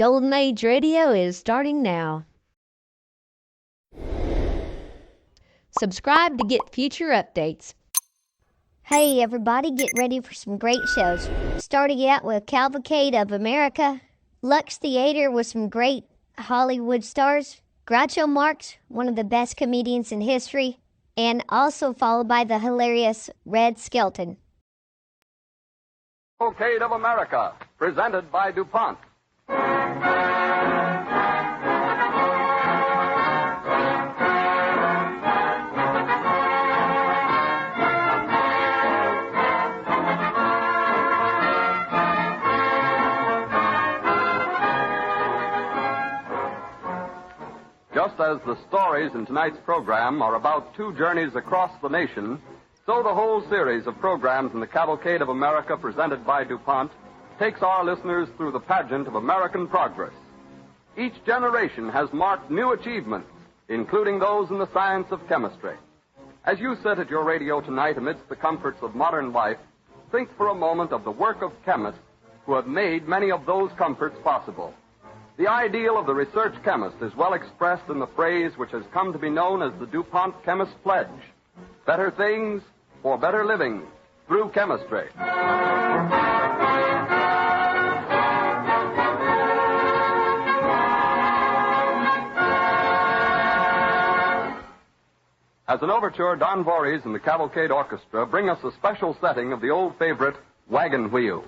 Golden Age Radio is starting now. Subscribe to get future updates. Hey everybody, get ready for some great shows. Starting out with Cavalcade of America, Lux Theater with some great Hollywood stars, Groucho Marx, one of the best comedians in history, and also followed by the hilarious Red Skelton. Cavalcade of America, presented by DuPont. Just as the stories in tonight's program are about two journeys across the nation, so the whole series of programs in the Cavalcade of America presented by DuPont takes our listeners through the pageant of American progress. Each generation has marked new achievements, including those in the science of chemistry. As you sit at your radio tonight amidst the comforts of modern life, think for a moment of the work of chemists who have made many of those comforts possible. The ideal of the research chemist is well expressed in the phrase which has come to be known as the DuPont Chemist Pledge. Better things for better living through chemistry. As an overture, Don Voorhees and the Cavalcade Orchestra bring us a special setting of the old favorite, Wagon Wheels.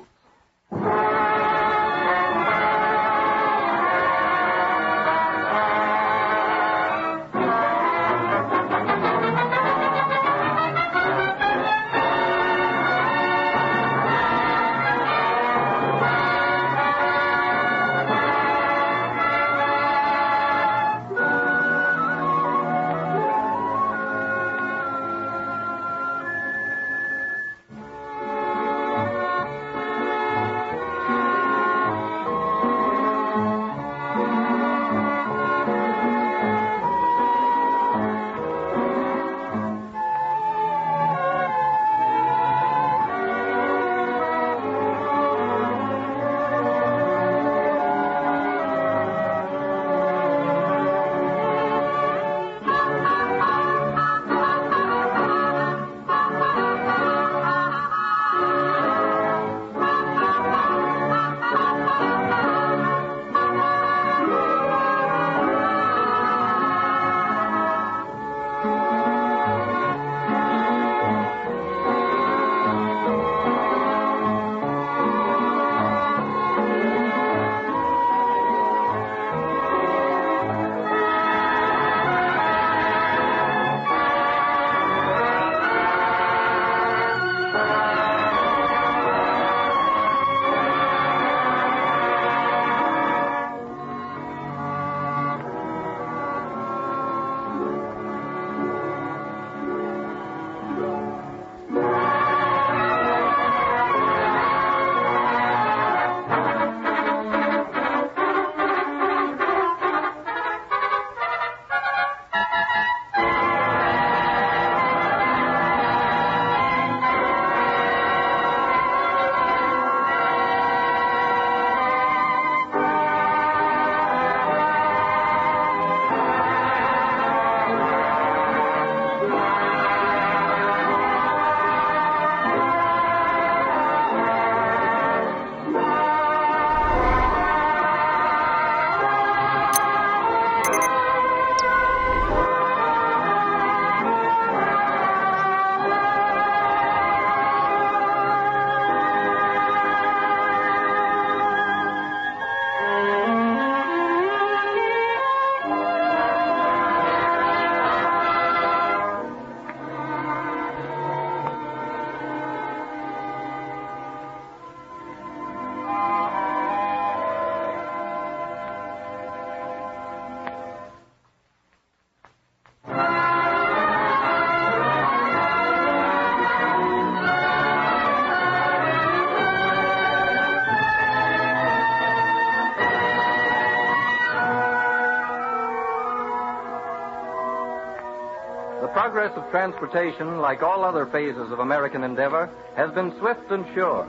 progress of transportation, like all other phases of American endeavor, has been swift and sure.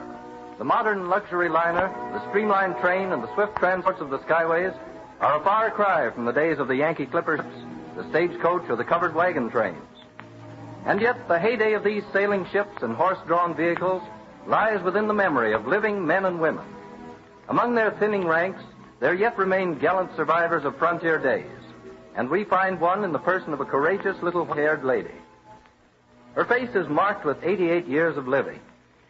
The modern luxury liner, the streamlined train, and the swift transports of the skyways are a far cry from the days of the Yankee clippers, the stagecoach, or the covered wagon trains. And yet the heyday of these sailing ships and horse-drawn vehicles lies within the memory of living men and women. Among their thinning ranks, there yet remain gallant survivors of frontier days, and we find one in the person of a courageous little haired lady. Her face is marked with 88 years of living,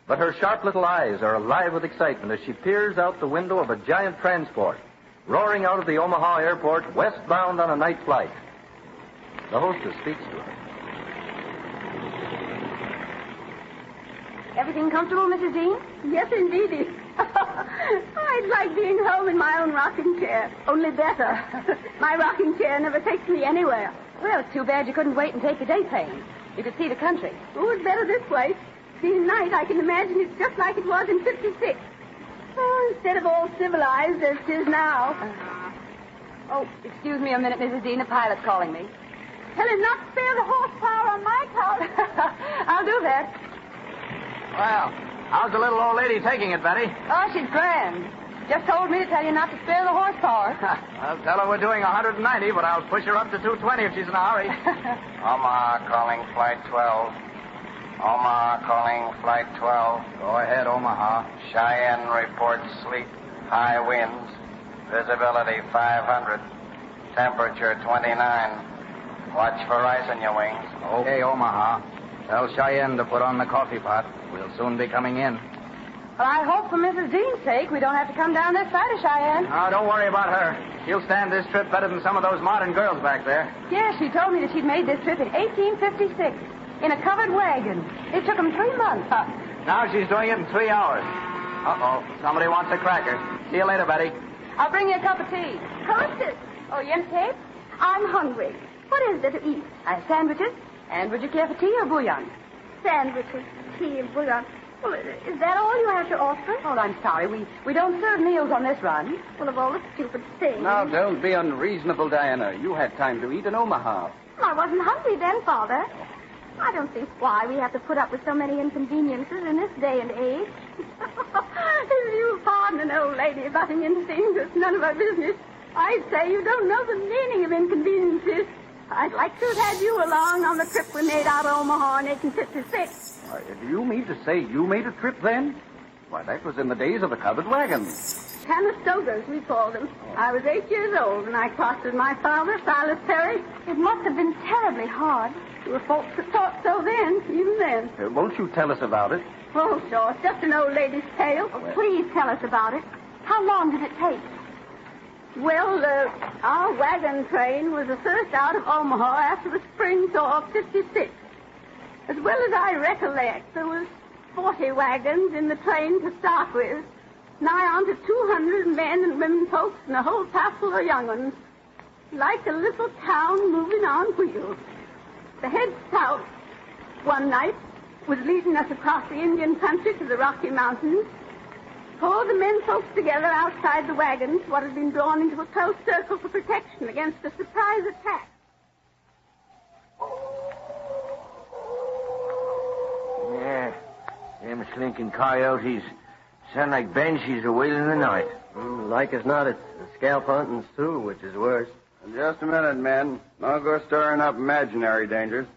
but her sharp little eyes are alive with excitement as she peers out the window of a giant transport, roaring out of the Omaha airport, westbound on a night flight. The hostess speaks to her. Everything comfortable, Mrs. Dean? Yes, indeedy. I'd like being home in my own rocking chair, only better. My rocking chair never takes me anywhere. Well, it's too bad you couldn't wait and take the day train. You could see the country. Oh, it's better this way. See, tonight I can imagine it's just like it was in 56. Oh, instead of all civilized as it is now. Oh, excuse me a minute, Mrs. Dean. The pilot's calling me. Tell him not to spare the horsepower on my car. I'll do that. Well, how's the little old lady taking it, Betty? Oh, she's grand. Just told me to tell you not to spare the horsepower. I'll tell her we're doing 190, but I'll push her up to 220 if she's in a hurry. Omaha calling Flight 12. Omaha calling Flight 12. Go ahead, Omaha. Cheyenne reports sleet, high winds, visibility 500, temperature 29. Watch for ice in your wings. Okay, Omaha. Tell Cheyenne to put on the coffee pot. We'll soon be coming in. Well, I hope for Mrs. Dean's sake we don't have to come down this side of Cheyenne. Now, don't worry about her. She'll stand this trip better than some of those modern girls back there. Yeah, she told me that she'd made this trip in 1856 in a covered wagon. It took them 3 months. Now she's doing it in 3 hours. Uh-oh. Somebody wants a cracker. See you later, Betty. I'll bring you a cup of tea. Hostess, Oh, yes, Kate? I'm hungry. What is there to eat? I have sandwiches. And would you care for tea or bouillon? Sandwiches, tea, and bouillon. Well, is that all you have to offer? Oh, I'm sorry. We don't serve meals on this run. Well, of all the stupid things. Now, don't be unreasonable, Diana. You had time to eat in Omaha. I wasn't hungry then, Father. I don't see why we have to put up with so many inconveniences in this day and age. If you pardon an old lady butting into things that's none of her business, I'd say you don't know the meaning of inconveniences. I'd like to have had you along on the trip we made out of Omaha in 1856. Do you mean to say you made a trip then? Why, that was in the days of the covered wagons. Canastogas, we called them. I was 8 years old when I crossed with my father, Silas Perry. It must have been terribly hard. There were folks that thought so then, even then. Won't you tell us about it? Oh, sure. It's just an old lady's tale. Please tell us about it. How long did it take? Well, our wagon train was the first out of Omaha after the spring thaw of 56. As well as I recollect, there was 40 wagons in the train to start with, nigh on to 200 men and women folks and a whole passel of young ones. Like a little town moving on wheels. The head scout, one night, was leading us across the Indian country to the Rocky Mountains. Pulled the men folks together outside the wagons, what had been drawn into a close circle for protection against a surprise attack. Yeah, them slinking coyotes sound like banshees a wailing in the night. Like as not, it's scalp hunting's too, which is worse. Just a minute, men. Don't go stirring up imaginary dangers.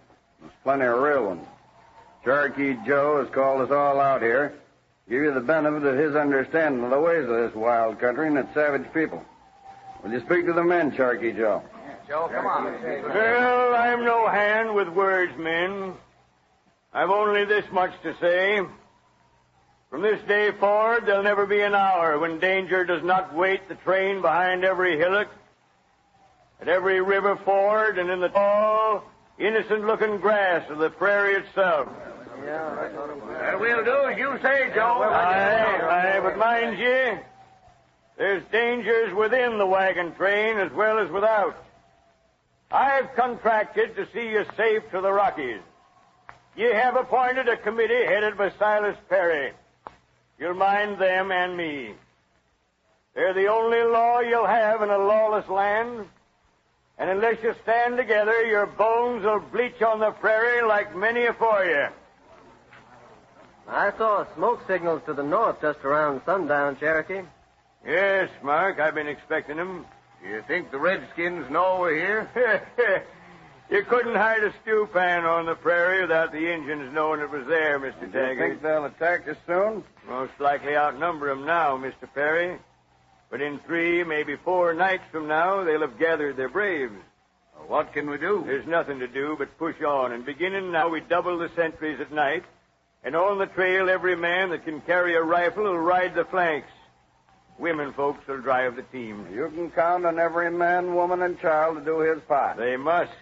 There's plenty of real ones. Cherokee Joe has called us all out here. Give you the benefit of his understanding of the ways of this wild country and its savage people. Will you speak to the men, Cherokee Joe? Joe, come on. Well, I'm no hand with words, men. I've only this much to say. From this day forward, there'll never be an hour when danger does not wait the train behind every hillock, at every river ford, and in the tall, innocent-looking grass of the prairie itself. We'll do as you say, Joe. Aye, but mind ye, there's dangers within the wagon train as well as without. I've contracted to see you safe to the Rockies. Ye have appointed a committee headed by Silas Perry. You'll mind them and me. They're the only law you'll have in a lawless land, and unless you stand together, your bones will bleach on the prairie like many afore you. I saw smoke signals to the north just around sundown, Cherokee. Yes, Mark, I've been expecting them. You think the Redskins know we're here? You couldn't hide a stew pan on the prairie without the Indians knowing it was there, Mr. Do you Taggart. think they'll attack us soon? Most likely outnumber them now, Mr. Perry. But in 3, maybe 4 nights from now, they'll have gathered their braves. What can we do? There's nothing to do but push on. And beginning now, we double the sentries at night. And on the trail, every man that can carry a rifle will ride the flanks. Women folks will drive the team. You can count on every man, woman, and child to do his part. They must.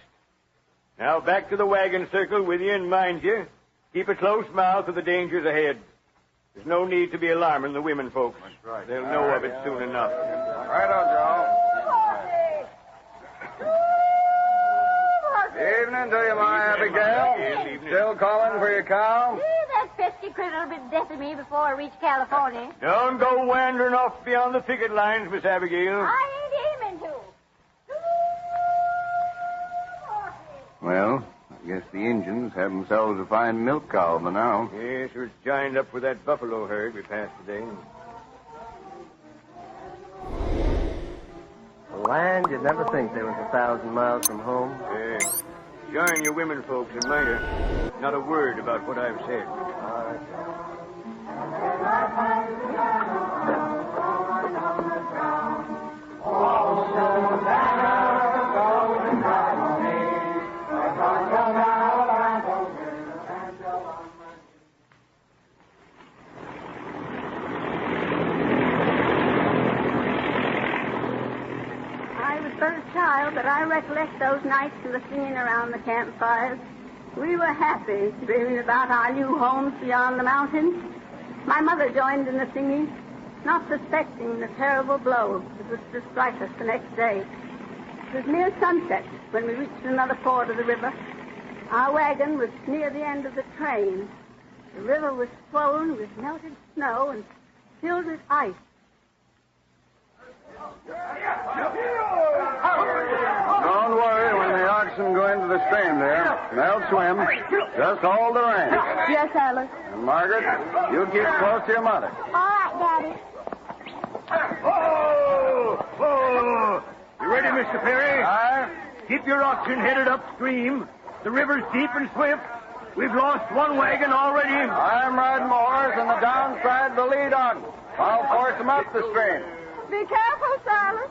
Now, back to the wagon circle with you, and mind you, keep a close mouth of the dangers ahead. There's no need to be alarming the women folks. That's right. They'll know of it soon enough. Right on, Joe. Evening to you, my Abigail. Evening. Still calling for your cow? That pesky critter will be death of me before I reach California. Don't go wandering off beyond the picket lines, Miss Abigail. I ain't aiming to. Well, I guess the Indians have themselves a fine milk cow by now. Yes, it's joined up with that buffalo herd we passed today. The land, you'd never think they was 1,000 miles from home. Join your women folks and mind her. Not a word about what I've said. But I recollect those nights and the singing around the campfires. We were happy, dreaming about our new homes beyond the mountains. My mother joined in the singing, not suspecting the terrible blow that was to strike us the next day. It was near sunset when we reached another ford of the river. Our wagon was near the end of the train. The river was swollen with melted snow and filled with ice. Don't worry, when the oxen go into the stream there, they'll swim. Just hold the rein. Yes, Alice. And Margaret, you keep close to your mother. All right, Daddy. Oh! You ready, Mr. Perry? Aye. Keep your oxen headed upstream. The river's deep and swift. We've lost one wagon already. I'm riding my horse on the downside of the lead oxen. I'll force them up the stream. Be careful, Silas.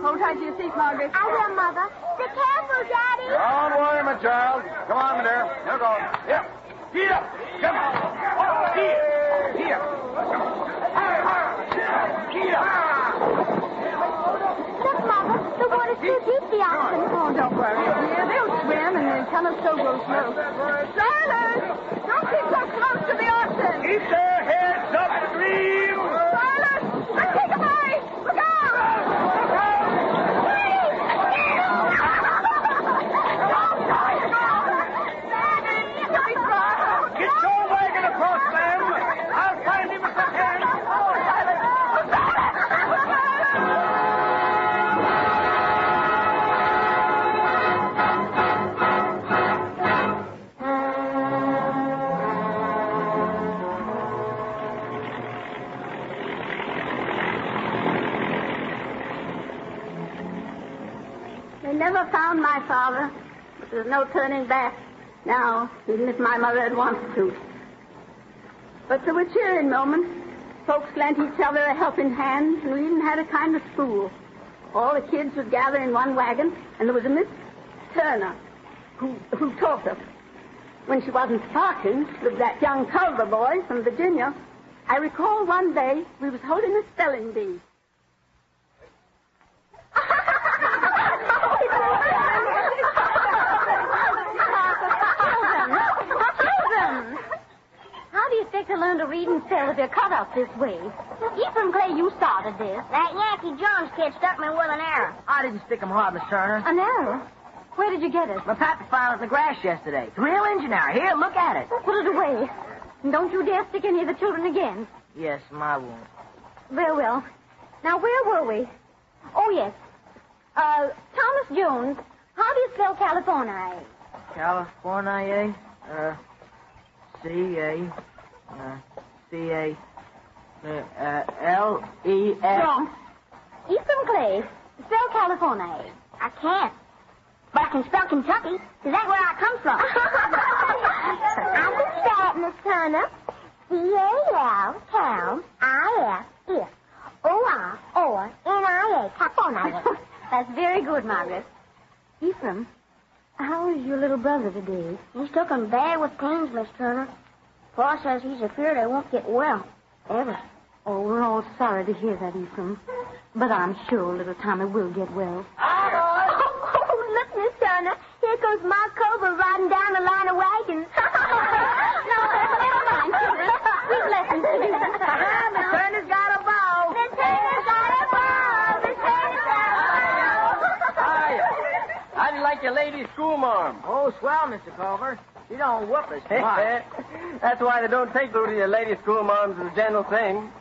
Hold tight to your seat, Margaret. I will, Mother. Be careful, Daddy. Don't worry, my child. Come on, my dear. You go. Here. Here. Come on. Here. Here. Here. Look, Mother. The water's too deep, the oxen. Oh, don't worry, dear. They'll swim and the color so goes slow. Silas! Don't keep so close to the oxen. Keep their heads upstream. Silas! Let's take a bite. Look out! Get your wagon across, ma'am. I'll find him if I can. They never found my father, but there's no turning back now, even if my mother had wanted to. But there were cheering moments. Folks lent each other a helping hand, and we even had a kind of school. All the kids would gather in one wagon, and there was a Miss Turner who taught us. When she wasn't talking with that young Culver boy from Virginia, I recall one day we was holding a spelling bee. How do you expect to learn to read and spell if you're cut up this way? Ephraim Clay, you started this. That Yankee Jones kid stuck me with an arrow. I didn't stick 'em hard, Miss Turner. An arrow? Where did you get it? My pappy found it in the grass yesterday. It's a real engine arrow. Here, look at it. Put it away. And don't you dare stick any of the children again. Yes, I won't. Very well. Now, where were we? Oh, yes. Thomas Jones. How do you spell California? California, C-A, C-A-L-E-S. Wrong. Ephraim Clay. Spell California. I can't. But I can spell Kentucky. Is that where I come from? I can spell it, Miss Turner. C-A-L-I-F-I-F. O-R-O-N-I-A. California. That's very good, Margaret. Ephraim, how is your little brother today? He's taken bad with pains, Miss Turner. Pa says he's afraid I won't get well. Ever. Oh, we're all sorry to hear that, Ephraim. But I'm sure little Tommy will get well. Oh, look, Miss Turner. Here comes Mark Cobra riding down the line of wagons. No, never mind, children. We've lessons to do. Miss Turner's got a bow. Miss Turner's got a ball. Miss Turner's got a ball. How do you like your lady schoolmarm? Oh, swell, Mr. Culver. She don't whoop us much. That's why they don't take duty at lady schoolmarms as a general thing.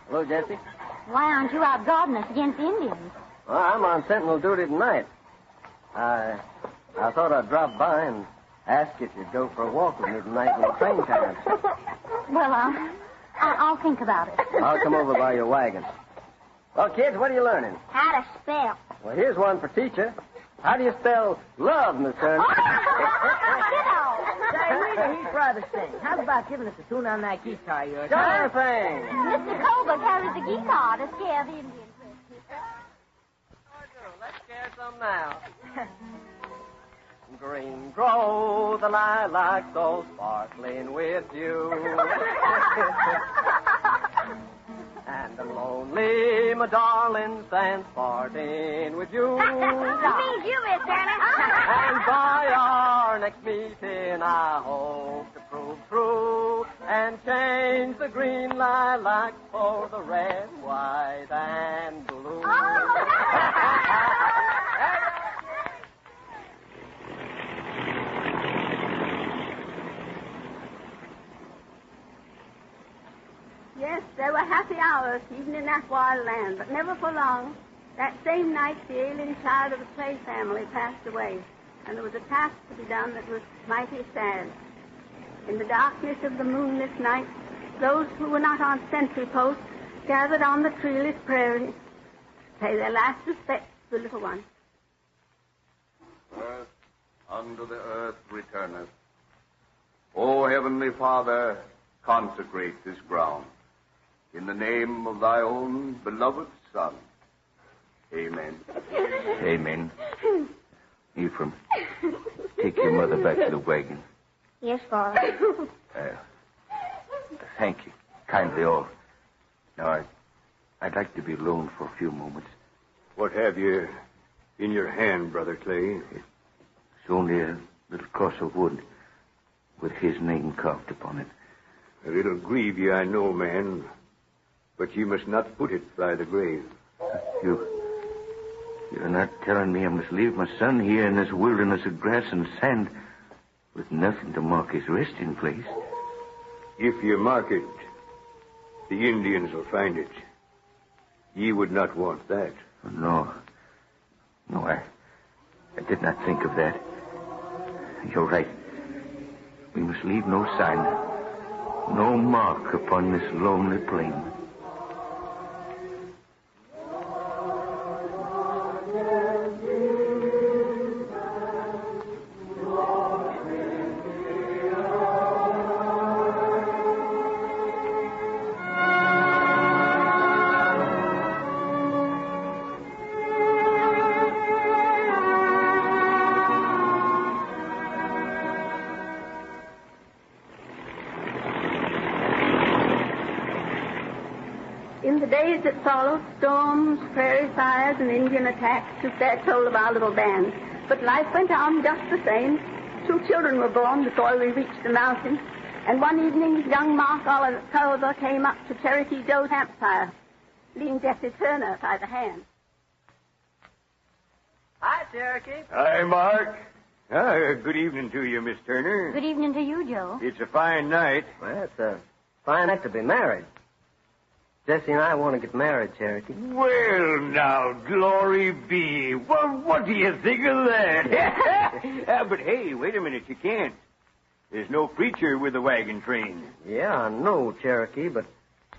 Hello, Jesse. Why aren't you out guarding us against the Indians? Well, I'm on sentinel duty tonight. I thought I'd drop by and ask if you'd go for a walk with me tonight when the train comes. Well, I'll think about it. I'll come over by your wagon. Well, kids, what are you learning? How to spell. Well, here's one for teacher. How do you spell love, Miss Turner? Say, he'd rather sing. How about giving us a tune on that guitar of yours? Sure thing. Mr. Cobra carries the guitar to scare the Indians with. Let's scare some now. Green grow the lilacs all sparkling with dew. And I'm lonely, my darling, stands parting with you. Means you, Miss Turner. And by our next meeting, I hope to prove true and change the green lilac for the red, white, and blue. Yes, there were happy hours even in that wild land, but never for long. That same night, the alien child of the Clay family passed away, and there was a task to be done that was mighty sad. In the darkness of the moonless night, those who were not on sentry post gathered on the treeless prairie to pay their last respects to the little one. Earth unto the earth returneth. O Heavenly Father, consecrate this ground in the name of thy own beloved Son. Amen. Amen. Ephraim, take your mother back to the wagon. Yes, Father. Thank you kindly all. Now, I'd like to be alone for a few moments. What have you in your hand, Brother Clay? It's only a little cross of wood with his name carved upon it. It'll grieve you, I know, man. But you must not put it by the grave. You're not telling me I must leave my son here in this wilderness of grass and sand with nothing to mark his resting place? If you mark it, the Indians will find it. Ye would not want that. No, I did not think of that. You're right. We must leave no sign, no mark upon this lonely plain. In the days that followed, storms, prairie fires, and Indian attacks took their toll of our little band. But life went on just the same. 2 children were born before we reached the mountain. And one evening, young Mark Culver came up to Cherokee Joe's campfire, leading Jesse Turner by the hand. Hi, Cherokee. Hi, Mark. Good evening to you, Miss Turner. Good evening to you, Joe. It's a fine night. Well, it's a fine night to be married. Jesse and I want to get married, Cherokee. Well, now, glory be. Well, what do you think of that? But hey, wait a minute, you can't. There's no preacher with the wagon train. Yeah, I know, Cherokee, but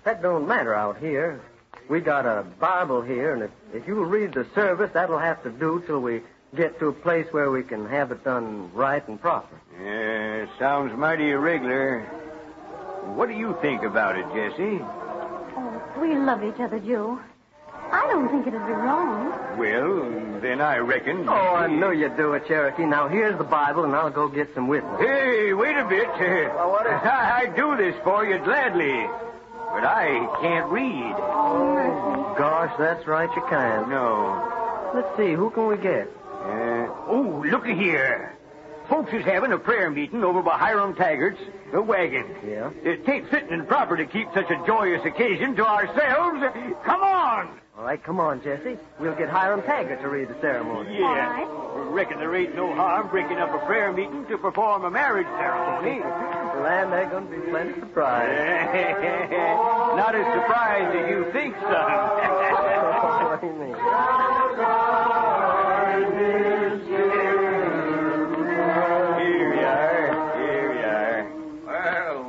that don't matter out here. We got a Bible here, and if you'll read the service, that'll have to do till we get to a place where we can have it done right and proper. Yeah, sounds mighty irregular. What do you think about it, Jessie? Oh, we love each other, Joe. I don't think it'd be wrong. Well, then I reckon... Oh, I know you do it, Cherokee. Now, here's the Bible, and I'll go get some witnesses. Hey, wait a bit. I'd do this for you gladly, but I can't read. Oh, gosh, that's right, you can. No. Let's see, who can we get? Looky here. Folks is having a prayer meeting over by Hiram Taggart's wagon. Yeah? It ain't fitting and proper to keep such a joyous occasion to ourselves. Come on! All right, come on, Jesse. We'll get Hiram Taggart to read the ceremony. Yeah. All right. Reckon there ain't no harm breaking up a prayer meeting to perform a marriage ceremony. Land, they're going to be plenty surprised. Not as surprised as you think, son. What do you mean?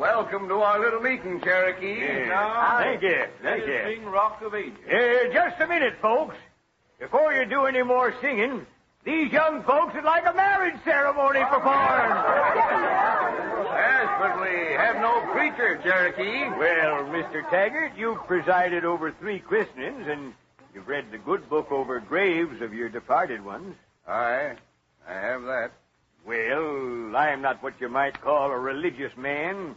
Welcome to our little meeting, Cherokee. Thank you. Sing Rock of Ages. Just a minute, folks. Before you do any more singing, these young folks would like a marriage ceremony performed. Yes, but we have no preacher, Cherokee. Well, Mr. Taggart, you've presided over 3 christenings, and you've read the good book over graves of your departed ones. I have that. Well, I am not what you might call a religious man,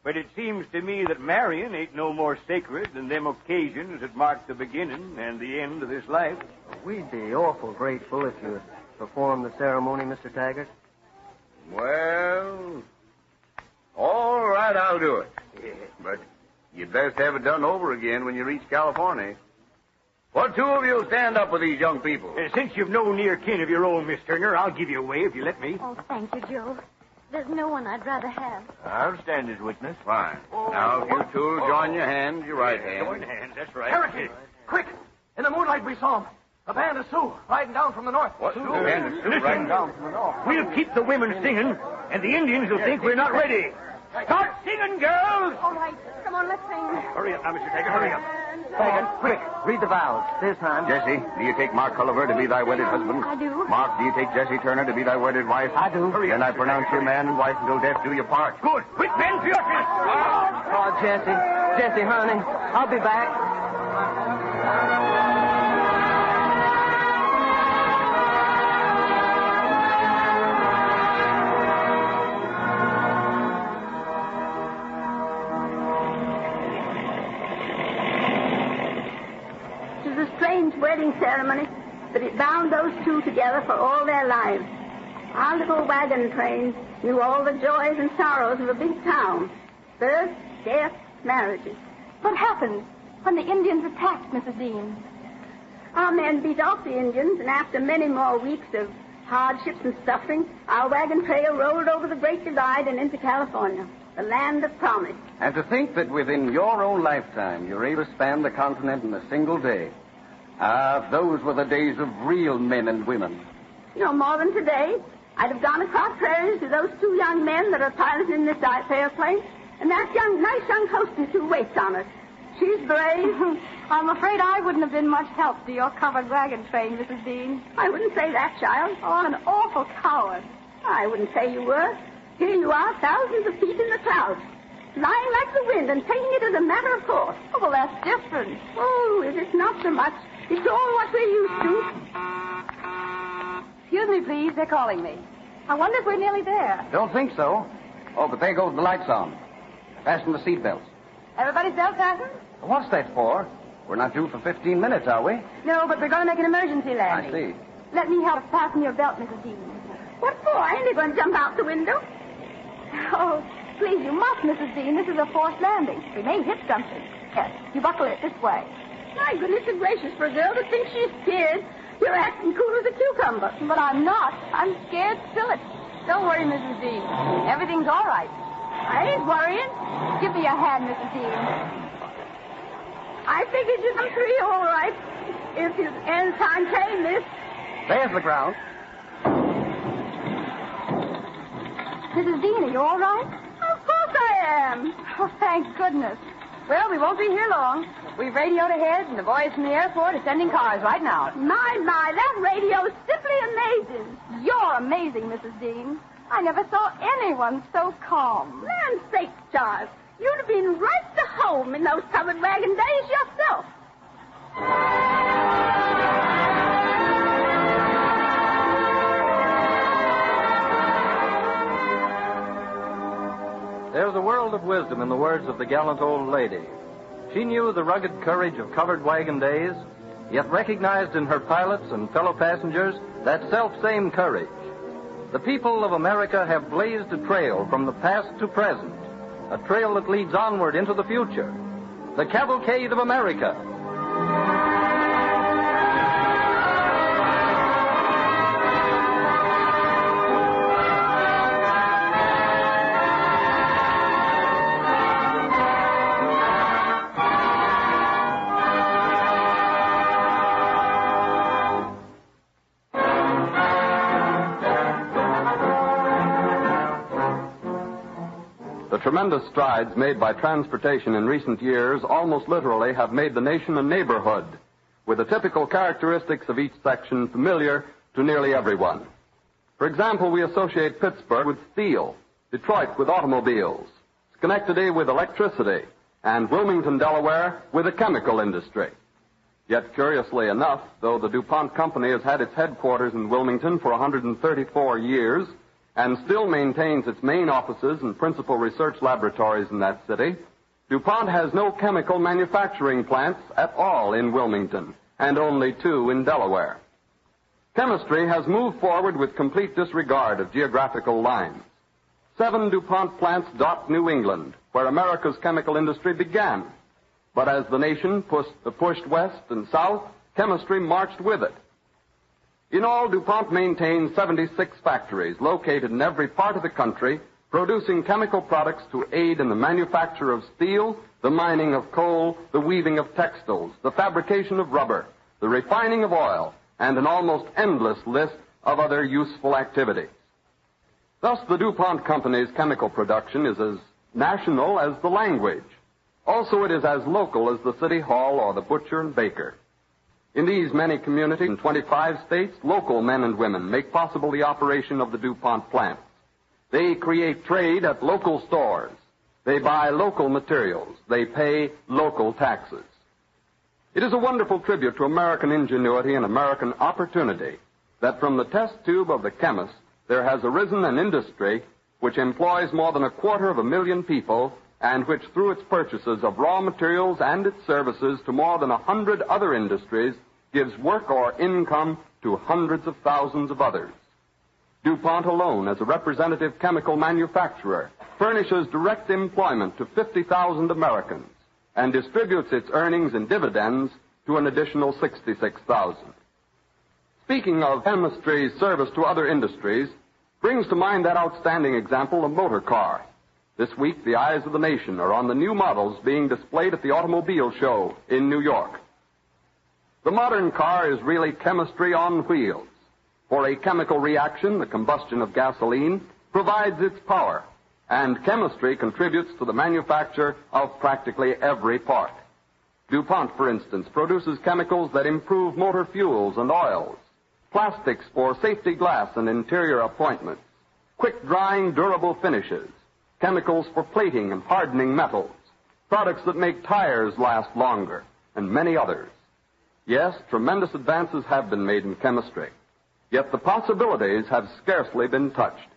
but it seems to me that marrying ain't no more sacred than them occasions that mark the beginning and the end of this life. We'd be awful grateful if you performed the ceremony, Mr. Taggart. Well, all right, I'll do it. But you'd best have it done over again when you reach California. What 2 of you stand up with these young people? Since you've no near kin of your own, Miss Turner, I'll give you away if you let me. Oh, thank you, Joe. There's no one I'd rather have. I'll stand as witness. Fine. Now, if you 2 join your hands, your right hand. Join hands, that's right. Cherokee, quick! In the moonlight we saw them. A band of Sioux riding down from the north. What? Sioux? Band of Sioux Listen, riding down from the north. We'll keep the women singing, and the Indians will think we're not ready. Start singing, girls! All right. Come on, let's sing. Hurry up now, Mr. Taggart, hurry up. Taggart, quick, read the vows. This time. Jesse, do you take Mark Culliver to be thy wedded husband? I do. Mark, do you take Jessie Turner to be thy wedded wife? I do. Then I pronounce you man and wife until death do you part. Good. Quick, men, to your fist. Oh, Jesse, honey, I'll be back. Wedding ceremony, but it bound those 2 together for all their lives. Our little wagon train knew all the joys and sorrows of a big town. Birth, death, marriages. What happened when the Indians attacked, Mrs. Dean? Our men beat off the Indians, and after many more weeks of hardships and suffering, our wagon trail rolled over the Great Divide and into California, the land of promise. And to think that within your own lifetime you're able to span the continent in a single day. Those were the days of real men and women. No more than today. I'd have gone across prairies to those 2 young men that are piloting this airplane, and that nice young hostess who waits on us. She's brave. I'm afraid I wouldn't have been much help to your covered wagon train, Mrs. Dean. I wouldn't say that, child. Oh, I'm an awful coward. I wouldn't say you were. Here you are, thousands of feet in the clouds, flying like the wind and taking it as a matter of course. Oh, well, that's different. Oh, is it not so much? It's all what we're used to. Excuse me, please. They're calling me. I wonder if we're nearly there. Don't think so. Oh, but there goes the lights on. Fasten the seatbelts. Everybody's belt fastened? What's that for? We're not due for 15 minutes, are we? No, but we're going to make an emergency landing. I see. Let me help fasten your belt, Mrs. Dean. What for? Ain't they going to jump out the window? Oh, please, you must, Mrs. Dean. This is a forced landing. We may hit something. Yes, you buckle it this way. My goodness gracious, for a girl that thinks she's scared, you're acting cool as a cucumber. But I'm not. I'm scared silly. Don't worry, Mrs. Dean. Everything's all right. I ain't worrying. Give me your hand, Mrs. Dean. I figured you'd come through all right. If you end time train this. There's the ground. Mrs. Dean, are you all right? Of course I am. Oh, thank goodness. Well, we won't be here long. We've radioed ahead, and the boys from the airport are sending cars right now. My, that radio is simply amazing. You're amazing, Mrs. Dean. I never saw anyone so calm. Land sakes, Charles. You'd have been right to home in those covered wagon days yourself. There's a world of wisdom in the words of the gallant old lady. She knew the rugged courage of covered wagon days, yet recognized in her pilots and fellow passengers that self-same courage. The people of America have blazed a trail from the past to present, a trail that leads onward into the future. The Cavalcade of America. The tremendous strides made by transportation in recent years almost literally have made the nation a neighborhood, with the typical characteristics of each section familiar to nearly everyone. For example, we associate Pittsburgh with steel, Detroit with automobiles, Schenectady with electricity, and Wilmington, Delaware with the chemical industry. Yet, curiously enough, though the DuPont Company has had its headquarters in Wilmington for 134 years, and still maintains its main offices and principal research laboratories in that city, DuPont has no chemical manufacturing plants at all in Wilmington, and only 2 in Delaware. Chemistry has moved forward with complete disregard of geographical lines. 7 DuPont plants dot New England, where America's chemical industry began. But as the nation pushed west and south, chemistry marched with it. In all, DuPont maintains 76 factories located in every part of the country, producing chemical products to aid in the manufacture of steel, the mining of coal, the weaving of textiles, the fabrication of rubber, the refining of oil, and an almost endless list of other useful activities. Thus, the DuPont Company's chemical production is as national as the language. Also, it is as local as the city hall or the butcher and baker. In these many communities in 25 states, local men and women make possible the operation of the DuPont plants. They create trade at local stores. They buy local materials. They pay local taxes. It is a wonderful tribute to American ingenuity and American opportunity that from the test tube of the chemist there has arisen an industry which employs more than 250,000 people and which through its purchases of raw materials and its services to more than 100 other industries gives work or income to hundreds of thousands of others. DuPont alone, as a representative chemical manufacturer, furnishes direct employment to 50,000 Americans and distributes its earnings in dividends to an additional 66,000. Speaking of chemistry's service to other industries, brings to mind that outstanding example, the motor car. This week, the eyes of the nation are on the new models being displayed at the Automobile Show in New York. The modern car is really chemistry on wheels. For a chemical reaction, the combustion of gasoline provides its power, and chemistry contributes to the manufacture of practically every part. DuPont, for instance, produces chemicals that improve motor fuels and oils, plastics for safety glass and interior appointments, quick-drying durable finishes, chemicals for plating and hardening metals, products that make tires last longer, and many others. Yes, tremendous advances have been made in chemistry, yet the possibilities have scarcely been touched.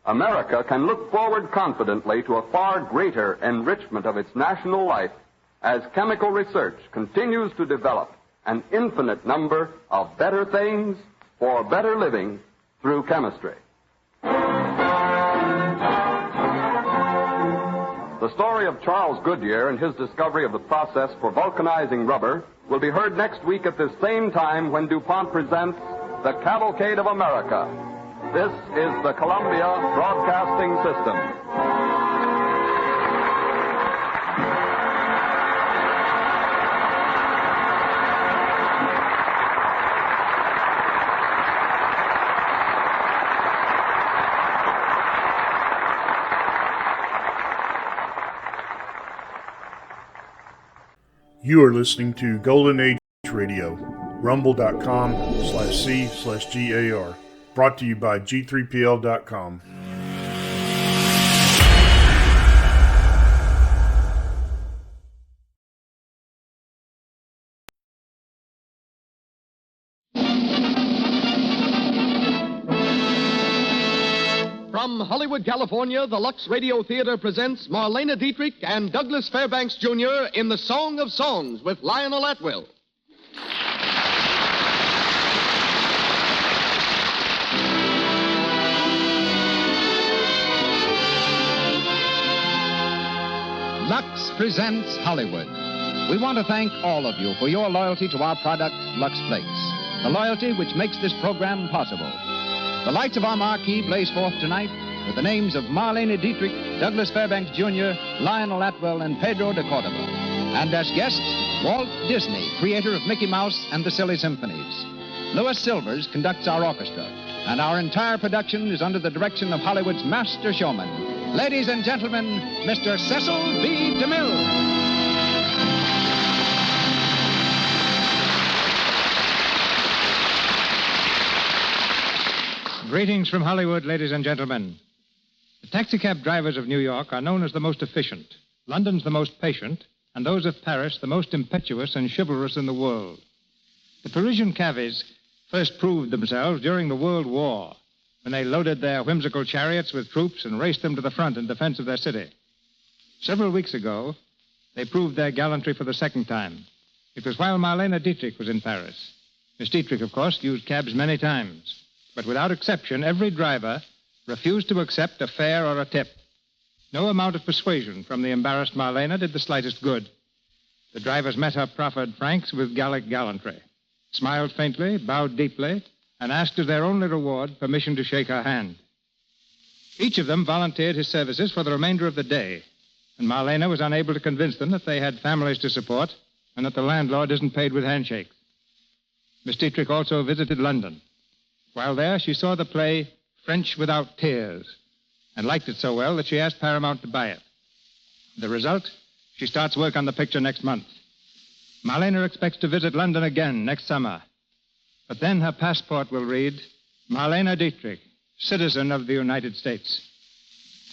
America can look forward confidently to a far greater enrichment of its national life as chemical research continues to develop an infinite number of better things for better living through chemistry. The story of Charles Goodyear and his discovery of the process for vulcanizing rubber will be heard next week at this same time when DuPont presents The Cavalcade of America. This is the Columbia Broadcasting System. You are listening to Golden Age Radio, rumble.com/C/GAR. Brought to you by G3PL.com. From Hollywood, California, the Lux Radio Theater presents Marlene Dietrich and Douglas Fairbanks Jr. in The Song of Songs with Lionel Atwill. Lux presents Hollywood. We want to thank all of you for your loyalty to our product, Lux Flakes, the loyalty which makes this program possible. The lights of our marquee blaze forth tonight with the names of Marlene Dietrich, Douglas Fairbanks Jr., Lionel Atwill, and Pedro de Cordova. And as guests, Walt Disney, creator of Mickey Mouse and the Silly Symphonies. Louis Silvers conducts our orchestra, and our entire production is under the direction of Hollywood's master showman. Ladies and gentlemen, Mr. Cecil B. DeMille. Greetings from Hollywood, ladies and gentlemen. The taxicab drivers of New York are known as the most efficient, London's the most patient, and those of Paris the most impetuous and chivalrous in the world. The Parisian cabbies first proved themselves during the World War, when they loaded their whimsical chariots with troops and raced them to the front in defense of their city. Several weeks ago, they proved their gallantry for the second time. It was while Marlene Dietrich was in Paris. Miss Dietrich, of course, used cabs many times. But without exception, every driver refused to accept a fare or a tip. No amount of persuasion from the embarrassed Marlene did the slightest good. The drivers met her proffered francs with Gallic gallantry, smiled faintly, bowed deeply, and asked as their only reward permission to shake her hand. Each of them volunteered his services for the remainder of the day, and Marlene was unable to convince them that they had families to support and that the landlord isn't paid with handshakes. Miss Dietrich also visited London. While there, she saw the play French Without Tears and liked it so well that she asked Paramount to buy it. The result? She starts work on the picture next month. Marlene expects to visit London again next summer. But then her passport will read, Marlene Dietrich, citizen of the United States.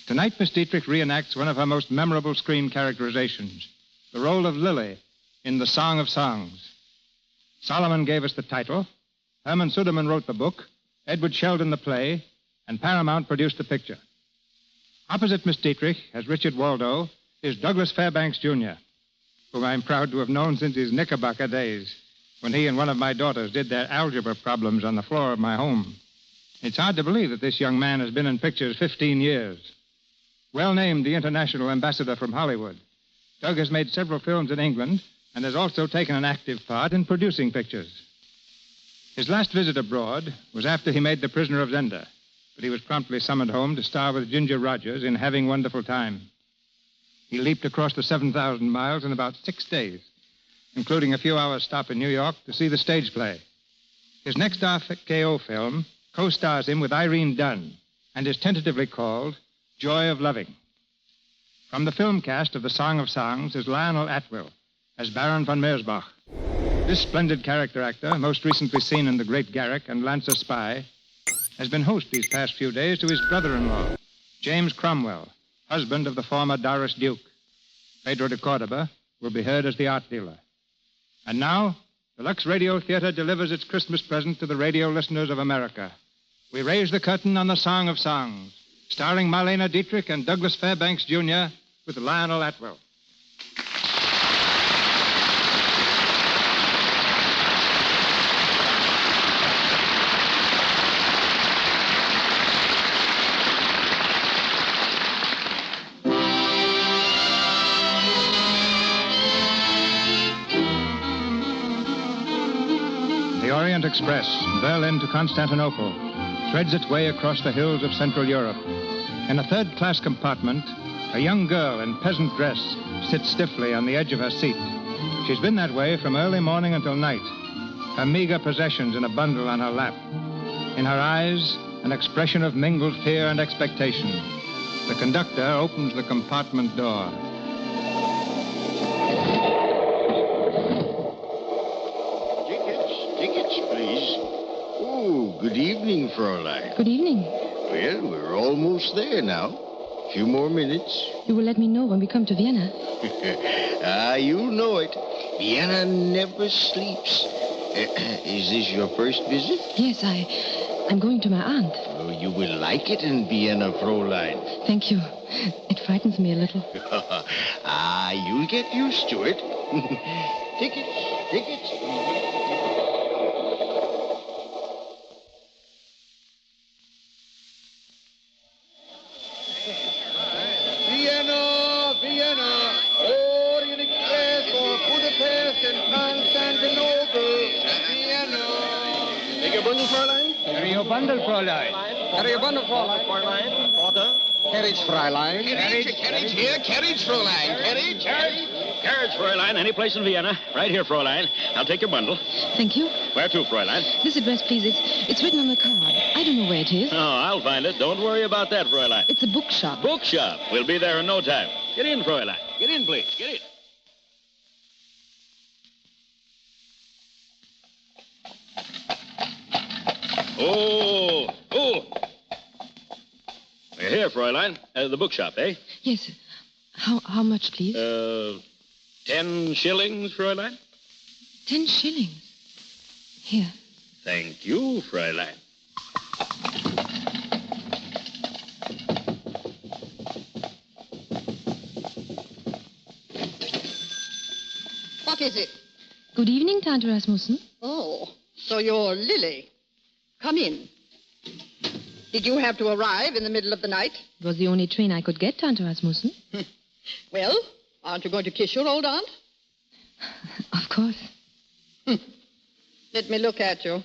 Tonight, Miss Dietrich reenacts one of her most memorable screen characterizations, the role of Lily in The Song of Songs. Solomon gave us the title. Herman Suderman wrote the book, Edward Sheldon the play, and Paramount produced the picture. Opposite Miss Dietrich, as Richard Waldo, is Douglas Fairbanks Jr., whom I'm proud to have known since his Knickerbocker days, when he and one of my daughters did their algebra problems on the floor of my home. It's hard to believe that this young man has been in pictures 15 years. Well named the international ambassador from Hollywood, Doug has made several films in England and has also taken an active part in producing pictures. His last visit abroad was after he made The Prisoner of Zenda, but he was promptly summoned home to star with Ginger Rogers in Having Wonderful Time. He leaped across the 7,000 miles in about 6 days, including a few hours' stop in New York to see the stage play. His next RKO film co-stars him with Irene Dunn and is tentatively called Joy of Loving. From the film cast of The Song of Songs is Lionel Atwill as Baron von Meersbach. This splendid character actor, most recently seen in The Great Garrick and Lancer Spy, has been host these past few days to his brother-in-law, James Cromwell, husband of the former Doris Duke. Pedro de Cordova will be heard as the art dealer. And now, the Lux Radio Theater delivers its Christmas present to the radio listeners of America. We raise the curtain on The Song of Songs, starring Marlene Dietrich and Douglas Fairbanks Jr. with Lionel Atwill. The Orient Express, Berlin to Constantinople, threads its way across the hills of Central Europe. In a third-class compartment, a young girl in peasant dress sits stiffly on the edge of her seat. She's been that way from early morning until night, her meager possessions in a bundle on her lap. In her eyes, an expression of mingled fear and expectation. The conductor opens the compartment door. evening, Fräulein. Good evening. Well, we're almost there now. A few more minutes. You will let me know when we come to Vienna. You'll know it. Vienna never sleeps. Is this your first visit? Yes, I'm going to my aunt. Oh, you will like it in Vienna, Fräulein. Thank you. It frightens me a little. You'll get used to it. Tickets. Vienna, Orient Express for Budapest and Constantinople. Vienna. Take your bundle, Fräulein. Carry your bundle, Fräulein. Carry your bundle, Fräulein. Porter. Carriage, Fräulein. Carriage here, carriage, Fräulein. Carriage, Fräulein. Any place in Vienna. Right here, Fräulein. Now take your bundle. Thank you. Where to, Fräulein? This address, please. It's written on the card. I don't know where it is. Oh, I'll find it. Don't worry about that, Fräulein. It's a bookshop. Bookshop. We'll be there in no time. Get in, Fräulein. Get in, please. Get in. Oh. We're here, Fräulein. The bookshop, eh? Yes. How much, please? 10 shillings, Fräulein. 10 shillings. Here. Thank you, Fräulein. What is it? Good evening, Tante Rasmussen. Oh, so you're Lily. Come in. Did you have to arrive in the middle of the night? It was the only train I could get, Tante Rasmussen. Well, aren't you going to kiss your old aunt? Of course. Let me look at you.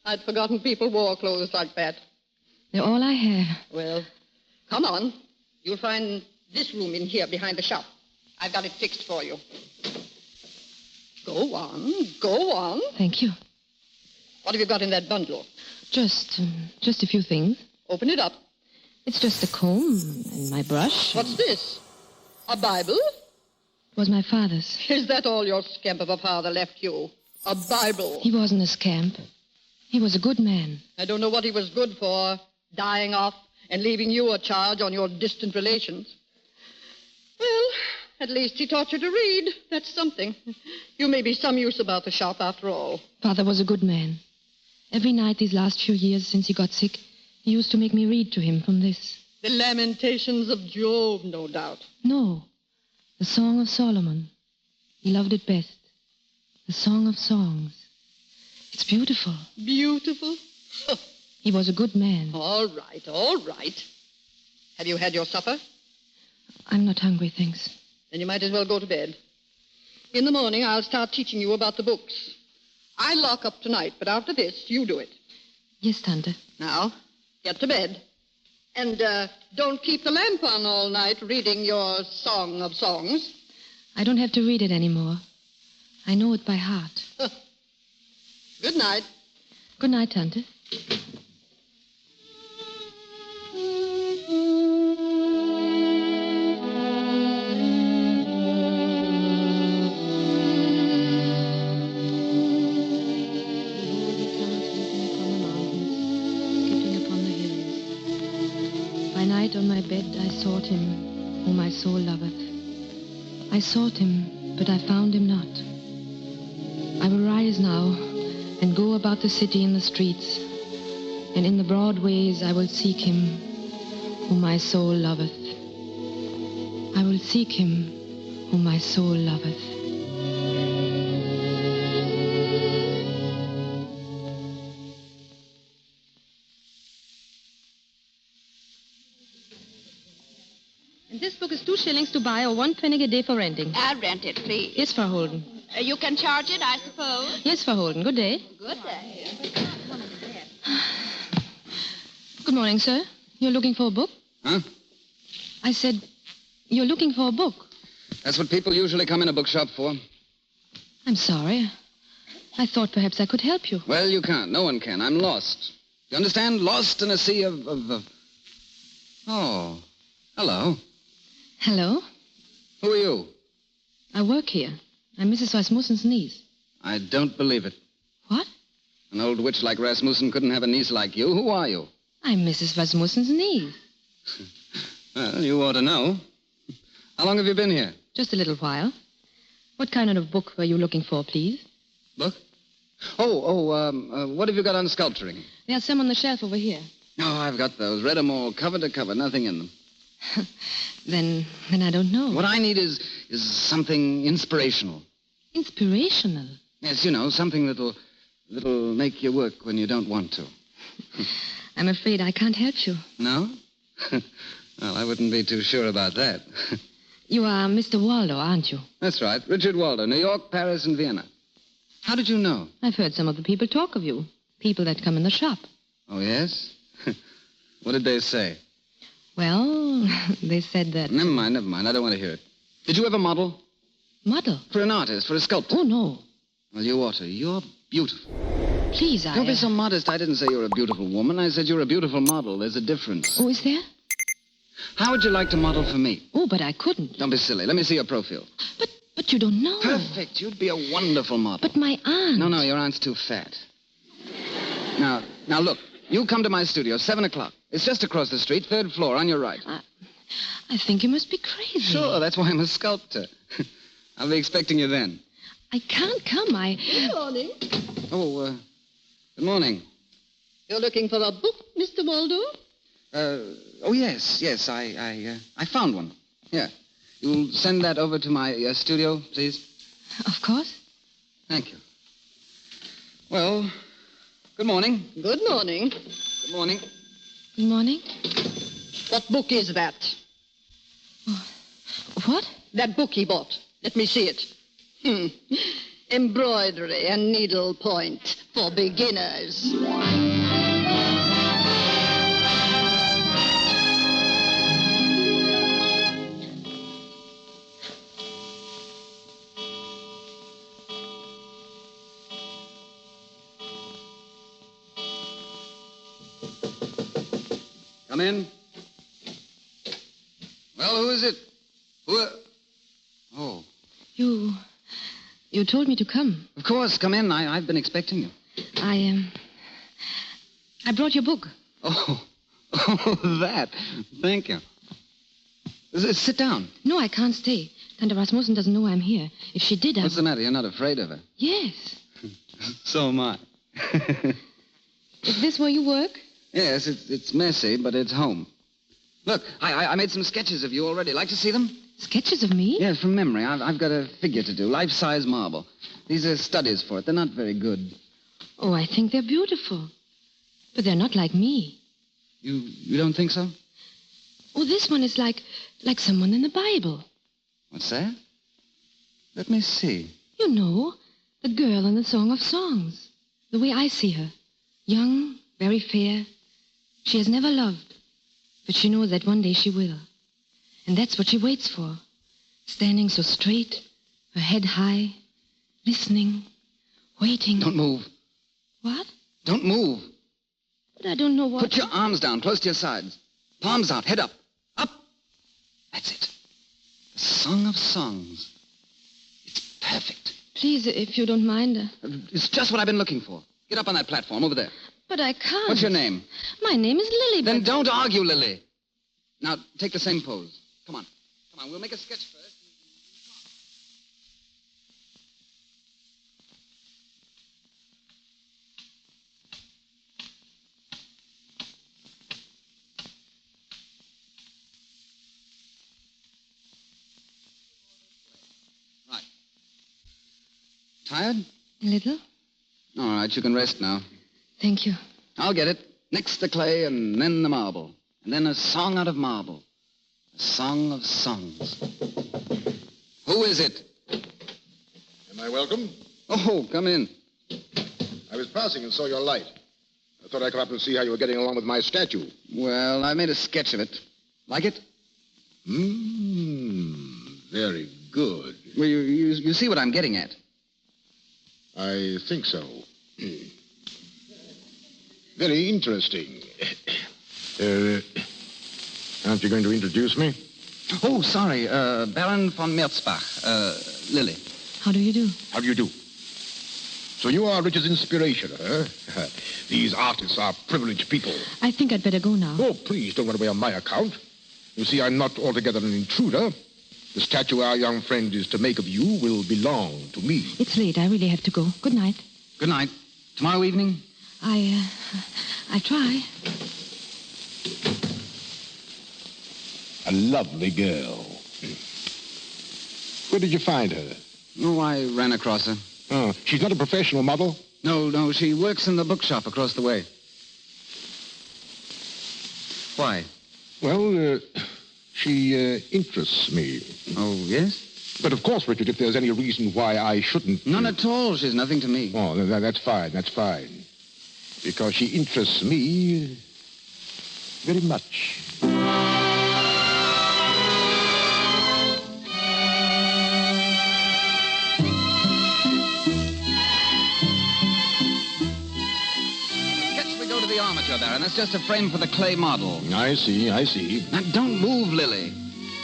I'd forgotten people wore clothes like that. They're all I have. Well, come on. You'll find this room in here behind the shop. I've got it fixed for you. Go on. Thank you. What have you got in that bundle? Just a few things. Open it up. It's just a comb and my brush. What's this? A Bible? It was my father's. Is that all your scamp of a father left you? A Bible? He wasn't a scamp. He was a good man. I don't know what he was good for, dying off and leaving you a charge on your distant relations. Well, at least he taught you to read. That's something. You may be some use about the shop after all. Father was a good man. Every night these last few years since he got sick, he used to make me read to him from this. The Lamentations of Job, no doubt. No, the Song of Solomon. He loved it best. The Song of Songs. It's beautiful. Beautiful? He was a good man. All right. Have you had your supper? I'm not hungry, thanks. Then you might as well go to bed. In the morning, I'll start teaching you about the books. I lock up tonight, but after this, you do it. Yes, Tante. Now, get to bed. And don't keep the lamp on all night reading your Song of Songs. I don't have to read it anymore. I know it by heart. Good night. Good night, Tante. On my bed I sought him, whom my soul loveth. I sought him, but I found him not. I will rise now and go about the city in the streets, and in the broad ways I will seek him, whom my soul loveth. I will seek him, whom my soul loveth. This book is 2 shillings to buy or 1 penny a day for renting. I'll rent it, please. Yes, Frau Holden. You can charge it, I suppose? Yes, Frau Holden. Good day. Good day. Good morning, sir. You're looking for a book? Huh? I said, you're looking for a book. That's what people usually come in a bookshop for. I'm sorry. I thought perhaps I could help you. Well, you can't. No one can. I'm lost. You understand? Lost in a sea of... Oh, hello. Hello? Who are you? I work here. I'm Mrs. Rasmussen's niece. I don't believe it. What? An old witch like Rasmussen couldn't have a niece like you. Who are you? I'm Mrs. Rasmussen's niece. Well, you ought to know. How long have you been here? Just a little while. What kind of book were you looking for, please? Book? What have you got on sculpturing? There's some on the shelf over here. Oh, I've got those. Read them all, cover to cover, nothing in them. Then I don't know. What I need is something inspirational. Inspirational? Yes, you know, something that'll make you work when you don't want to. I'm afraid I can't help you. No? Well, I wouldn't be too sure about that. You are Mr. Waldo, aren't you? That's right. Richard Waldo, New York, Paris, and Vienna. How did you know? I've heard some of the people talk of you. People that come in the shop. Oh, yes? What did they say? Well, they said that... Never mind. I don't want to hear it. Did you ever model? Model? For an artist, for a sculptor? Oh, no. Well, you ought to. You're beautiful. Please, Don't be so modest. I didn't say you're a beautiful woman. I said you're a beautiful model. There's a difference. Oh, is there? How would you like to model for me? Oh, but I couldn't. Don't be silly. Let me see your profile. But you don't know. Perfect. You'd be a wonderful model. But my aunt... No, your aunt's too fat. Now, look. You come to my studio, 7 o'clock. It's just across the street, 3rd floor, on your right. I think you must be crazy. Sure, that's why I'm a sculptor. I'll be expecting you then. I can't come. Good morning. Oh, good morning. You're looking for a book, Mr. Waldo? Yes. I found one. Here. You'll send that over to my studio, please? Of course. Thank you. Well, good morning. Good morning. Good morning. Good morning. What book is that? What? That book he bought. Let me see it. Embroidery and needlepoint for beginners. Come in. Well, who is it? Oh. You told me to come. Of course, come in. I've been expecting you. I brought your book. Oh, that. Thank you. Sit down. No, I can't stay. Tante Rasmussen doesn't know I'm here. If she did, What's the matter? You're not afraid of her? Yes. So am I. Is this where you work? Yes, it's messy, but it's home. Look, I made some sketches of you already. Like to see them? Sketches of me? Yes, from memory. I've got a figure to do, life-size marble. These are studies for it. They're not very good. Oh, I think they're beautiful. But they're not like me. You don't think so? Oh, this one is like someone in the Bible. What's that? Let me see. You know, the girl in the Song of Songs. The way I see her. Young, very fair. She has never loved. But she knows that one day she will. And that's what she waits for. Standing so straight, her head high, listening, waiting. Don't move. What? Don't move. But I don't know what... Put your arms down, close to your sides. Palms out, head up. Up. That's it. The Song of Songs. It's perfect. Please, if you don't mind. It's just what I've been looking for. Get up on that platform over there. But I can't. What's your name? My name is Lily, Then don't argue, Lily. Now, take the same pose. Come on. We'll make a sketch first. Right. Tired? A little. All right, you can rest now. Thank you. I'll get it. Next the clay and then the marble. And then a song out of marble. A song of songs. Who is it? Am I welcome? Oh, come in. I was passing and saw your light. I thought I'd come up and see how you were getting along with my statue. Well, I made a sketch of it. Like it? Very good. Well, you see what I'm getting at. I think so. Very interesting. Aren't you going to introduce me? Oh, sorry. Baron von Merzbach. Lily. How do you do? How do you do? So you are Richard's inspiration, huh? These artists are privileged people. I think I'd better go now. Oh, please, don't run away on my account. You see, I'm not altogether an intruder. The statue our young friend is to make of you will belong to me. It's late. I really have to go. Good night. Good night. Tomorrow evening? I try. A lovely girl. Where did you find her? Oh, I ran across her. Oh, she's not a professional model? No, she works in the bookshop across the way. Why? Well, she interests me. Oh, yes? But of course, Richard, if there's any reason why I shouldn't... None at all. She's nothing to me. Oh, that's fine. Because she interests me very much. The armature, Baron. That's just a frame for the clay model. I see. Now, don't move, Lily.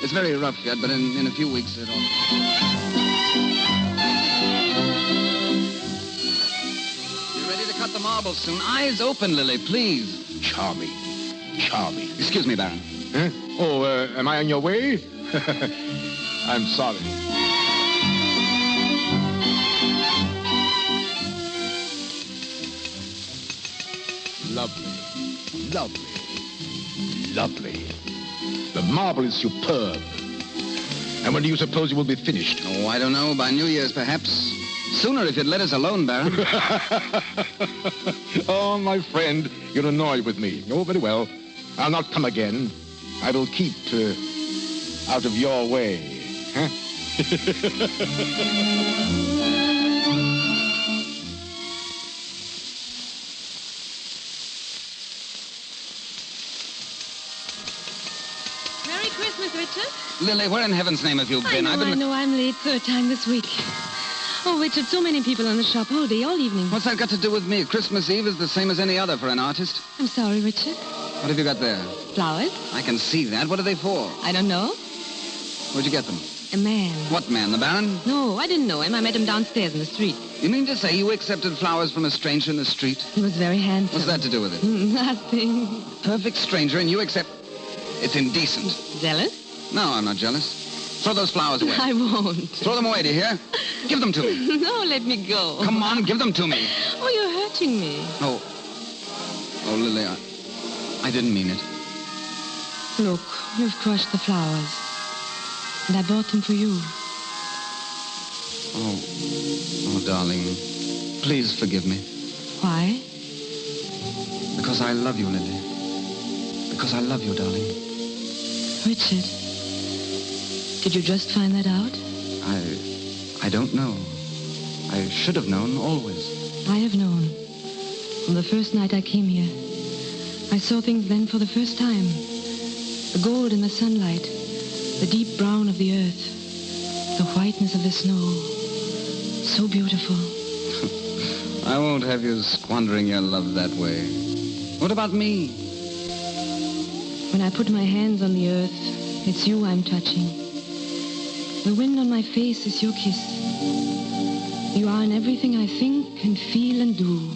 It's very rough yet, but in a few weeks it'll... Be ready to cut the marble soon. Eyes open, Lily, please. Charming. Excuse me, Baron. Huh? Oh, am I on your way? I'm sorry. Lovely. The marble is superb. And when do you suppose it will be finished? Oh, I don't know. By New Year's, perhaps. Sooner if you'd let us alone, Baron. Oh, my friend, you're annoyed with me. Oh, very well. I'll not come again. I will keep out of your way. Huh? Richard? Lily, where in heaven's name have you been? I know, I'm late. Third time this week. Oh, Richard, so many people in the shop all day, all evening. What's that got to do with me? Christmas Eve is the same as any other for an artist. I'm sorry, Richard. What have you got there? Flowers. I can see that. What are they for? I don't know. Where'd you get them? A man. What man, the Baron? No, I didn't know him. I met him downstairs in the street. You mean to say you accepted flowers from a stranger in the street? He was very handsome. What's that to do with it? Nothing. Perfect stranger, and you accept... It's indecent. Jealous? No, I'm not jealous. Throw those flowers away. I won't. Throw them away, do you hear? Give them to me. No, let me go. Come on, give them to me. Oh, you're hurting me. Oh, Lily, I didn't mean it. Look, you've crushed the flowers. And I bought them for you. Oh, darling, please forgive me. Why? Because I love you, Lily. Because I love you, darling. Richard, did you just find that out? I don't know. I should have known always. I have known. From the first night I came here. I saw things then for the first time. The gold in the sunlight, the deep brown of the earth, the whiteness of the snow. So beautiful. I won't have you squandering your love that way. What about me? When I put my hands on the earth, it's you I'm touching. The wind on my face is your kiss. You are in everything I think and feel and do,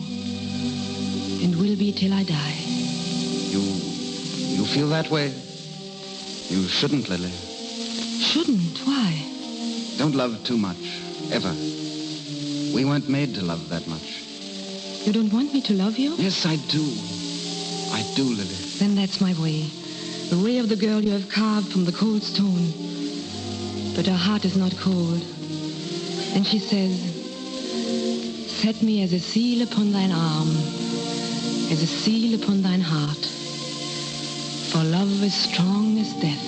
and will be till I die. You feel that way? You shouldn't, Lily. Shouldn't? Why? Don't love too much, ever. We weren't made to love that much. You don't want me to love you? Yes, I do. I do, Lily. Then that's my way. The way of the girl you have carved from the cold stone. But her heart is not cold. And she says, set me as a seal upon thine arm, as a seal upon thine heart. For love is strong as death.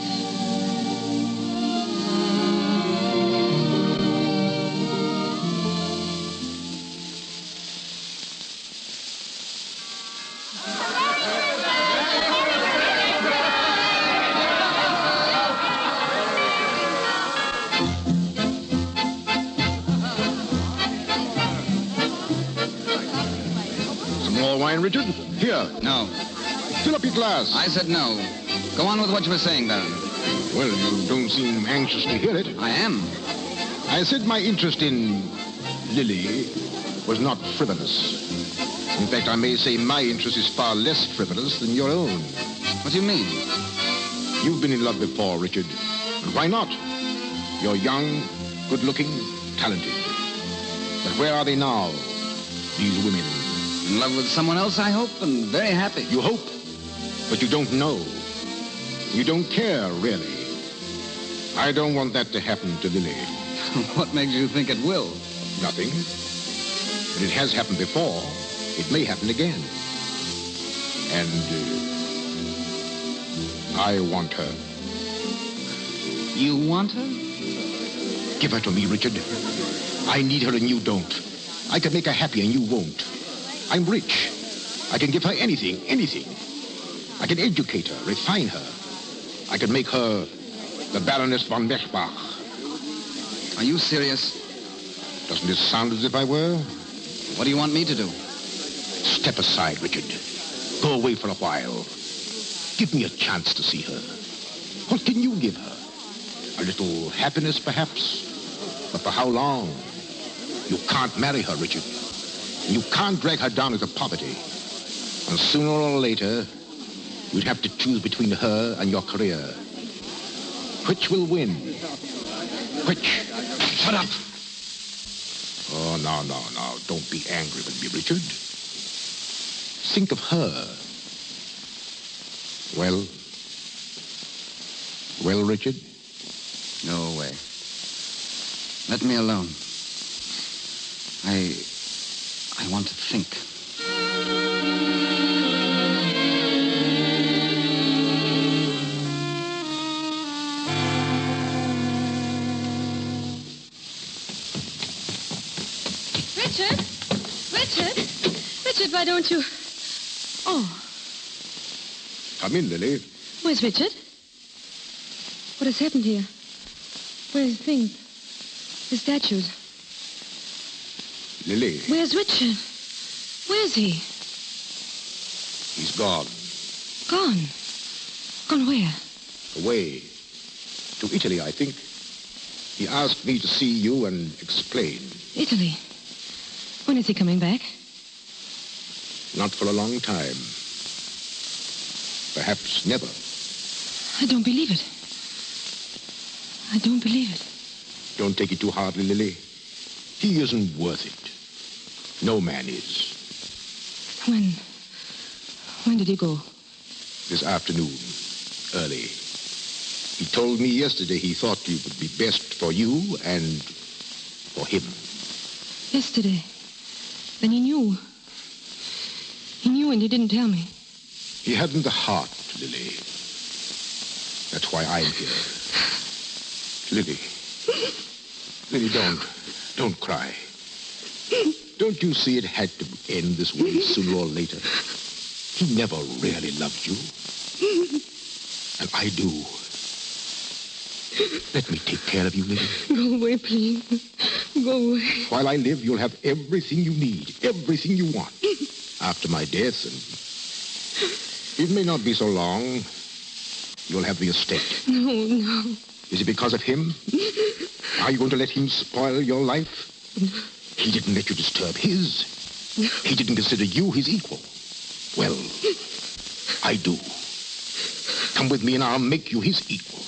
Richard? Here. No. Fill up your glass. I said no. Go on with what you were saying, Baron. Well, you don't seem anxious to hear it. I am. I said my interest in Lily was not frivolous. In fact, I may say my interest is far less frivolous than your own. What do you mean? You've been in love before, Richard. And why not? You're young, good-looking, talented. But where are they now, these women? In love with someone else, I hope, and very happy. You hope, but you don't know. You don't care, really. I don't want that to happen to Lily. What makes you think it will? Nothing. But it has happened before. It may happen again. And I want her. You want her? Give her to me, Richard. I need her and you don't. I can make her happy and you won't. I'm rich. I can give her anything, anything. I can educate her, refine her. I can make her the Baroness von Meschbach. Are you serious? Doesn't it sound as if I were? What do you want me to do? Step aside, Richard. Go away for a while. Give me a chance to see her. What can you give her? A little happiness, perhaps? But for how long? You can't marry her, Richard. And you can't drag her down into poverty. And sooner or later, you'd have to choose between her and your career. Which will win? Which? Shut up! Oh, no. Don't be angry with me, Richard. Think of her. Well, Richard? No way. Let me alone. I want to think. Richard, why don't you... Oh. Come in, Lily. Where's Richard? What has happened here? Where's the things? The statues? Lily. Where's Richard? Where's he? He's gone. Gone? Gone where? Away. To Italy, I think. He asked me to see you and explain. Italy? When is he coming back? Not for a long time. Perhaps never. I don't believe it. I don't believe it. Don't take it too hardly, Lily. He isn't worth it. No man is. When did he go? This afternoon. Early. He told me yesterday he thought it would be best for you and for him. Yesterday? Then he knew. He knew and he didn't tell me. He hadn't the heart, Lily. That's why I'm here. Lily. Lily, don't cry. Don't you see it had to end this way sooner or later? He never really loved you. And I do. Let me take care of you, Lily. Go away, please. Go away. While I live, you'll have everything you need, everything you want. After my death, and it may not be so long, you'll have the estate. No. Is it because of him? Are you going to let him spoil your life? He didn't let you disturb his. He didn't consider you his equal. Well, I do. Come with me and I'll make you his equal.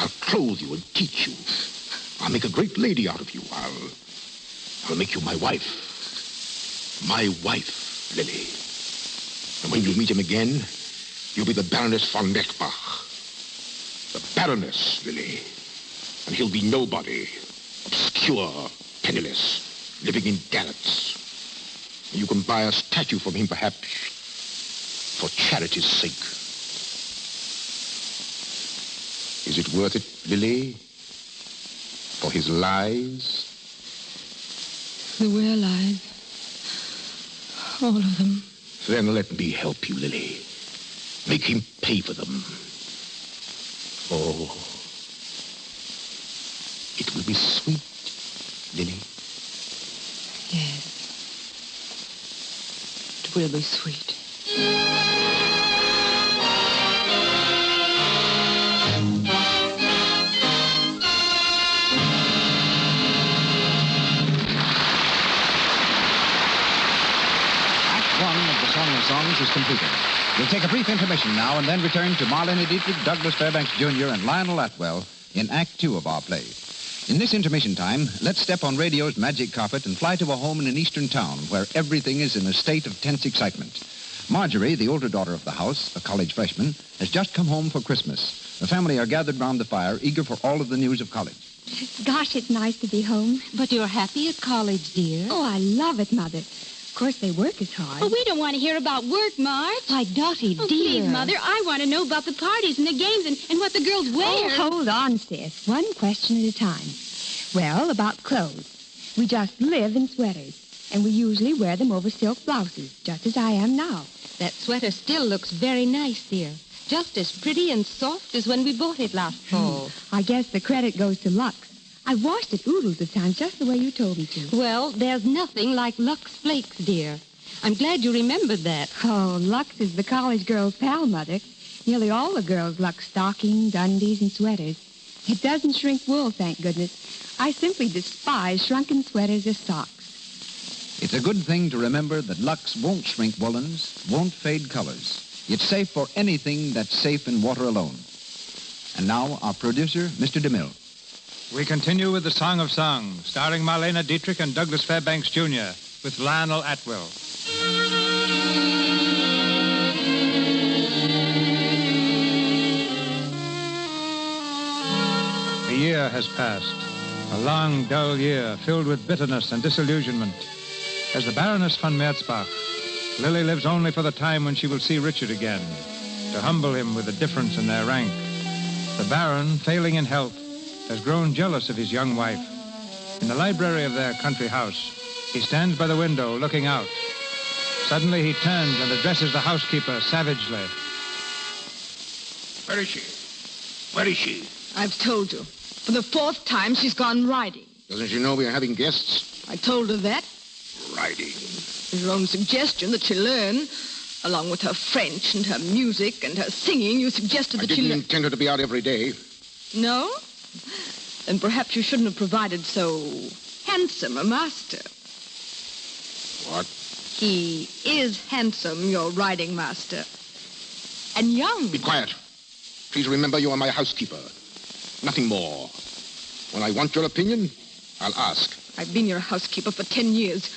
I'll clothe you and teach you. I'll make a great lady out of you. I'll make you my wife. My wife, Lily. And when you meet him again, you'll be the Baroness von Meschbach. The Baroness, Lily. And he'll be nobody. Obscure, penniless, living in garrets. You can buy a statue from him, perhaps, for charity's sake. Is it worth it, Lily? For his lies? There were lies. All of them. Then let me help you, Lily. Make him pay for them. Oh, it will be sweet, Lily. Yes. It will be sweet. of Songs is completed. We'll take a brief intermission now and then return to Marlene Dietrich, Douglas Fairbanks Jr., and Lionel Atwell in Act Two of our play. In this intermission time, let's step on radio's magic carpet and fly to a home in an eastern town where everything is in a state of tense excitement. Marjorie, the older daughter of the house, a college freshman, has just come home for Christmas. The family are gathered round the fire, eager for all of the news of college. Gosh, it's nice to be home. But you're happy at college, dear. Oh, I love it, Mother. Of course, they work as hard. Oh, we don't want to hear about work, Marge. Why, Dottie, oh, dear. Please, Mother, I want to know about the parties and the games and what the girls wear. Oh, hold on, sis. One question at a time. Well, about clothes. We just live in sweaters, and we usually wear them over silk blouses, just as I am now. That sweater still looks very nice, dear. Just as pretty and soft as when we bought it last fall. I guess the credit goes to Lux. I've washed it oodles of times just the way you told me to. Well, there's nothing like Lux Flakes, dear. I'm glad you remembered that. Oh, Lux is the college girl's pal, Mother. Nearly all the girls Lux stockings, undies, and sweaters. It doesn't shrink wool, thank goodness. I simply despise shrunken sweaters or socks. It's a good thing to remember that Lux won't shrink woolens, won't fade colors. It's safe for anything that's safe in water alone. And now, our producer, Mr. DeMille. We continue with the Song of Songs, starring Marlene Dietrich and Douglas Fairbanks Jr., with Lionel Atwell. A year has passed, a long, dull year filled with bitterness and disillusionment. As the Baroness von Merzbach, Lily lives only for the time when she will see Richard again, to humble him with the difference in their rank. The Baron, failing in health, has grown jealous of his young wife. In the library of their country house, he stands by the window looking out. Suddenly he turns and addresses the housekeeper savagely. Where is she? Where is she? I've told you. For the fourth time, she's gone riding. Doesn't she know we are having guests? I told her that. Riding. It's her own suggestion that she learn. Along with her French and her music and her singing, you suggested that she... I didn't intend her to be out every day. No? Then perhaps you shouldn't have provided so handsome a master. What? He is handsome, your riding master. And young. Be quiet. Please remember you are my housekeeper. Nothing more. When I want your opinion, I'll ask. I've been your housekeeper for 10 years.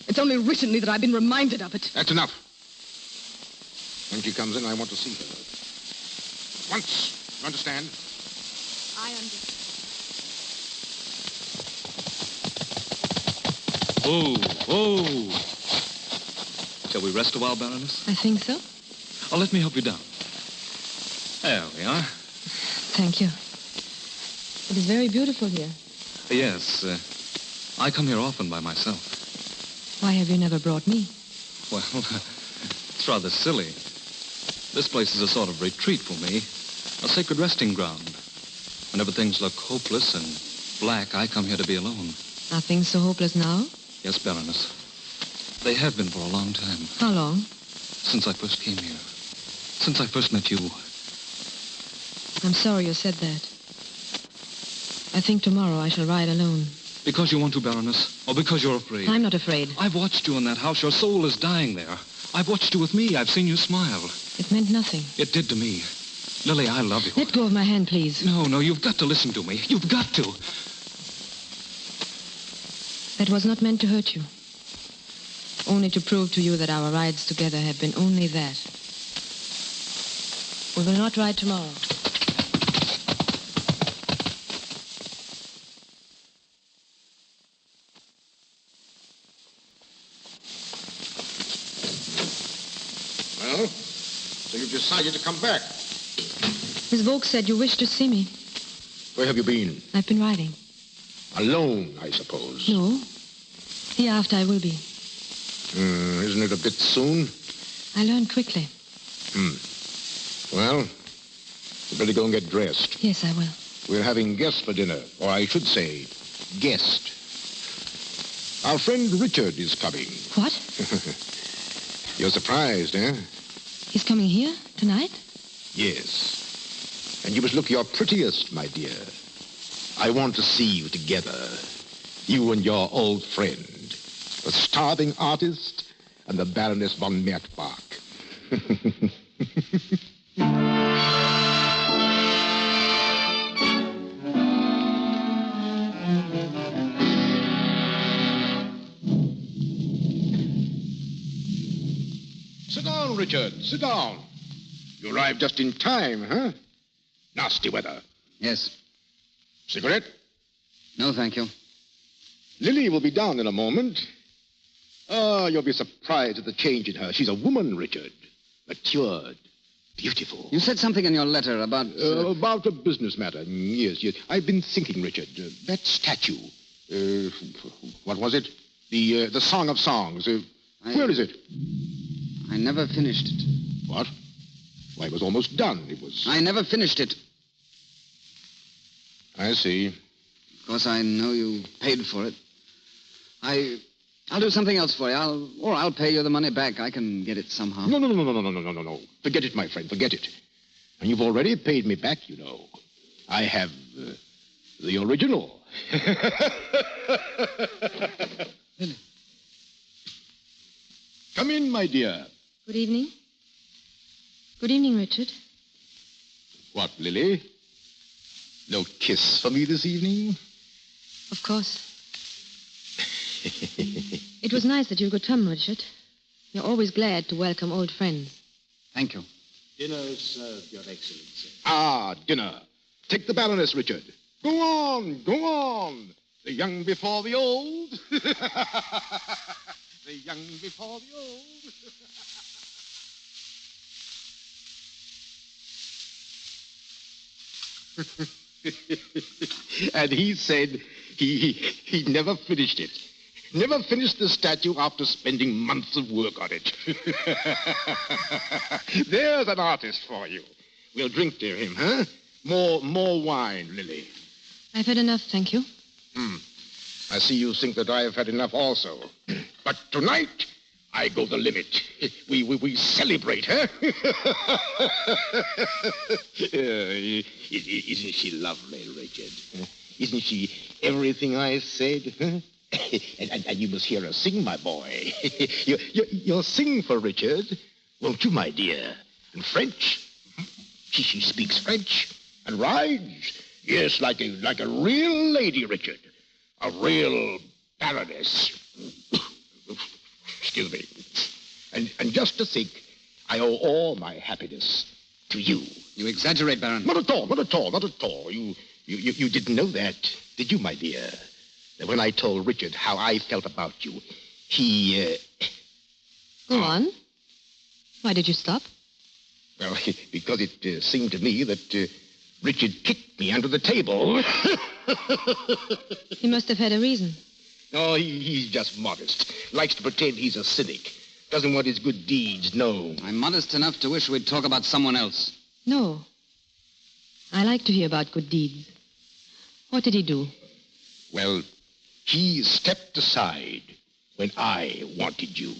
It's only recently that I've been reminded of it. That's enough. When she comes in, I want to see her. Once. You understand? I understand. Oh. Shall we rest a while, Baroness? I think so. Oh, let me help you down. There we are. Thank you. It is very beautiful here. Yes, I come here often by myself. Why have you never brought me? Well, it's rather silly. This place is a sort of retreat for me, a sacred resting ground. Whenever things look hopeless and black, I come here to be alone. Are things so hopeless now? Yes, Baroness. They have been for a long time. How long? Since I first came here. Since I first met you. I'm sorry you said that. I think tomorrow I shall ride alone. Because you want to, Baroness? Or because you're afraid? I'm not afraid. I've watched you in that house. Your soul is dying there. I've watched you with me. I've seen you smile. It meant nothing. It did to me. Lily, I love you. Let go of my hand, please. No, you've got to listen to me. You've got to. That was not meant to hurt you. Only to prove to you that our rides together have been only that. We will not ride tomorrow. Well, so you've decided to come back. Miss Volk said you wished to see me. Where have you been? I've been riding. Alone, I suppose. No. Hereafter I will be. Isn't it a bit soon? I learned quickly. Well, you better go and get dressed. Yes, I will. We're having guests for dinner, or I should say, guest. Our friend Richard is coming. What? You're surprised, eh? He's coming here tonight? Yes. And you must look your prettiest, my dear. I want to see you together. You and your old friend, the starving artist and the Baroness von Merzbach. Sit down, Richard. Sit down. You arrived just in time, huh? Nasty weather. Yes. Cigarette? No, thank you. Lily will be down in a moment. Oh, you'll be surprised at the change in her. She's a woman, Richard. Matured. Beautiful. You said something in your letter about... About a business matter. Yes. I've been thinking, Richard. That statue. What was it? The Song of Songs. Where is it? I never finished it. What? Why, it was almost done. It was... I never finished it. I see. Of course, I know you paid for it. I'll do something else for you. I'll pay you the money back. I can get it somehow. No. Forget it, my friend. Forget it. And you've already paid me back, you know. I have the original. Lily. Come in, my dear. Good evening. Good evening, Richard. What, Lily? No kiss for me this evening? Of course. It was nice that you could come, Richard. You're always glad to welcome old friends. Thank you. Dinner is served, Your Excellency. Ah, dinner. Take the Baroness, Richard. Go on, go on. The young before the old. The young before the old. And he said he never finished it. Never finished the statue after spending months of work on it. There's an artist for you. We'll drink to him, huh? More wine, Lily. I've had enough, thank you. I see you think that I have had enough also. But tonight, I go the limit. We celebrate, huh? Isn't she lovely, Richard? Isn't she everything I said, huh? And you must hear her sing, my boy. You'll sing for Richard, won't you, my dear? And French? She speaks French and rides. Yes, like a real lady, Richard. A real baroness. Excuse me. And just to think, I owe all my happiness to you. You exaggerate, Baron. Not at all. You didn't know that, did you, my dear? That when I told Richard how I felt about you, he, Go on. Why did you stop? Well, because it seemed to me that Richard kicked me under the table. He must have had a reason. Oh, he's just modest. Likes to pretend he's a cynic. Doesn't want his good deeds known. I'm modest enough to wish we'd talk about someone else. No. I like to hear about good deeds. What did he do? Well, he stepped aside when I wanted you.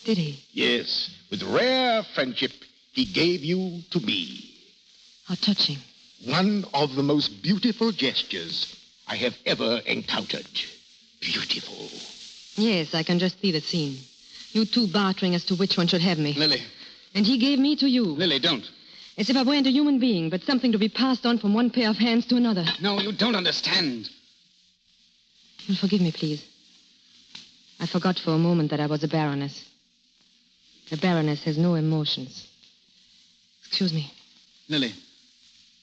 Did he? Yes. With rare friendship, he gave you to me. How touching. One of the most beautiful gestures I have ever encountered. Beautiful. Yes, I can just see the scene. You two bartering as to which one should have me. Lily. And he gave me to you. Lily, don't. As if I weren't a human being, but something to be passed on from one pair of hands to another. No, you don't understand. You'll forgive me, please. I forgot for a moment that I was a baroness. A baroness has no emotions. Excuse me. Lily.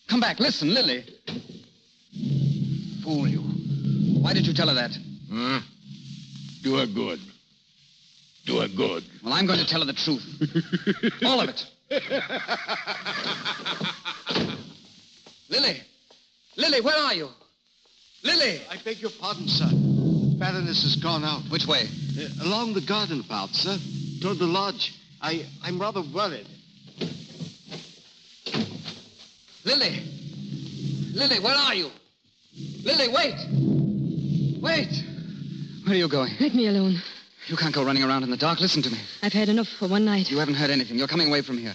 Come back. Listen, Lily. Fool you. Why did you tell her that? Do her good. Do her good. Well, I'm going to tell her the truth. All of it. Lily. Lily, where are you? Lily! I beg your pardon, sir. The Baroness has gone out. Which way? Along the garden path, sir. Toward the lodge. I'm rather worried. Lily! Lily, where are you? Lily, wait! Wait! Where are you going? Let me alone. You can't go running around in the dark. Listen to me. I've had enough for one night. You haven't heard anything. You're coming away from here.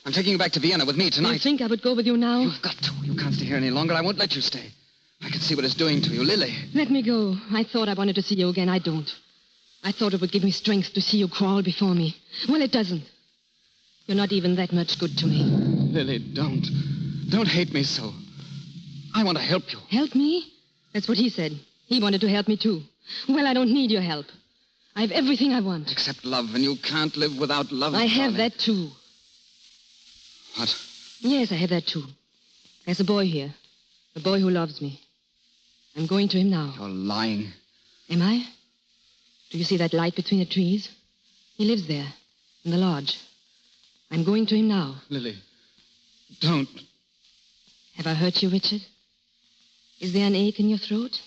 I'm taking you back to Vienna with me tonight. You think I would go with you now? You've got to. You can't stay here any longer. I won't let you stay. I can see what it's doing to you. Lily. Let me go. I thought I wanted to see you again. I don't. I thought it would give me strength to see you crawl before me. Well, it doesn't. You're not even that much good to me. Lily, don't. Don't hate me so. I want to help you. Help me? That's what he said. He wanted to help me, too. Well, I don't need your help. I have everything I want. Except love, and you can't live without love. I have that, too. What? Yes, I have that, too. There's a boy here. A boy who loves me. I'm going to him now. You're lying. Am I? Do you see that light between the trees? He lives there, in the lodge. I'm going to him now. Lily, don't. Have I hurt you, Richard? Is there an ache in your throat?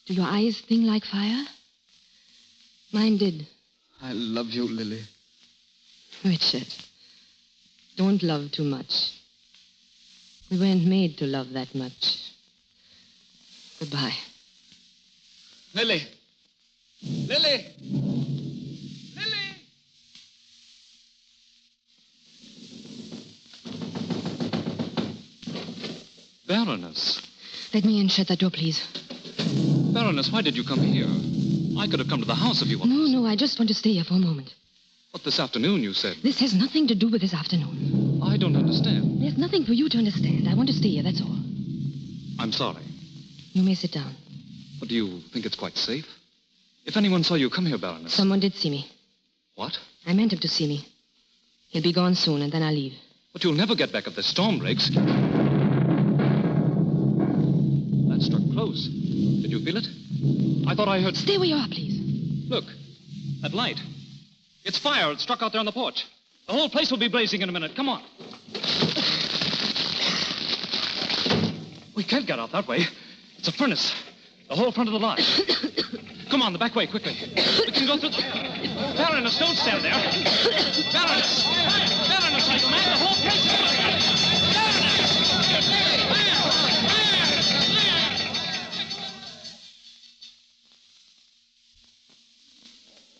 Do your eyes sting like fire? Mine did. I love you, Lily. Richard, don't love too much. We weren't made to love that much. Goodbye. Lily! Lily! Baroness. Let me in. Shut that door, please. Baroness, why did you come here? I could have come to the house if you wanted. No, I just want to stay here for a moment. But this afternoon, you said. This has nothing to do with this afternoon. I don't understand. There's nothing for you to understand. I want to stay here, that's all. I'm sorry. You may sit down. But do you think it's quite safe? If anyone saw you come here, Baroness... Someone did see me. What? I meant him to see me. He'll be gone soon, and then I'll leave. But you'll never get back if the storm breaks. That struck close. Did you feel it? I thought I heard... Stay where you are, please. Look, that light. It's fire. It struck out there on the porch. The whole place will be blazing in a minute. Come on. We can't get out that way. It's a furnace. The whole front of the lodge. Come on, the back way, quickly. We can go through the... Baroness, don't stand there. Baroness! Baroness, are you mad? The whole place is...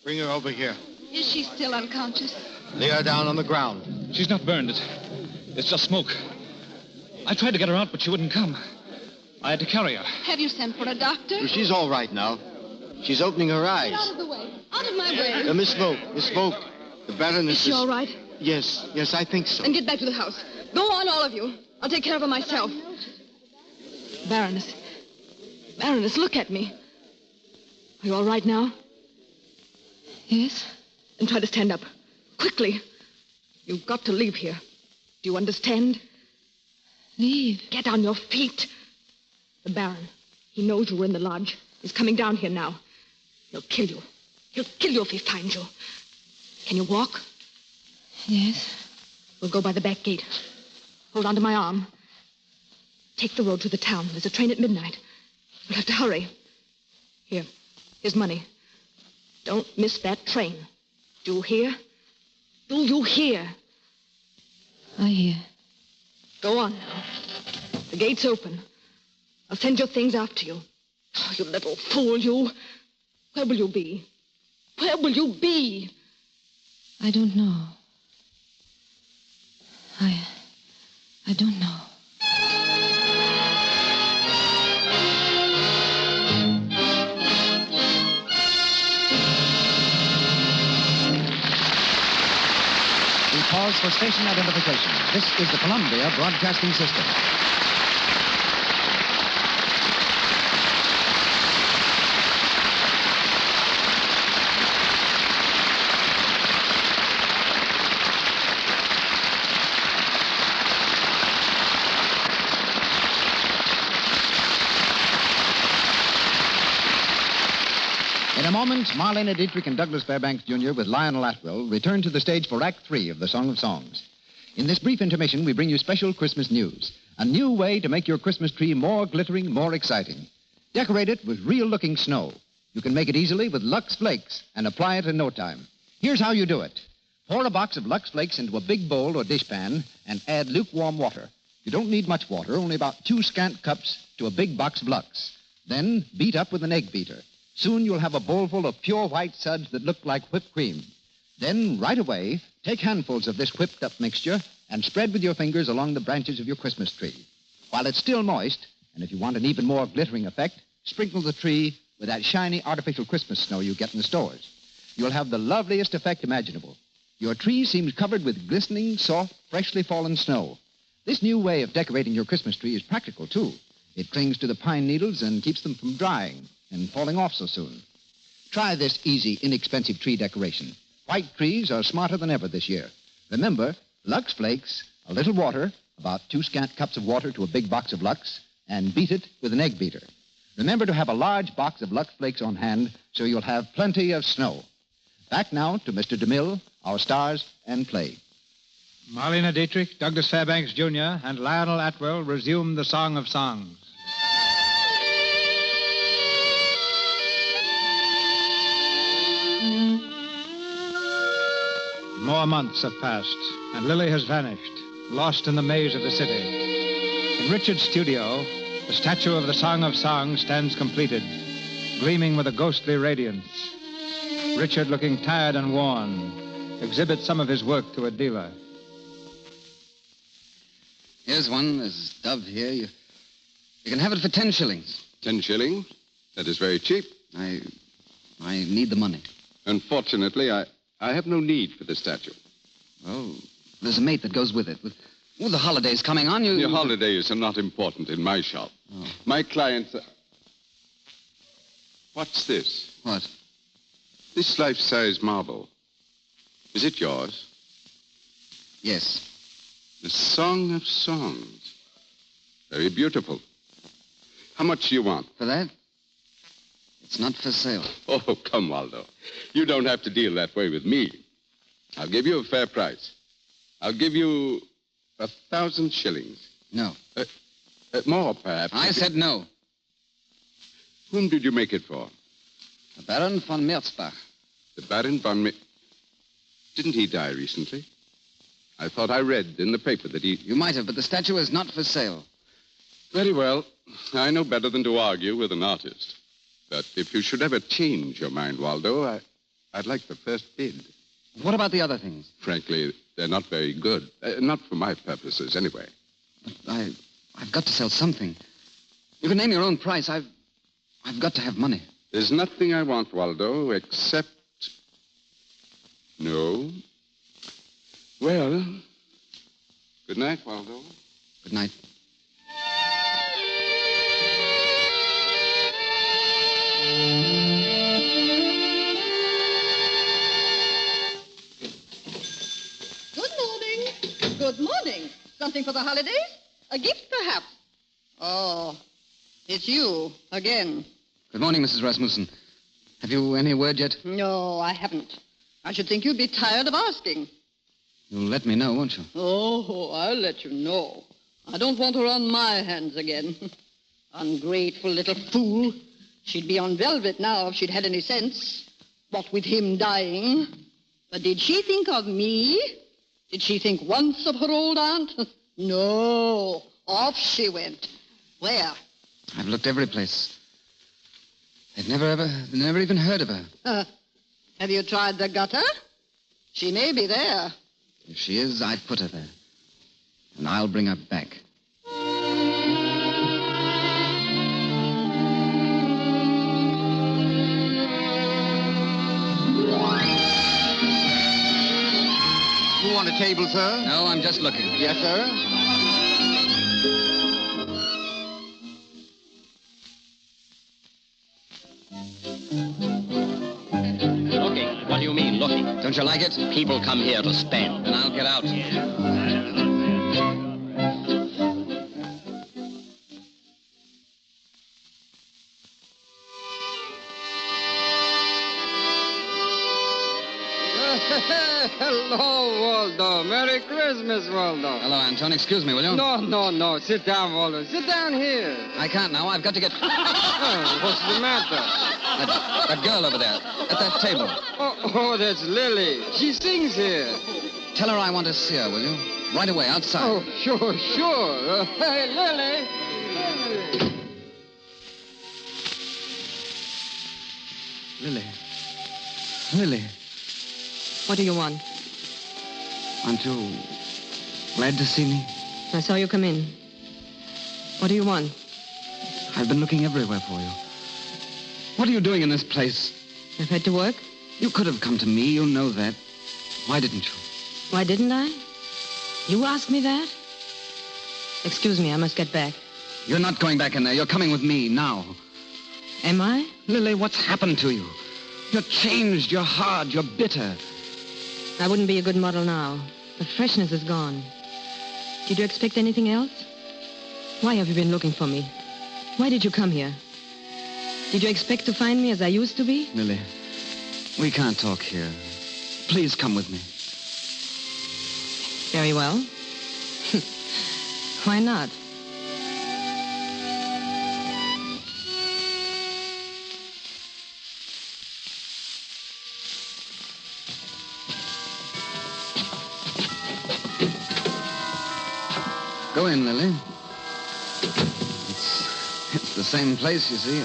Bring her over here. Is she still unconscious? Lay her down on the ground. She's not burned. It's just smoke. I tried to get her out, but she wouldn't come. I had to carry her. Have you sent for a doctor? Well, she's all right now. She's opening her eyes. Get out of the way. Out of my way. Miss Smoke. The Baroness Is she all right? Yes, I think so. Then get back to the house. Go on, all of you. I'll take care of her myself. Baroness, look at me. Are you all right now? Yes? Then try to stand up. Quickly. You've got to leave here. Do you understand? Leave? Get on your feet. The Baron, he knows you were in the lodge. He's coming down here now. He'll kill you. He'll kill you if he finds you. Can you walk? Yes. We'll go by the back gate. Hold on to my arm. Take the road to the town. There's a train at midnight. We'll have to hurry. Here's money. Don't miss that train. Do you hear? Do you hear? I hear. Go on now. The gate's open. I'll send your things after you. Oh, you little fool, you. Where will you be? Where will you be? I don't know. I don't know. We pause for station identification. This is the Columbia Broadcasting System. In a moment, Marlene Dietrich and Douglas Fairbanks Jr. with Lionel Atwill return to the stage for Act 3 of The Song of Songs. In this brief intermission, we bring you special Christmas news. A new way to make your Christmas tree more glittering, more exciting. Decorate it with real-looking snow. You can make it easily with Lux Flakes and apply it in no time. Here's how you do it. Pour a box of Lux Flakes into a big bowl or dishpan and add lukewarm water. You don't need much water, only about 2 scant cups to a big box of Lux. Then beat up with an egg beater. Soon you'll have a bowlful of pure white suds that look like whipped cream. Then, right away, take handfuls of this whipped-up mixture and spread with your fingers along the branches of your Christmas tree. While it's still moist, and if you want an even more glittering effect, sprinkle the tree with that shiny artificial Christmas snow you get in the stores. You'll have the loveliest effect imaginable. Your tree seems covered with glistening, soft, freshly fallen snow. This new way of decorating your Christmas tree is practical, too. It clings to the pine needles and keeps them from drying and falling off so soon. Try this easy, inexpensive tree decoration. White trees are smarter than ever this year. Remember, Lux Flakes, a little water, about 2 scant cups of water to a big box of Lux, and beat it with an egg beater. Remember to have a large box of Lux Flakes on hand so you'll have plenty of snow. Back now to Mr. DeMille, our stars, and play. Marlena Dietrich, Douglas Fairbanks Jr., and Lionel Atwell resume the Song of Songs. More months have passed, and Lily has vanished, lost in the maze of the city. In Richard's studio, the statue of the Song of Songs stands completed, gleaming with a ghostly radiance. Richard, looking tired and worn, exhibits some of his work to a dealer. Here's one. There's Dove here. You can have it for 10 shillings. 10 shillings? That is very cheap. I need the money. Unfortunately, I have no need for the statue. Oh, there's a mate that goes with it. With the holidays coming on, you... Your holidays are not important in my shop. Oh. My clients... What's this? What? This life-size marble. Is it yours? Yes. The Song of Songs. Very beautiful. How much do you want? For that? It's not for sale. Oh, come, Waldo. You don't have to deal that way with me. I'll give you a fair price. I'll give you 1,000 shillings. No. More, perhaps. I said no. Whom did you make it for? The Baron von Merzbach. The Baron von Didn't he die recently? I thought I read in the paper that he... You might have, but the statue is not for sale. Very well. I know better than to argue with an artist. But if you should ever change your mind, Waldo, I'd like the first bid. What about the other things? Frankly, they're not very good. Not for my purposes, anyway. But I've got to sell something. You can name your own price. I've got to have money. There's nothing I want, Waldo, except... No. Well, good night, Waldo. Good night. Good morning. Good morning. Something for the holidays? A gift, perhaps? Oh, it's you again. Good morning, Mrs. Rasmussen. Have you any word yet? No, I haven't. I should think you'd be tired of asking. You'll let me know, won't you? Oh, I'll let you know. I don't want her on my hands again. Ungrateful little fool. She'd be on velvet now if she'd had any sense. What with him dying. But did she think of me? Did she think once of her old aunt? No. Off she went. Where? I've looked every place. They've never even heard of her. Have you tried the gutter? She may be there. If she is, I put her there. And I'll bring her back. You want a table, sir? No, I'm just looking. Yes, sir. Looking? What do you mean, looking? Don't you like it? People come here to spend. Then I'll get out. Hello, Waldo. Merry Christmas, Waldo. Hello, Anton. Excuse me, will you? No. Sit down, Waldo. Sit down here. I can't now. I've got to get... Oh, what's the matter? That girl over there, at that table. Oh, that's Lily. She sings here. Tell her I want to see her, will you? Right away, outside. Oh, sure. Hey, Lily. Lily. What do you want? Aren't you glad to see me? I saw you come in. What do you want? I've been looking everywhere for you. What are you doing in this place? I've had to work. You could have come to me, you know that. Why didn't you? Why didn't I? You asked me that? Excuse me, I must get back. You're not going back in there. You're coming with me now. Am I? Lily, what's happened to you? You're changed. You're hard. You're bitter. I wouldn't be a good model now. The freshness is gone. Did you expect anything else? Why have you been looking for me? Why did you come here? Did you expect to find me as I used to be? Lily, we can't talk here. Please come with me. Very well. Why not? Go in, Lily. It's the same place, you see.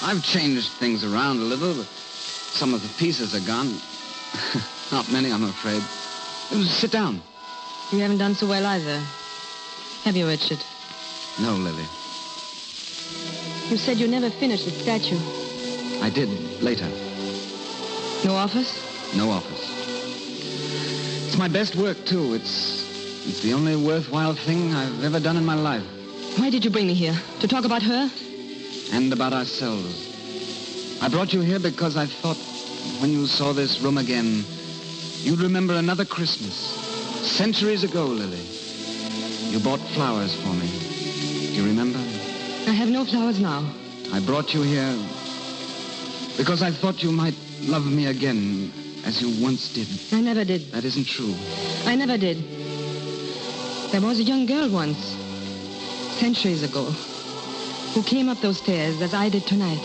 I've changed things around a little, but some of the pieces are gone. Not many, I'm afraid. Sit down. You haven't done so well either. Have you, Richard? No, Lily. You said you never finished the statue. I did, later. No office? No office. It's my best work, too. It's the only worthwhile thing I've ever done in my life. Why did you bring me here? To talk about her? And about ourselves. I brought you here because I thought when you saw this room again, you'd remember another Christmas. Centuries ago, Lily. You bought flowers for me. Do you remember? I have no flowers now. I brought you here because I thought you might love me again as you once did. I never did. That isn't true. I never did. There was a young girl once, centuries ago, who came up those stairs as I did tonight.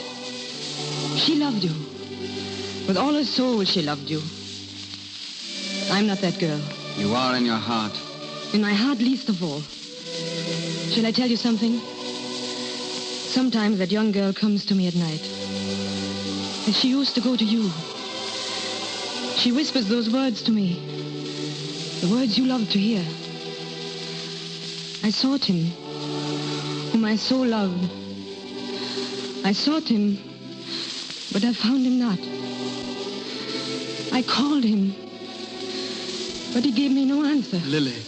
She loved you. With all her soul, she loved you. I'm not that girl. You are in your heart. In my heart, least of all. Shall I tell you something? Sometimes that young girl comes to me at night. And she used to go to you. She whispers those words to me. The words you love to hear. I sought him, whom I so loved. I sought him, but I found him not. I called him, but he gave me no answer. Lily.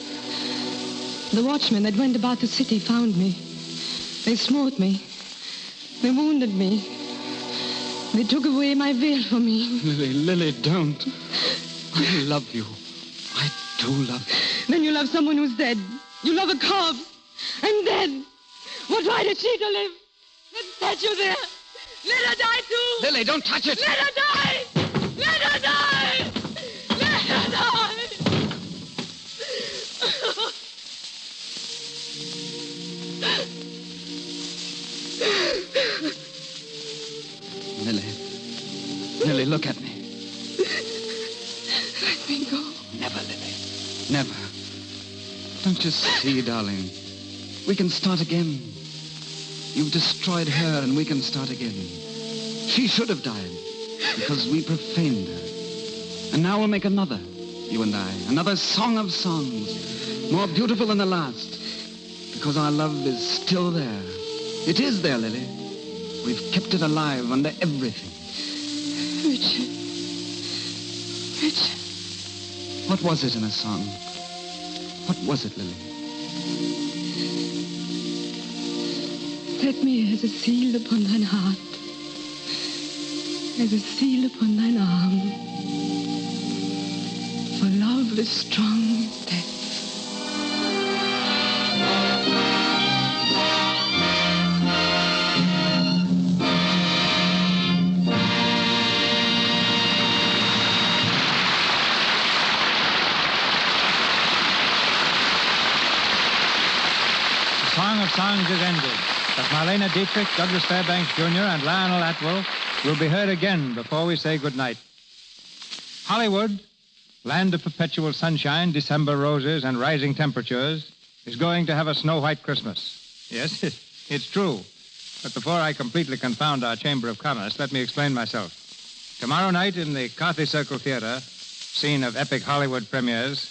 The watchmen that went about the city found me. They smote me. They wounded me. They took away my veil from me. Lily, don't. I love you. I do love you. Then you love someone who's dead. You love a corpse. I'm dead. What right has she to live? That statue there. Let her die too. Lily, don't touch it. Let her die. Let her die. Let her die. Lily, look at me. Let me go. Never, Lily. Never. Don't you see, darling? We can start again. You've destroyed her, and we can start again. She should have died, because we profaned her. And now we'll make another, you and I. Another song of songs, more beautiful than the last. Because our love is still there. It is there, Lily. We've kept it alive under everything. Richard. Richard. What was it in a song? What was it, Lily? Set me as a seal upon thine heart, as a seal upon thine arm. For love is strong as death. The Song of Songs is ended. But Marlene Dietrich, Douglas Fairbanks Jr., and Lionel Atwill will be heard again before we say goodnight. Hollywood, land of perpetual sunshine, December roses, and rising temperatures, is going to have a snow-white Christmas. Yes, it's true. But before I completely confound our Chamber of Commerce, let me explain myself. Tomorrow night in the Carthy Circle Theater, scene of epic Hollywood premieres,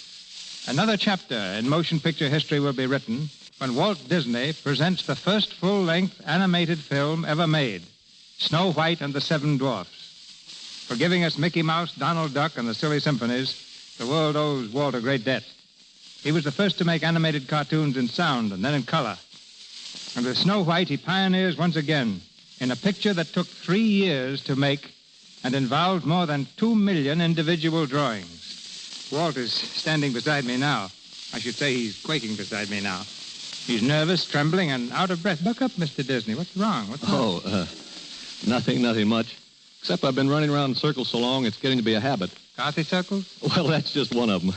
another chapter in motion picture history will be written when Walt Disney presents the first full-length animated film ever made, Snow White and the Seven Dwarfs. For giving us Mickey Mouse, Donald Duck, and the Silly Symphonies, The world owes Walt a great debt. He was the first to make animated cartoons in sound and then in color. And with Snow White, he pioneers once again in a picture that took 3 years to make and involved more than 2 million individual drawings. Walt is standing beside me now. I should say he's quaking beside me now. He's nervous, trembling, and out of breath. Buck up, Mr. Disney. What's wrong? Nothing much. Except I've been running around in circles so long, it's getting to be a habit. Carthy circles? Well, that's just one of them.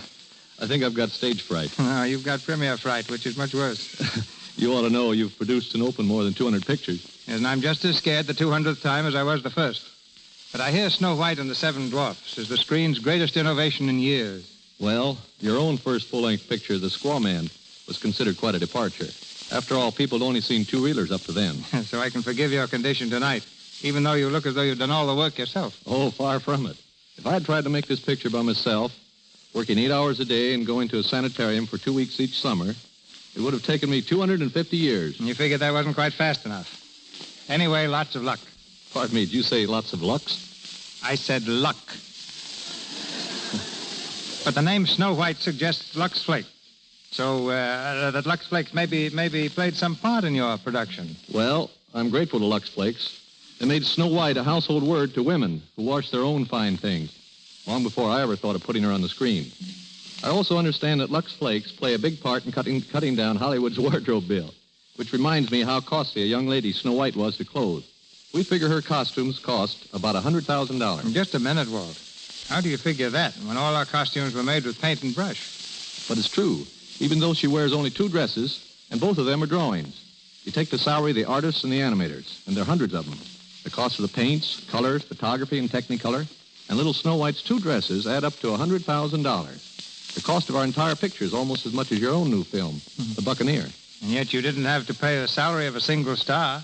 I think I've got stage fright. No, you've got premiere fright, which is much worse. You ought to know you've produced and opened more than 200 pictures. Yes, and I'm just as scared the 200th time as I was the first. But I hear Snow White and the Seven Dwarfs is the screen's greatest innovation in years. Well, your own first full-length picture, The Squaw Man, was considered quite a departure. After all, people had only seen two-reelers up to then. So I can forgive your condition tonight, even though you look as though you've done all the work yourself. Oh, far from it. If I had tried to make this picture by myself, working 8 hours a day and going to a sanitarium for 2 weeks each summer, it would have taken me 250 years. And you figured that wasn't quite fast enough. Anyway, lots of luck. Pardon me, did you say lots of Lux? I said luck. But the name Snow White suggests Lux Flake. So that Lux Flakes maybe played some part in your production. Well, I'm grateful to Lux Flakes. They made Snow White a household word to women who wash their own fine things, long before I ever thought of putting her on the screen. I also understand that Lux Flakes play a big part in cutting down Hollywood's wardrobe bill, which reminds me how costly a young lady Snow White was to clothe. We figure her costumes cost about $100,000. Just a minute, Walt. How do you figure that when all our costumes were made with paint and brush? But it's true, even though she wears only 2 dresses, and both of them are drawings. You take the salary of the artists and the animators, and there are hundreds of them. The cost of the paints, colors, photography, and Technicolor, and little Snow White's 2 dresses add up to $100,000. The cost of our entire picture is almost as much as your own new film, The Buccaneer. And yet you didn't have to pay the salary of a single star.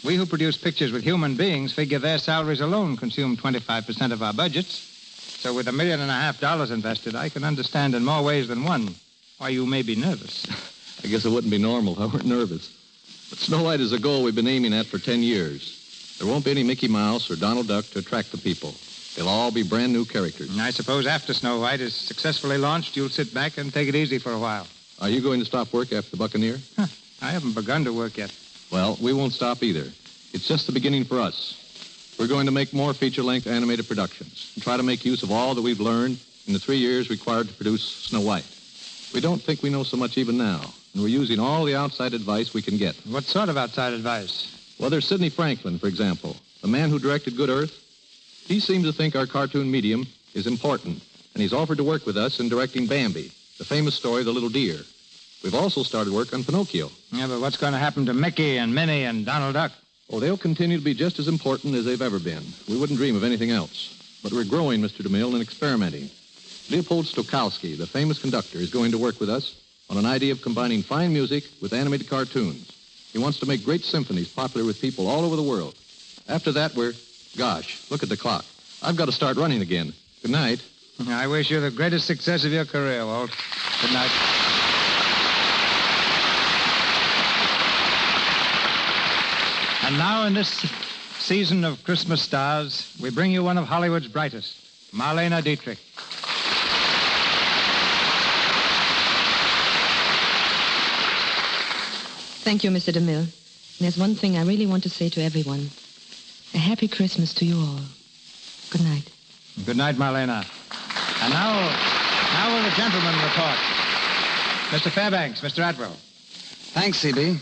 We who produce pictures with human beings figure their salaries alone consume 25% of our budgets. So with $1.5 million invested, I can understand in more ways than one why you may be nervous. I guess it wouldn't be normal if I weren't nervous. But Snow White is a goal we've been aiming at for 10 years. There won't be any Mickey Mouse or Donald Duck to attract the people. They'll all be brand new characters. And I suppose after Snow White is successfully launched, you'll sit back and take it easy for a while. Are you going to stop work after The Buccaneer? I haven't begun to work yet. Well, we won't stop either. It's just the beginning for us. We're going to make more feature-length animated productions and try to make use of all that we've learned in the 3 years required to produce Snow White. We don't think we know so much even now, and we're using all the outside advice we can get. What sort of outside advice? Well, there's Sidney Franklin, for example, the man who directed Good Earth. He seems to think our cartoon medium is important, and he's offered to work with us in directing Bambi, the famous story of the little deer. We've also started work on Pinocchio. Yeah, but what's going to happen to Mickey and Minnie and Donald Duck? Oh, they'll continue to be just as important as they've ever been. We wouldn't dream of anything else. But we're growing, Mr. DeMille, and experimenting. Leopold Stokowski, the famous conductor, is going to work with us on an idea of combining fine music with animated cartoons. He wants to make great symphonies popular with people all over the world. After that, Gosh, look at the clock. I've got to start running again. Good night. I wish you the greatest success of your career, Walt. Good night. And now, in this season of Christmas stars, we bring you one of Hollywood's brightest, Marlene Dietrich. Thank you, Mr. DeMille. There's one thing I really want to say to everyone. A happy Christmas to you all. Good night. Good night, Marlena. And now will the gentlemen report. Mr. Fairbanks, Mr. Atwell. Thanks, C.B.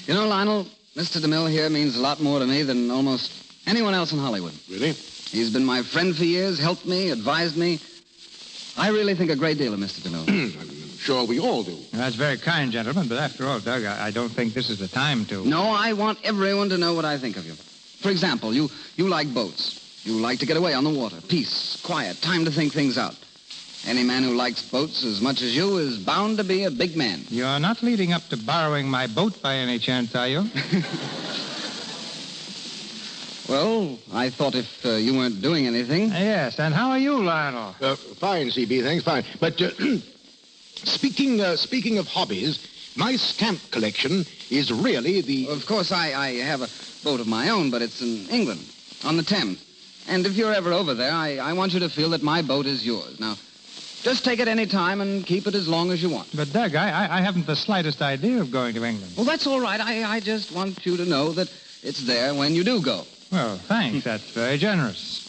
You know, Lionel, Mr. DeMille here means a lot more to me than almost anyone else in Hollywood. Really? He's been my friend for years, helped me, advised me. I really think a great deal of Mr. DeMille. I'm sure we all do. That's very kind, gentlemen, but after all, Doug, I don't think this is the time to... No, I want everyone to know what I think of you. For example, you like boats. You like to get away on the water. Peace, quiet, time to think things out. Any man who likes boats as much as you is bound to be a big man. You're not leading up to borrowing my boat by any chance, are you? Well, I thought if you weren't doing anything... Yes, and how are you, Lionel? Fine, C.B., thanks, fine. But speaking of hobbies, my stamp collection is really the... Of course, I have a boat of my own, but it's in England, on the Thames. And if you're ever over there, I want you to feel that my boat is yours. Now, Just take it any time and keep it as long as you want. But, Doug, I haven't the slightest idea of going to England. Well, that's all right. I just want you to know that it's there when you do go. Well, thanks. That's very generous.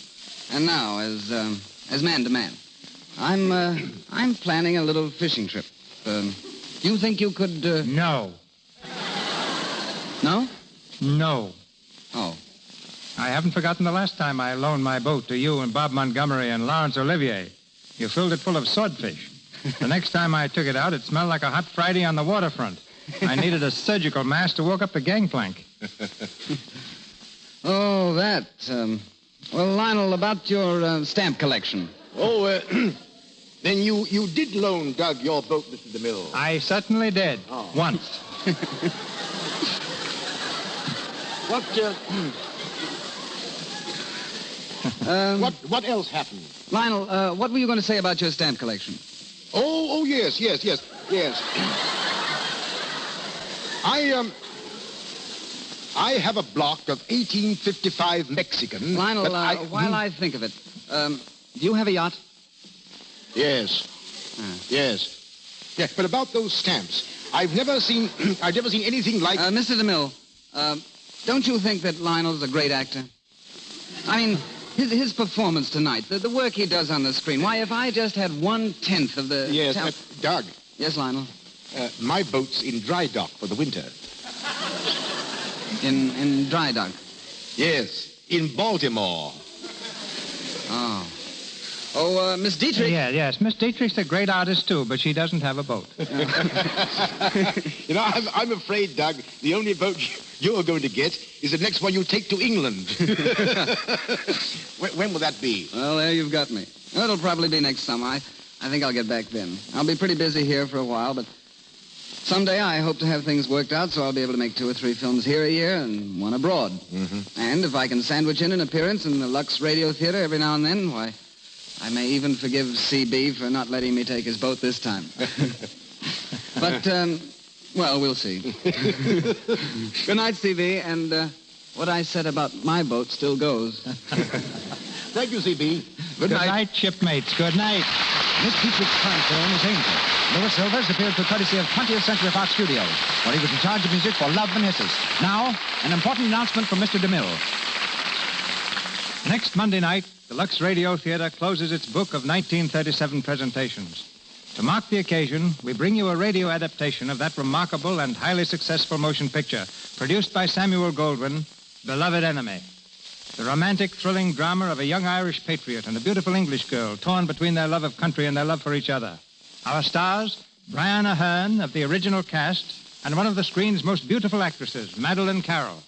And now, as man to man, I'm planning a little fishing trip. Do you think you could... No. No? No. Oh. I haven't forgotten the last time I loaned my boat to you and Bob Montgomery and Lawrence Olivier. You filled it full of swordfish. The next time I took it out, it smelled like a hot Friday on the waterfront. I needed a surgical mask to walk up the gangplank. Oh, that. Well, Lionel, about your stamp collection. Oh, then you did loan Doug your boat, Mr. DeMille. I certainly did. Oh. Once. What else happened? Lionel, what were you going to say about your stamp collection? Oh, yes. I have a block of 1855 Mexican. Lionel, while I think of it, do you have a yacht? Yes. Yes. Yeah, but about those stamps, I've never seen anything like... Mr. DeMille, don't you think that Lionel's a great actor? I mean, his performance tonight, the work he does on the screen. Why, if I just had 1/10 of the... Yes, Doug. Yes, Lionel? My boat's in dry dock for the winter. In dry dock? Yes, in Baltimore. Oh. Oh, Miss Dietrich. Yes. Miss Dietrich's a great artist, too, but she doesn't have a boat. You know, I'm afraid, Doug, the only boat you're going to get is the next one you take to England. When will that be? Well, there you've got me. It'll probably be next summer. I think I'll get back then. I'll be pretty busy here for a while, but someday I hope to have things worked out so I'll be able to make 2 or 3 films here a year and 1 abroad. Mm-hmm. And if I can sandwich in an appearance in the Lux Radio Theater every now and then, why, I may even forgive CB for not letting me take his boat this time. But, well, we'll see. Good night, CB, and what I said about my boat still goes. Thank you, CB. Good night, shipmates. Good night. Miss Dietrich's current film is Angel. Louis Silvers appeared through courtesy of 20th Century Fox Studios, where he was in charge of music for Love and Hisses. Now, an important announcement from Mr. DeMille. Next Monday night, the Lux Radio Theater closes its book of 1937 presentations. To mark the occasion, we bring you a radio adaptation of that remarkable and highly successful motion picture produced by Samuel Goldwyn, Beloved Enemy. The romantic, thrilling drama of a young Irish patriot and a beautiful English girl torn between their love of country and their love for each other. Our stars, Brian Aherne of the original cast and one of the screen's most beautiful actresses, Madeleine Carroll.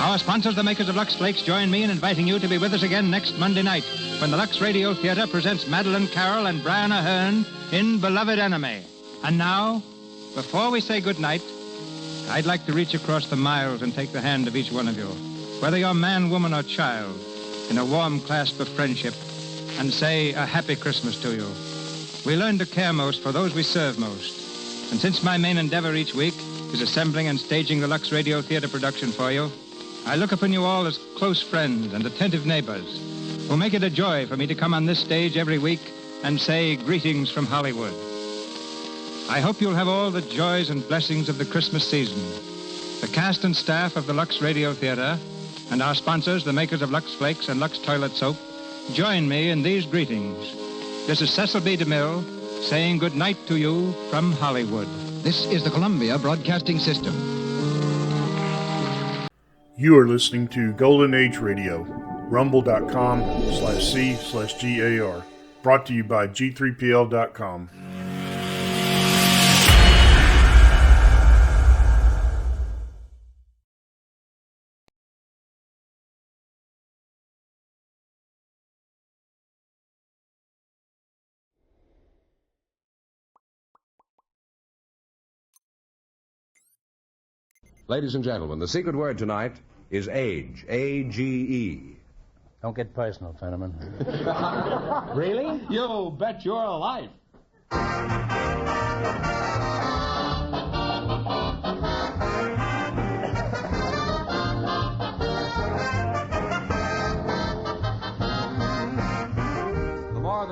Our sponsors, the makers of Lux Flakes, join me in inviting you to be with us again next Monday night when the Lux Radio Theater presents Madeleine Carroll and Brian Aherne in Beloved Enemy. And now, before we say goodnight, I'd like to reach across the miles and take the hand of each one of you, whether you're man, woman, or child, in a warm clasp of friendship, and say a happy Christmas to you. We learn to care most for those we serve most. And since my main endeavor each week is assembling and staging the Lux Radio Theater production for you, I look upon you all as close friends and attentive neighbors who make it a joy for me to come on this stage every week and say greetings from Hollywood. I hope you'll have all the joys and blessings of the Christmas season. The cast and staff of the Lux Radio Theater and our sponsors, the makers of Lux Flakes and Lux Toilet Soap, join me in these greetings. This is Cecil B. DeMille saying good night to you from Hollywood. This is the Columbia Broadcasting System. You are listening to Golden Age Radio, rumble.com/C/GAR, brought to you by G3PL.com. Ladies and gentlemen, the secret word tonight is age. A-G-E. Don't get personal, Fenneman. Really? You bet you're alive.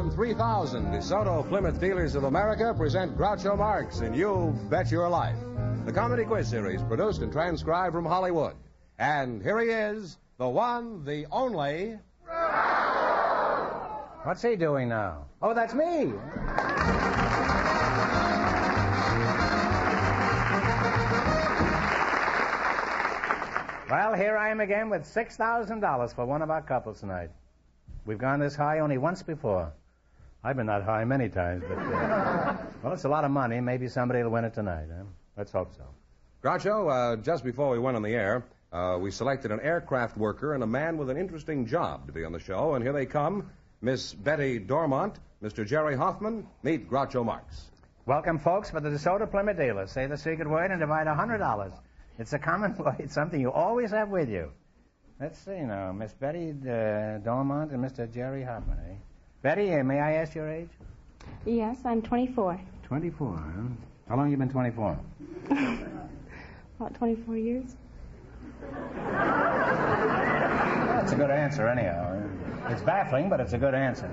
from 3,000, DeSoto Plymouth Dealers of America present Groucho Marx in You Bet Your Life, the comedy quiz series produced and transcribed from Hollywood. And here he is, the one, the only... What's he doing now? Oh, that's me. Well, here I am again with $6,000 for one of our couples tonight. We've gone this high only once before. I've been that high many times, but, well, it's a lot of money. Maybe somebody will win it tonight, huh? Let's hope so. Groucho, just before we went on the air, we selected an aircraft worker and a man with an interesting job to be on the show, and here they come. Miss Betty Dormont, Mr. Jerry Hoffman, meet Groucho Marx. Welcome, folks, for the DeSoto Plymouth Dealers. Say the secret word and divide $100. It's a common word. It's something you always have with you. Let's see now. Miss Betty Dormont and Mr. Jerry Hoffman, eh? Betty, may I ask your age? Yes, I'm 24. 24, huh? How long have you been 24? About 24 years. That's a good answer, anyhow. It's baffling, but it's a good answer.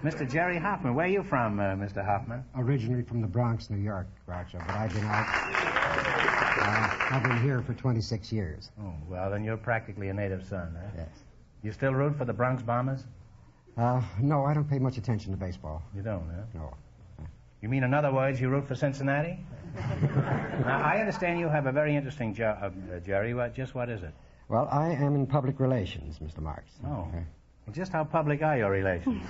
Mr. Jerry Hoffman, where are you from, Mr. Hoffman? Originally from the Bronx, New York, Groucho, but I've been here for 26 years. Oh, well, then you're practically a native son, huh? Yes. You still root for the Bronx Bombers? No, I don't pay much attention to baseball. You don't, huh? No. You mean, in other words, you root for Cincinnati? Now, I understand you have a very interesting job, Jerry. Just what is it? Well, I am in public relations, Mr. Marx. Oh. Well, just how public are your relations?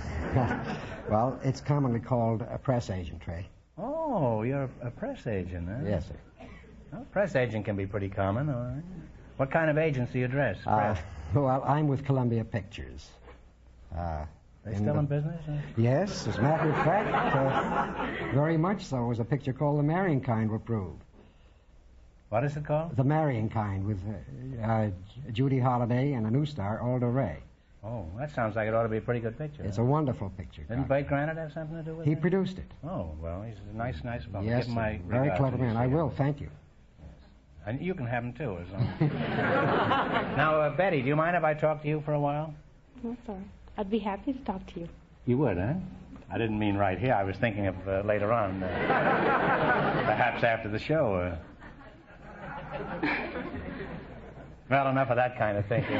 Well, it's commonly called a press agentry. Oh, you're a press agent, huh? Yes, sir. Well, press agent can be pretty common, all right. What kind of agents do you address? Well, I'm with Columbia Pictures. They still in business? Huh? Yes, as a matter of fact, very much so. As a picture called The Marrying Kind will prove. What is it called? The Marrying Kind, with Judy Holliday and a new star, Aldo Ray. Oh, that sounds like it ought to be a pretty good picture. It's a wonderful picture. Didn't Blake Dragnet have something to do with it? He produced it. Oh, well, he's a nice fellow. Yes, Give him my very clever man. I will, him. thank you. Yes. And you can have him, too, as long as... Now, Betty, do you mind if I talk to you for a while? No, sorry. I'd be happy to talk to you. You would, huh? I didn't mean right here. I was thinking of later on. Perhaps after the show. Well, enough of that kind of thinking,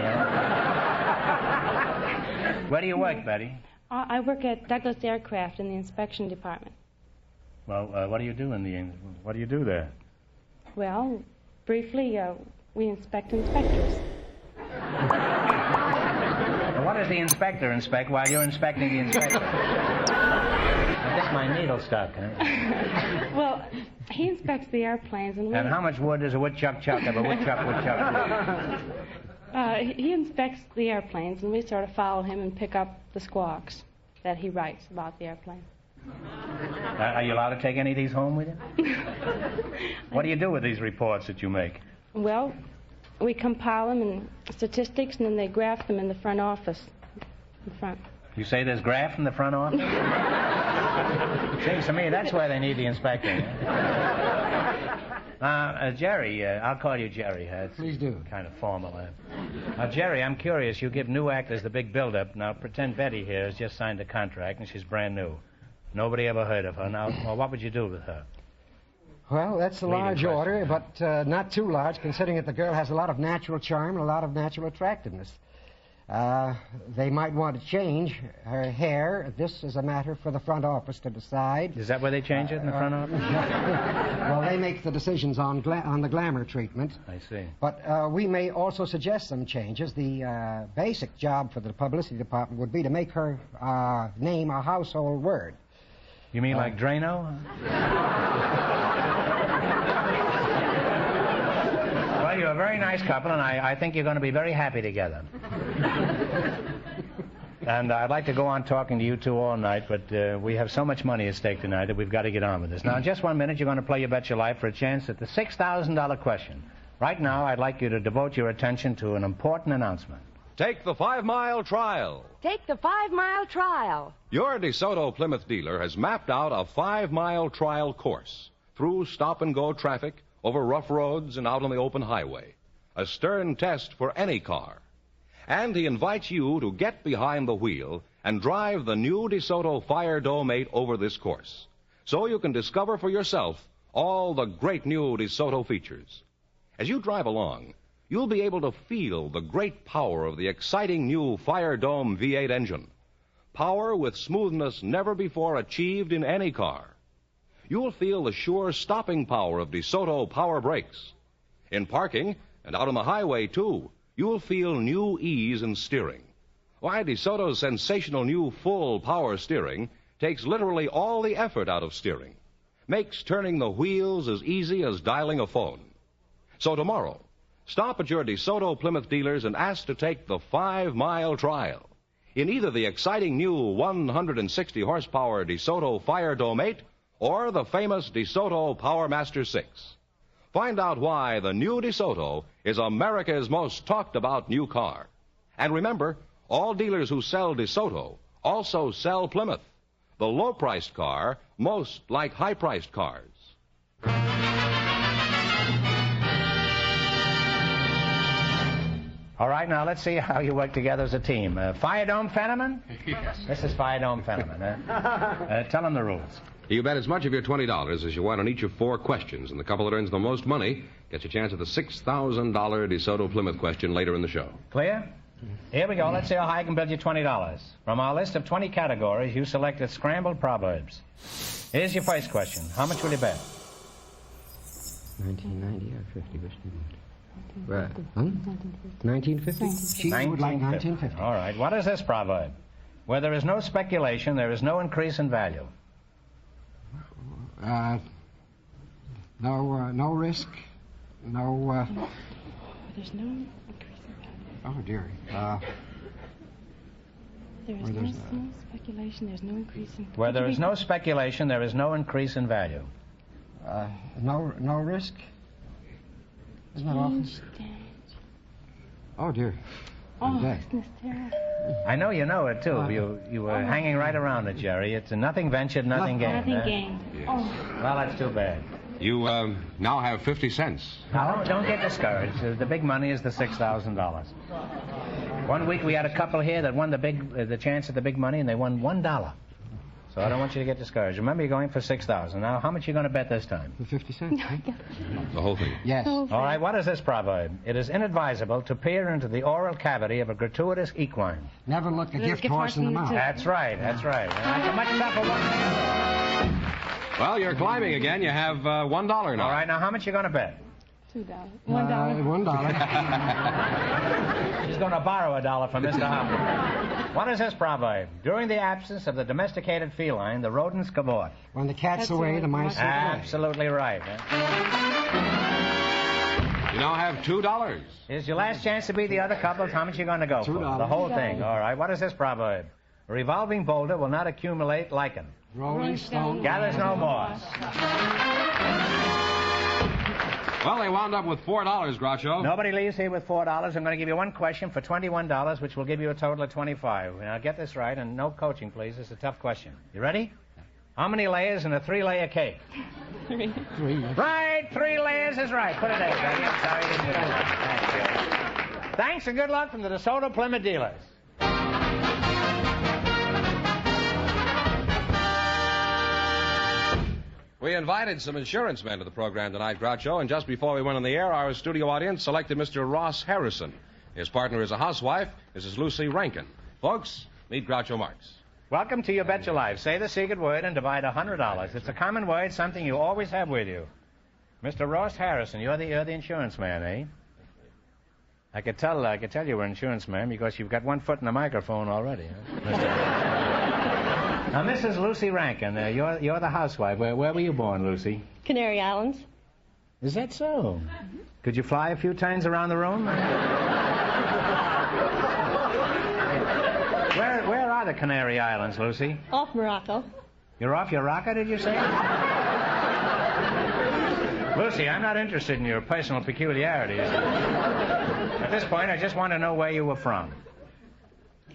Where do you work, Betty? I work at Douglas Aircraft in the inspection department. Well, what do you do what do you do there? Well, briefly, we inspect inspectors. Well, what does the inspector inspect while you're inspecting the inspector? I think my needle's stuck, huh? Well, he inspects the airplanes and we... And how much wood does a woodchuck chuck of a woodchuck? He inspects the airplanes and we sort of follow him and pick up the squawks that he writes about the airplane. Are you allowed to take any of these home with you? What do you do with these reports that you make? Well, we compile them in statistics and then they graph them in the front office. In front. You say there's graft in the front office? Seems to me that's where they need the inspector. Jerry, I'll call you Jerry. Please do. Kind of formal. Jerry, I'm curious. You give new actors the big build-up. Now, pretend Betty here has just signed a contract and she's brand new. Nobody ever heard of her. Now, what would you do with her? Well, that's a large order, but not too large, considering that the girl has a lot of natural charm and a lot of natural attractiveness. They might want to change her hair. This is a matter for the front office to decide. Is that where they change it, in the front office? Well, they make the decisions on the glamour treatment. I see. But we may also suggest some changes. The basic job for the publicity department would be to make her name a household word. You mean like Drano? Well, you're a very nice couple, and I think you're going to be very happy together. And I'd like to go on talking to you two all night, but we have so much money at stake tonight that we've got to get on with this. Now, in just 1 minute, you're going to play You Bet Your Life for a chance at the $6,000 question. Right now, I'd like you to devote your attention to an important announcement. Take the 5-mile trial. Take the 5-mile trial. Your DeSoto Plymouth dealer has mapped out a 5-mile trial course through stop-and-go traffic, over rough roads, and out on the open highway. A stern test for any car. And he invites you to get behind the wheel and drive the new DeSoto Fire Dome 8 over this course, so you can discover for yourself all the great new DeSoto features. As you drive along, you'll be able to feel the great power of the exciting new Fire Dome V8 engine. Power with smoothness never before achieved in any car. You'll feel the sure stopping power of DeSoto power brakes. In parking and out on the highway, too, you'll feel new ease in steering. Why, DeSoto's sensational new full power steering takes literally all the effort out of steering. Makes turning the wheels as easy as dialing a phone. So tomorrow, stop at your DeSoto Plymouth dealers and ask to take the 5-mile trial in either the exciting new 160 horsepower DeSoto Fire Dome 8 or the famous DeSoto Power Master 6. Find out why the new DeSoto is America's most talked about new car. And remember, all dealers who sell DeSoto also sell Plymouth, the low-priced car most like high-priced cars. All right, now let's see how you work together as a team. Fire Dome Fenneman? Yes. This is Fire Dome Fenneman. Tell him the rules. You bet as much of your $20 as you want on each of 4 questions, and the couple that earns the most money gets a chance at the $6,000 DeSoto Plymouth question later in the show. Clear? Here we go. Let's see how high I can build you $20. From our list of 20 categories, you selected scrambled proverbs. Here's your first question. How much will you bet? 1990 or 50, which do you want? 1950? She would like 1950. All right. What is this proverb? Where there is no speculation, there is no increase in value. No risk. No. There's no increase in value. Oh dear. There is no speculation. There's no increase in. Where there is no speculation, there is no increase in value. No risk. Isn't that awful? Oh dear. Oh, isn't this terrible? I know you know it too. You were hanging right around it, Jerry. It's a nothing ventured, nothing gained. Nothing gained. Yes. Oh. Well, that's too bad. You now have 50 cents. Now, don't get discouraged. The big money is the $6,000. One week we had a couple here that won the chance at the big money, and they won $1. So I don't want you to get discouraged. Remember, you're going for $6,000. Now, how much are you going to bet this time? For 50 cents. The whole thing. Yes. All right, what is this proverb? It is inadvisable to peer into the oral cavity of a gratuitous equine. Never look a gift horse in the mouth. That's right. That's a much tougher one. Well, you're climbing again. You have $1 now. All right, now how much are you going to bet? $2. $1. She's going to borrow $1 from Mr. Hopper. What is this proverb? During the absence of the domesticated feline, the rodents cavort. When the cat's away, the mice are away. Absolutely right. You now have $2. Here's your last chance to beat the other couples. How much are you going to go for? The whole thing. All right. What is this proverb? A revolving boulder will not accumulate lichen. Rolling stone gathers no moss. Well, they wound up with $4, Groucho. Nobody leaves here with $4. I'm going to give you one question for $21, which will give you a total of $25. Now, get this right, and no coaching, please. It's a tough question. You ready? How many layers in a 3-layer cake? 3. Right, 3 layers is right. Put it there. I'm sorry you didn't do that. Thank you. Thanks and good luck from the DeSoto Plymouth dealers. We invited some insurance men to the program tonight, Groucho, and just before we went on the air, our studio audience selected Mr. Ross Harrison. His partner is a housewife, Mrs. Lucy Rankin. Folks, meet Groucho Marx. Welcome to You Bet Your Life. Say the secret word and divide $100. It's a common word, something you always have with you. Mr. Ross Harrison, you're the insurance man, eh? I could tell you were an insurance man because you've got one foot in the microphone already. Huh? Now, Mrs. Lucy Rankin, you're the housewife. Where were you born, Lucy? Canary Islands. Is that so? Mm-hmm. Could you fly a few times around the room? Where are the Canary Islands, Lucy? Off Morocco. You're off your rocker, did you say? Lucy, I'm not interested in your personal peculiarities. At this point, I just want to know where you were from.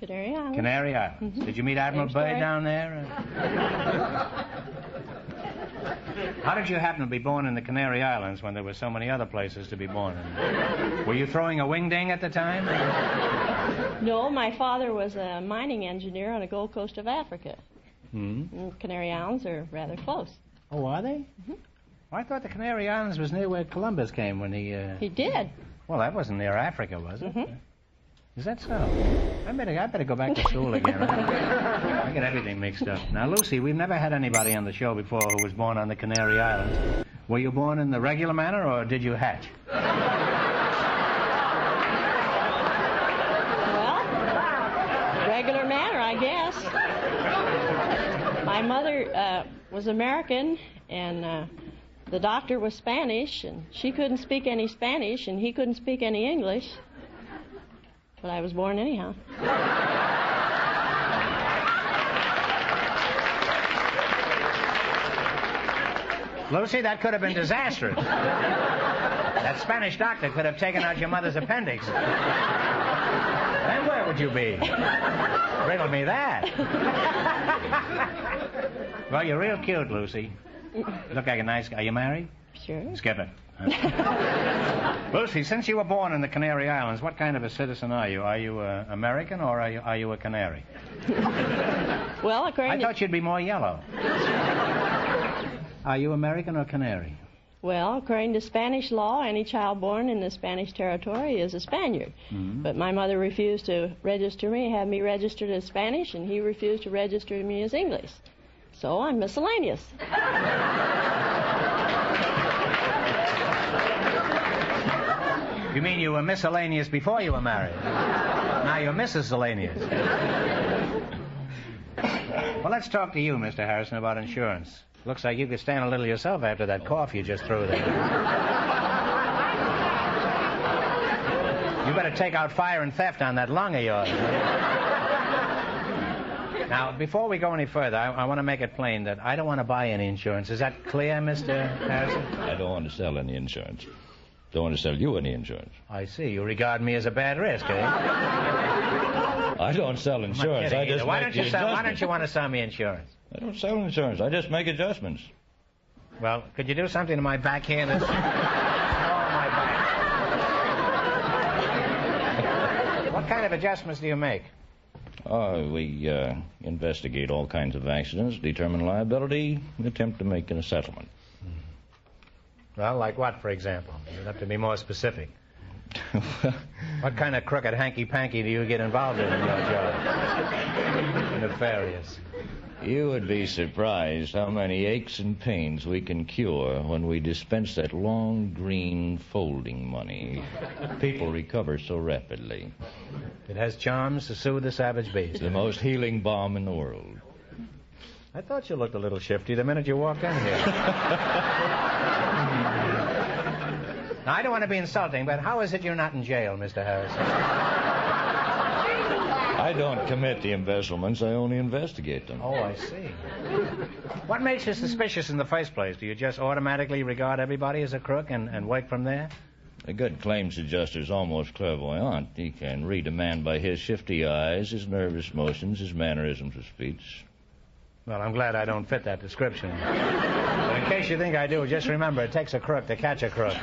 Canary Islands. Canary Islands. Mm-hmm. Did you meet Admiral Byrd down there? How did you happen to be born in the Canary Islands when there were so many other places to be born in? Were you throwing a wing-ding at the time? No, my father was a mining engineer on the Gold Coast of Africa. Hmm? And Canary Islands are rather close. Oh, are they? Mm-hmm. I thought the Canary Islands was near where Columbus came when he... He did. Well, that wasn't near Africa, was it? Mm-hmm. Is that so? I better go back to school again. I get everything mixed up. Now, Lucy, we've never had anybody on the show before who was born on the Canary Islands. Were you born in the regular manner, or did you hatch? Well, regular manner, I guess. My mother was American, and the doctor was Spanish, and she couldn't speak any Spanish, and he couldn't speak any English. But I was born anyhow. Lucy, that could have been disastrous. That Spanish doctor could have taken out your mother's appendix. Then where would you be? Riddle me that. Well, you're real cute, Lucy. Look like a nice guy. Are you married? Sure. Skip it. Lucy, since you were born in the Canary Islands, what kind of a citizen are you? Are you American, or are you a canary? Well, according I thought you'd be more yellow. Are you American or canary? Well, according to Spanish law, any child born in the Spanish territory is a Spaniard. Mm-hmm. But my mother refused to register me, have me registered as Spanish, and he refused to register me as English. So I'm miscellaneous. You mean you were miscellaneous before you were married? Now you're miscellaneous. Well, let's talk to you, Mr. Harrison, about insurance. Looks like you could stand a little yourself after that cough you just threw there. You better take out fire and theft on that lung of yours. Now, before we go any further, I want to make it plain that I don't want to buy any insurance. Is that clear, Mr. Harrison? I don't want to sell any insurance. Don't want to sell you any insurance. I see. You regard me as a bad risk, eh? I don't sell insurance. I just why make don't you the sell? Why adjustments. don't you want to sell me insurance? I don't sell insurance. I just make adjustments. Well, could you do something to my back here? That's... my back. What kind of adjustments do you make? We investigate all kinds of accidents, determine liability, and attempt to make a settlement. Well, like what, for example? You'd have to be more specific. What kind of crooked hanky-panky do you get involved in your job? Nefarious. You would be surprised how many aches and pains we can cure when we dispense that long green folding money. People recover so rapidly. It has charms to soothe the savage beast. The most healing balm in the world. I thought you looked a little shifty the minute you walked in here. Now, I don't want to be insulting, but how is it you're not in jail, Mr. Harrison? I don't commit the embezzlements. I only investigate them. Oh, I see. What makes you suspicious in the first place? Do you just automatically regard everybody as a crook and work from there? A good claims adjuster's almost clairvoyant. He can read a man by his shifty eyes, his nervous motions, his mannerisms of speech. Well, I'm glad I don't fit that description. But in case you think I do, just remember, it takes a crook to catch a crook.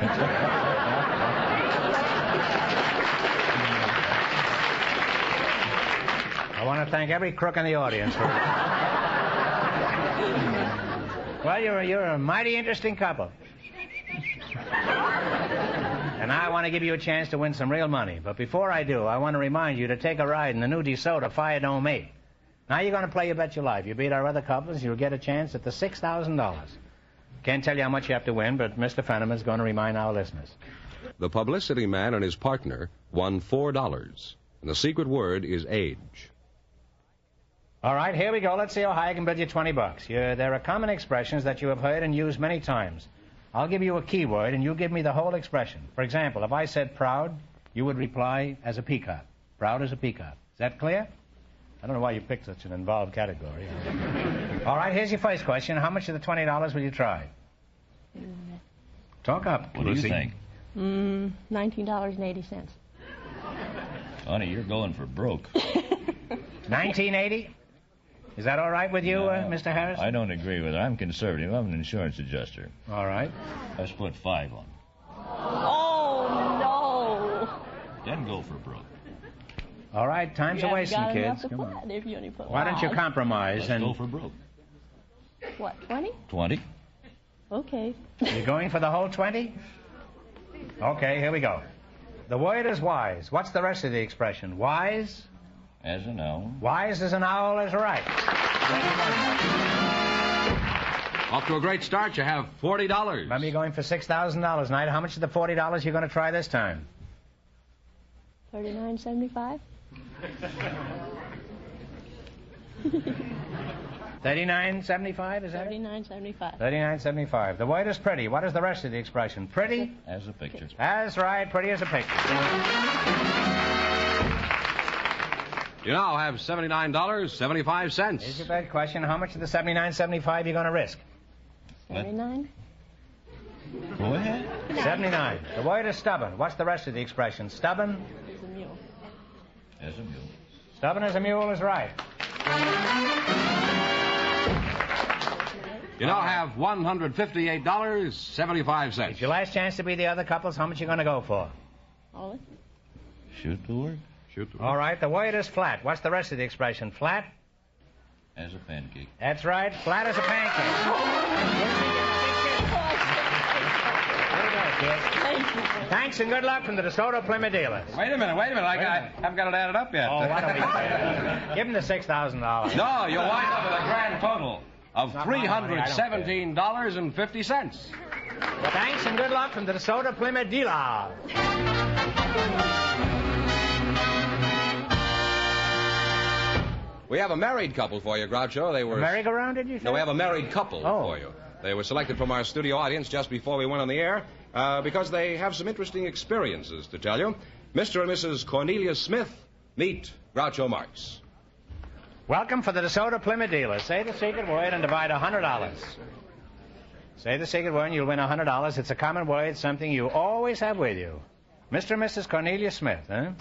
I want to thank every crook in the audience for it. Well, you're a mighty interesting couple. And I want to give you a chance to win some real money. But before I do, I want to remind you to take a ride in the new DeSoto Fire Dome 8. Now you're going to play You Bet Your Life. You beat our other couples, you'll get a chance at the $6,000. Can't tell you how much you have to win, but Mr. Fenneman's going to remind our listeners. The publicity man and his partner won $4, and the secret word is age. All right, here we go. Let's see how high I can bid you $20. There are common expressions that you have heard and used many times. I'll give you a keyword, and you give me the whole expression. For example, if I said proud, you would reply as a peacock. Proud as a peacock. Is that clear? I don't know why you picked such an involved category. All right, here's your first question. How much of the $20 will you try? Talk up, What do you think? $19.80. Honey, you're going for broke. $19.80? Is that all right with you, Mr. Harris? I don't agree with it. I'm conservative. I'm an insurance adjuster. All right. I split 5 on. Oh, no. Then go for broke. All right, time's You a haven't wasting, got enough kids. to Come on. put if you only put Why don't you 5. compromise Let's and go for broke. What, 20? 20. Okay. You're going for the whole 20? Okay, here we go. The word is wise. What's the rest of the expression? Wise? As a noun. Wise as an owl is right. Off to a great start. You have $40. Remember, you're going for $6,000 tonight. How much of the $40 you're going to try this time? $39.75. $39.75, is that it? $39.75. $39.75. The word is pretty. What is the rest of the expression? Pretty? As a picture. That's right. Pretty as a picture. You now have $79.75. Here's your bad question. How much of the $79.75 you going to risk? 79. Go ahead. 79. The word is stubborn. What's the rest of the expression? Stubborn? Is a mule. As a mule. Stubborn as a mule is right. You now have $158.75. It's your last chance to be the other couples. How much you going to go for? All it? Shoot the word. All right. The word is flat. What's the rest of the expression? Flat? As a pancake. That's right. Flat as a pancake. Thanks and good luck from the DeSoto Plymouth dealers. Wait a minute. I haven't got it added up yet. Oh, why don't we give him the $6,000. No, you'll wind up with a grand total of $317.50. Thanks and good luck from the DeSoto Plymouth dealers. We have a married couple for you, Groucho. They were... Merry-go-round, did you say? No, we have a married couple for you. They were selected from our studio audience just before we went on the air because they have some interesting experiences to tell you. Mr. and Mrs. Cornelia Smith meet Groucho Marx. Welcome for the DeSoto Plymouth dealers. Say the secret word and divide $100. Say the secret word and you'll win $100. It's a common word, something you always have with you. Mr. and Mrs. Cornelia Smith, huh?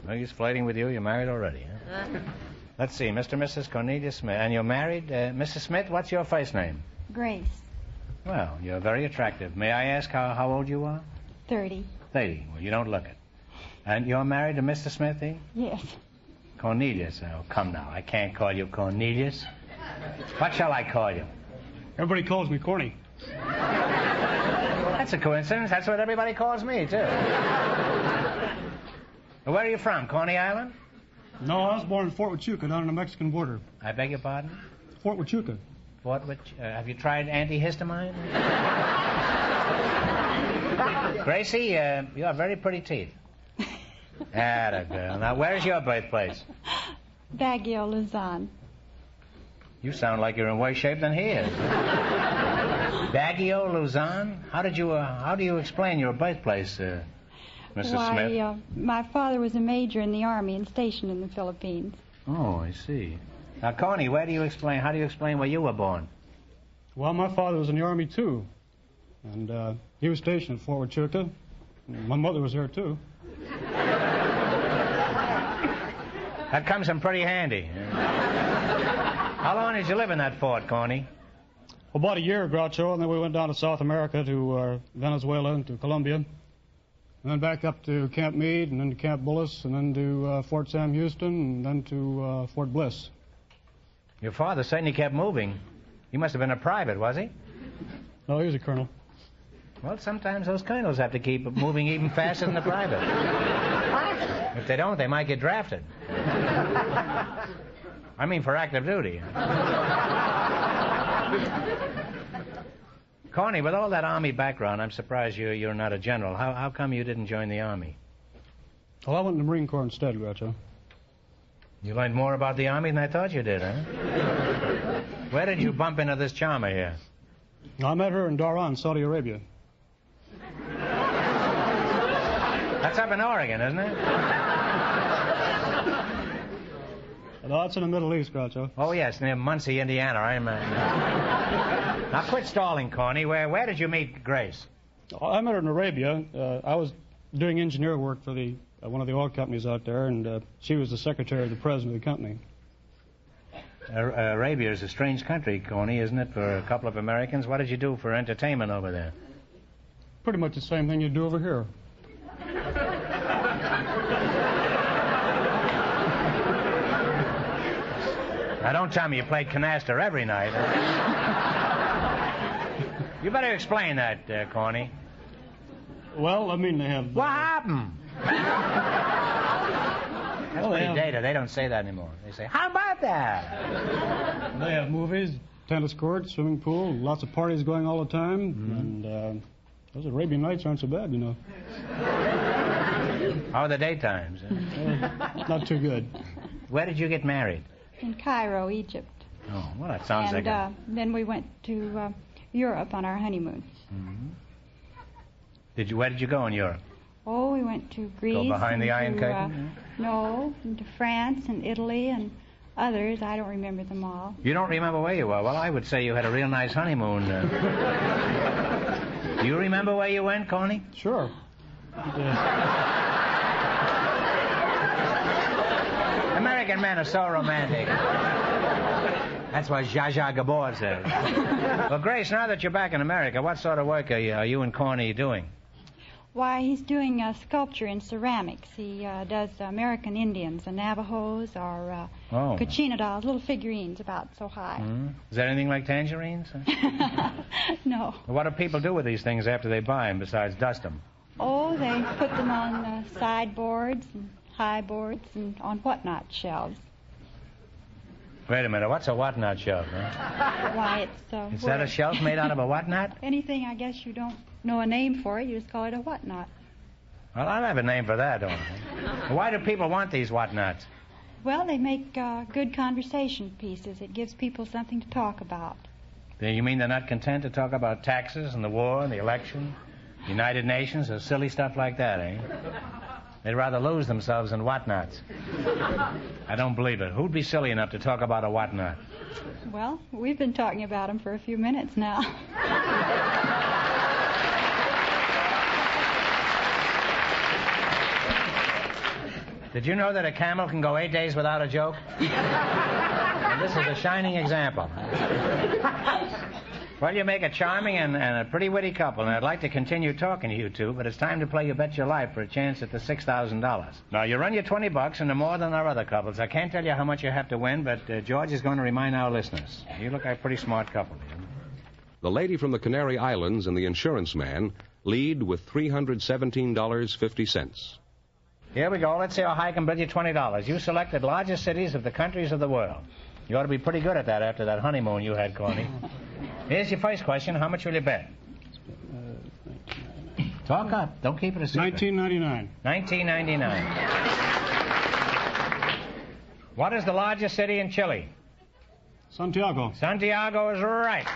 No use flirting with you. You're married already, huh? Let's see, Mr. and Mrs. Cornelia Smith. And you're married? Mrs. Smith, what's your first name? Grace. Well, you're very attractive. May I ask how old you are? 30. 30. Well, you don't look it. And you're married to Mr. Smith, eh? Yes. Cornelius. Oh, come now. I can't call you Cornelius. What shall I call you? Everybody calls me Corny. That's a coincidence. That's what everybody calls me, too. Where are you from? Coney Island? No, I was born in Fort Huachuca, down on the Mexican border. I beg your pardon? Fort Huachuca. Have you tried antihistamine? Gracie, you have very pretty teeth. Atta girl. Now, where's your birthplace? Baguio, Luzon. You sound like you're in worse shape than he is. Baguio, Luzon? How do you explain your birthplace, Mrs. Smith? My father was a major in the Army and stationed in the Philippines. Oh, I see. Now, Coney, how do you explain where you were born? Well, my father was in the Army, too. And he was stationed at Fort Huachuca. My mother was there, too. That comes in pretty handy. How long did you live in that fort, Coney? About a year, Groucho, and then we went down to South America, to Venezuela, and to Colombia. And then back up to Camp Meade, and then to Camp Bullis, and then to Fort Sam Houston, and then to Fort Bliss. Your father certainly kept moving. He must have been a private, was he? No, he was a colonel. Well, sometimes those colonels have to keep moving even faster than the private. If they don't, they might get drafted. I mean, for active duty. Coney, with all that Army background, I'm surprised you're not a general. How come you didn't join the Army? Well, I went in the Marine Corps instead, Groucho. You learned more about the Army than I thought you did, huh? Where did you bump into this charmer here? I met her in Dhahran, Saudi Arabia. That's up in Oregon, isn't it? No, it's in the Middle East, Groucho. Oh, yes, near Muncie, Indiana. Now, quit stalling, Coney. Where did you meet Grace? I met her in Arabia. I was doing engineer work for one of the oil companies out there, and she was the secretary of the president of the company. Arabia is a strange country, Coney, isn't it, for a couple of Americans? What did you do for entertainment over there? Pretty much the same thing you do over here. Now, don't tell me you played canasta every night. You better explain that, Coney. Well, I mean, they have... What happened? That's pretty dated. They don't say that anymore. They say, how about that? They have movies, tennis courts, swimming pool, lots of parties going all the time, and those Arabian Nights aren't so bad, you know. How are the daytimes? Not too good. Where did you get married? In Cairo, Egypt. Oh, well, that sounds like a... then we went to Europe on our honeymoon. Where did you go in Europe? Oh, we went to Greece. Go behind the Iron Curtain? No, into France and Italy and others. I don't remember them all. You don't remember where you were? Well, I would say you had a real nice honeymoon. Do you remember where you went, Coney? Sure. American men are so romantic. That's what Zsa Zsa Gabor says. Well, Grace, now that you're back in America, what sort of work are you and Coney doing? Why, he's doing sculpture in ceramics. He does American Indians, the Navajos, or Kachina dolls, little figurines about so high. Is that anything like tangerines? No. What do people do with these things after they buy them besides dust them? Oh, they put them on sideboards and high boards and on whatnot shelves. Wait a minute, what's a whatnot shelf? Huh? Why, it's... Is that a shelf made out of a whatnot? Anything, I guess you don't know a name for it, you just call it a whatnot. Well, I have a name for that, don't I? Why do people want these whatnots? Well, they make good conversation pieces. It gives people something to talk about. You mean they're not content to talk about taxes and the war and the election, United Nations, or silly stuff like that, eh? They'd rather lose themselves in whatnots. I don't believe it. Who'd be silly enough to talk about a whatnot? Well, we've been talking about them for a few minutes now. Did you know that a camel can go 8 days without a joke? And this is a shining example. Well, you make a charming and a pretty witty couple, and I'd like to continue talking to you two, but it's time to play You Bet Your Life for a chance at the $6,000. Now, you run your $20 into more than our other couples. I can't tell you how much you have to win, but George is going to remind our listeners. You look like a pretty smart couple. The lady from the Canary Islands and the insurance man lead with $317.50. Here we go. Let's see how high I can bid you $20. You selected largest cities of the countries of the world. You ought to be pretty good at that after that honeymoon you had, Coney. Here's your first question. How much will you bet? Talk up. Don't keep it a secret. $19.99. $19.99. What is the largest city in Chile? Santiago. Santiago is right.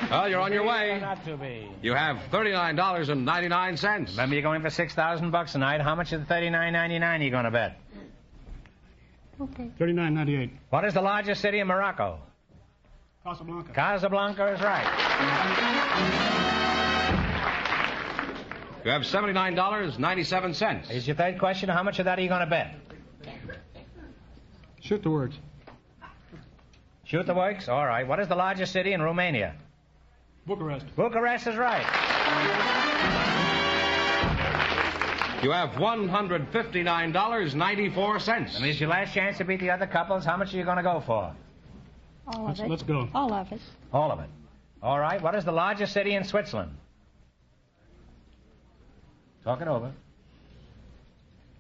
Well, you're on your way. Not to be. You have $39.99. Remember, you're going for $6,000 tonight. How much of the $39.99 are you going to bet? Okay. $39.98. What is the largest city in Morocco? Casablanca. Casablanca is right. You have $79.97. Here's your third question. How much of that are you going to bet? Shoot the words. Shoot the works? All right. What is the largest city in Romania? Bucharest. Bucharest is right. You have $159.94. And here's your last chance to beat the other couples. How much are you going to go for? All of it. Let's go. All of it. All of it. All right. What is the largest city in Switzerland? Talk it over.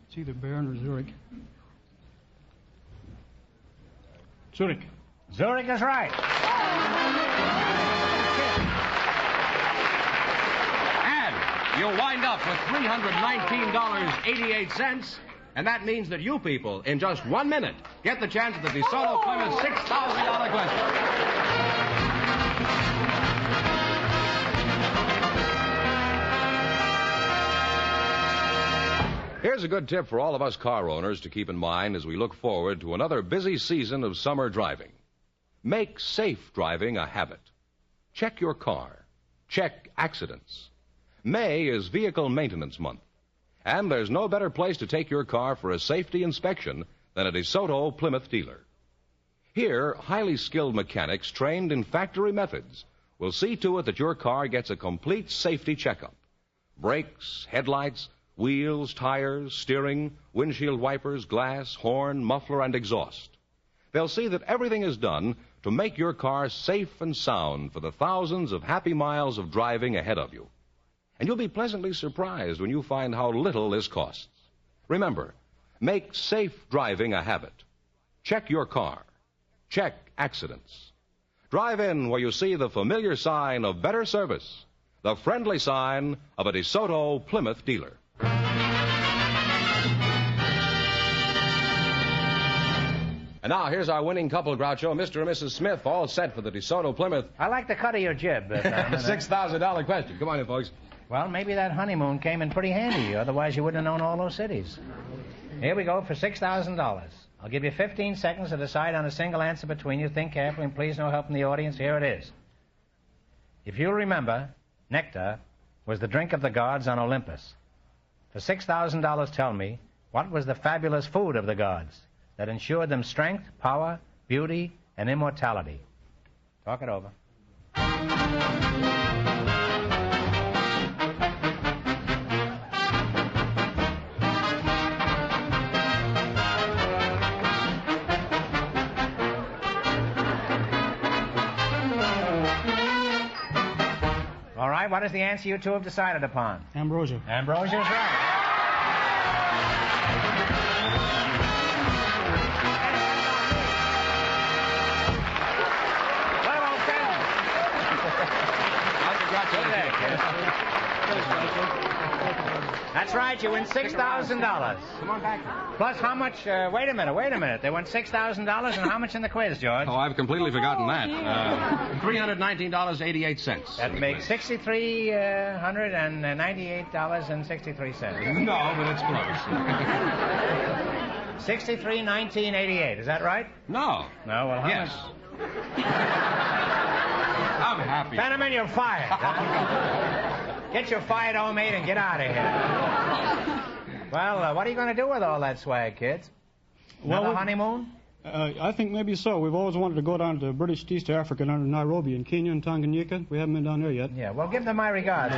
It's either Bern or Zurich. Zurich. Zurich is right. And you'll wind up with $319.88. And that means that you people, in just 1 minute, get the chance at the DeSoto Plymouth $6,000 question. Here's a good tip for all of us car owners to keep in mind as we look forward to another busy season of summer driving. Make safe driving a habit. Check your car. Check accidents. May is Vehicle Maintenance Month. And there's no better place to take your car for a safety inspection than a DeSoto Plymouth dealer. Here, highly skilled mechanics trained in factory methods will see to it that your car gets a complete safety checkup. Brakes, headlights, wheels, tires, steering, windshield wipers, glass, horn, muffler, and exhaust. They'll see that everything is done to make your car safe and sound for the thousands of happy miles of driving ahead of you. And you'll be pleasantly surprised when you find how little this costs. Remember, make safe driving a habit. Check your car. Check accidents. Drive in where you see the familiar sign of better service, the friendly sign of a DeSoto Plymouth dealer. And now, here's our winning couple, Groucho. Mr. and Mrs. Smith, all set for the DeSoto Plymouth. I like the cut of your jib. $6,000 question. Come on in, folks. Well, maybe that honeymoon came in pretty handy. Otherwise, you wouldn't have known all those cities. Here we go for $6,000. I'll give you 15 seconds to decide on a single answer between you. Think carefully, and please no help from the audience. Here it is. If you'll remember, nectar was the drink of the gods on Olympus. For $6,000, tell me, what was the fabulous food of the gods that ensured them strength, power, beauty, and immortality? Talk it over. All right, what is the answer you two have decided upon? Ambrosia. Ambrosia's right. That's right, you win $6,000. Come on back. Plus how much, wait a minute. They won $6,000, and how much in the quiz, George? Oh, I've completely forgotten that. $319.88. That makes $6,398.63. No, but it's close. $63,1988, is that right? No. No, well, how Yes. much? I'm happy. Fenneman, you're fired. Get your fired homemade and get out of here. Well, what are you going to do with all that swag, kids? Another honeymoon? I think maybe so. We've always wanted to go down to British East Africa, down to Nairobi and Kenya and Tanganyika. We haven't been down there yet. Yeah, well, give them my regards.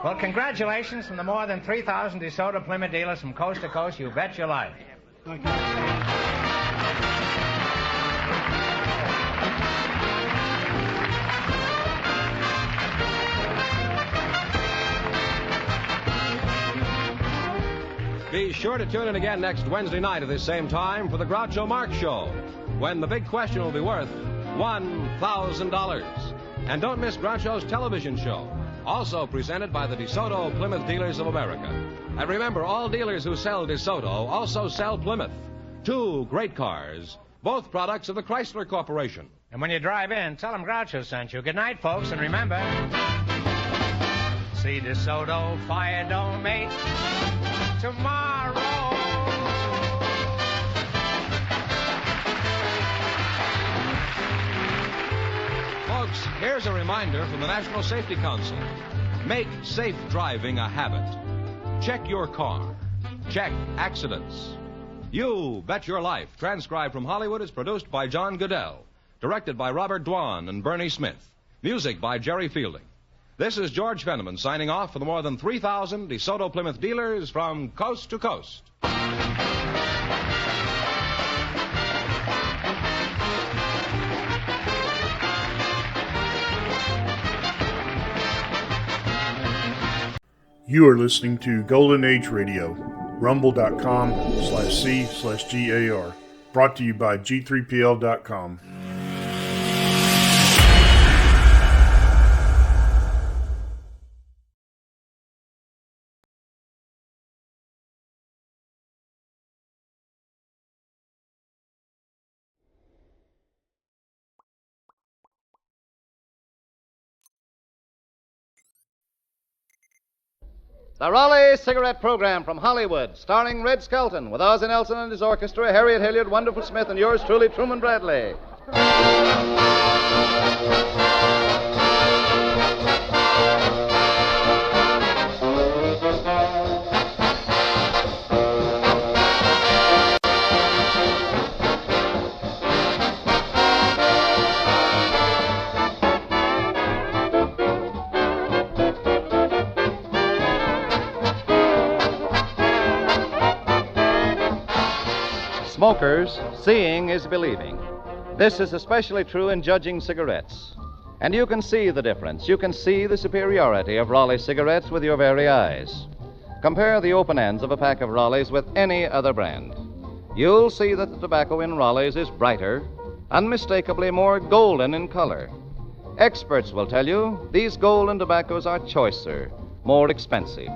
Well, congratulations from the more than 3,000 DeSoto Plymouth dealers from coast to coast. You bet your life. Thank you. Be sure to tune in again next Wednesday night at this same time for the Groucho Marx Show, when the big question will be worth $1,000. And don't miss Groucho's television show, also presented by the DeSoto Plymouth Dealers of America. And remember, all dealers who sell DeSoto also sell Plymouth. Two great cars, both products of the Chrysler Corporation. And when you drive in, tell them Groucho sent you. Good night, folks, and remember, see DeSoto Fire Don't Make tomorrow. Folks, here's a reminder from the National Safety Council. Make safe driving a habit. Check your car. Check accidents. You Bet Your Life, transcribed from Hollywood, is produced by John Goodell. Directed by Robert Dwan and Bernie Smith. Music by Jerry Fielding. This is George Fenneman signing off for the more than 3,000 DeSoto Plymouth dealers from coast to coast. You are listening to Golden Age Radio, rumble.com/C/GAR. Brought to you by G3PL.com. The Raleigh Cigarette Program from Hollywood, starring Red Skelton, with Ozzie Nelson and his orchestra, Harriet Hilliard, Wonderful Smith, and yours truly, Truman Bradley. smokers, seeing is believing. This is especially true in judging cigarettes. And you can see the difference. You can see the superiority of Raleigh cigarettes with your very eyes. Compare the open ends of a pack of Raleighs with any other brand. You'll see that the tobacco in Raleigh's is brighter, unmistakably more golden in color. Experts will tell you these golden tobaccos are choicer, more expensive.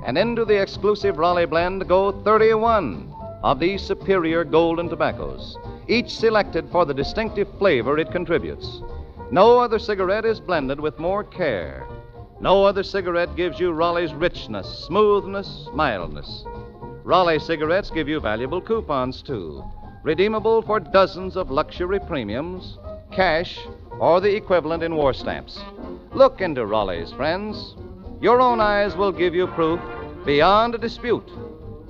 And into the exclusive Raleigh blend go 31 of these superior golden tobaccos, each selected for the distinctive flavor it contributes. No other cigarette is blended with more care. No other cigarette gives you Raleigh's richness, smoothness, mildness. Raleigh cigarettes give you valuable coupons, too, redeemable for dozens of luxury premiums, cash, or the equivalent in war stamps. Look into Raleigh's, friends. Your own eyes will give you proof, beyond a dispute,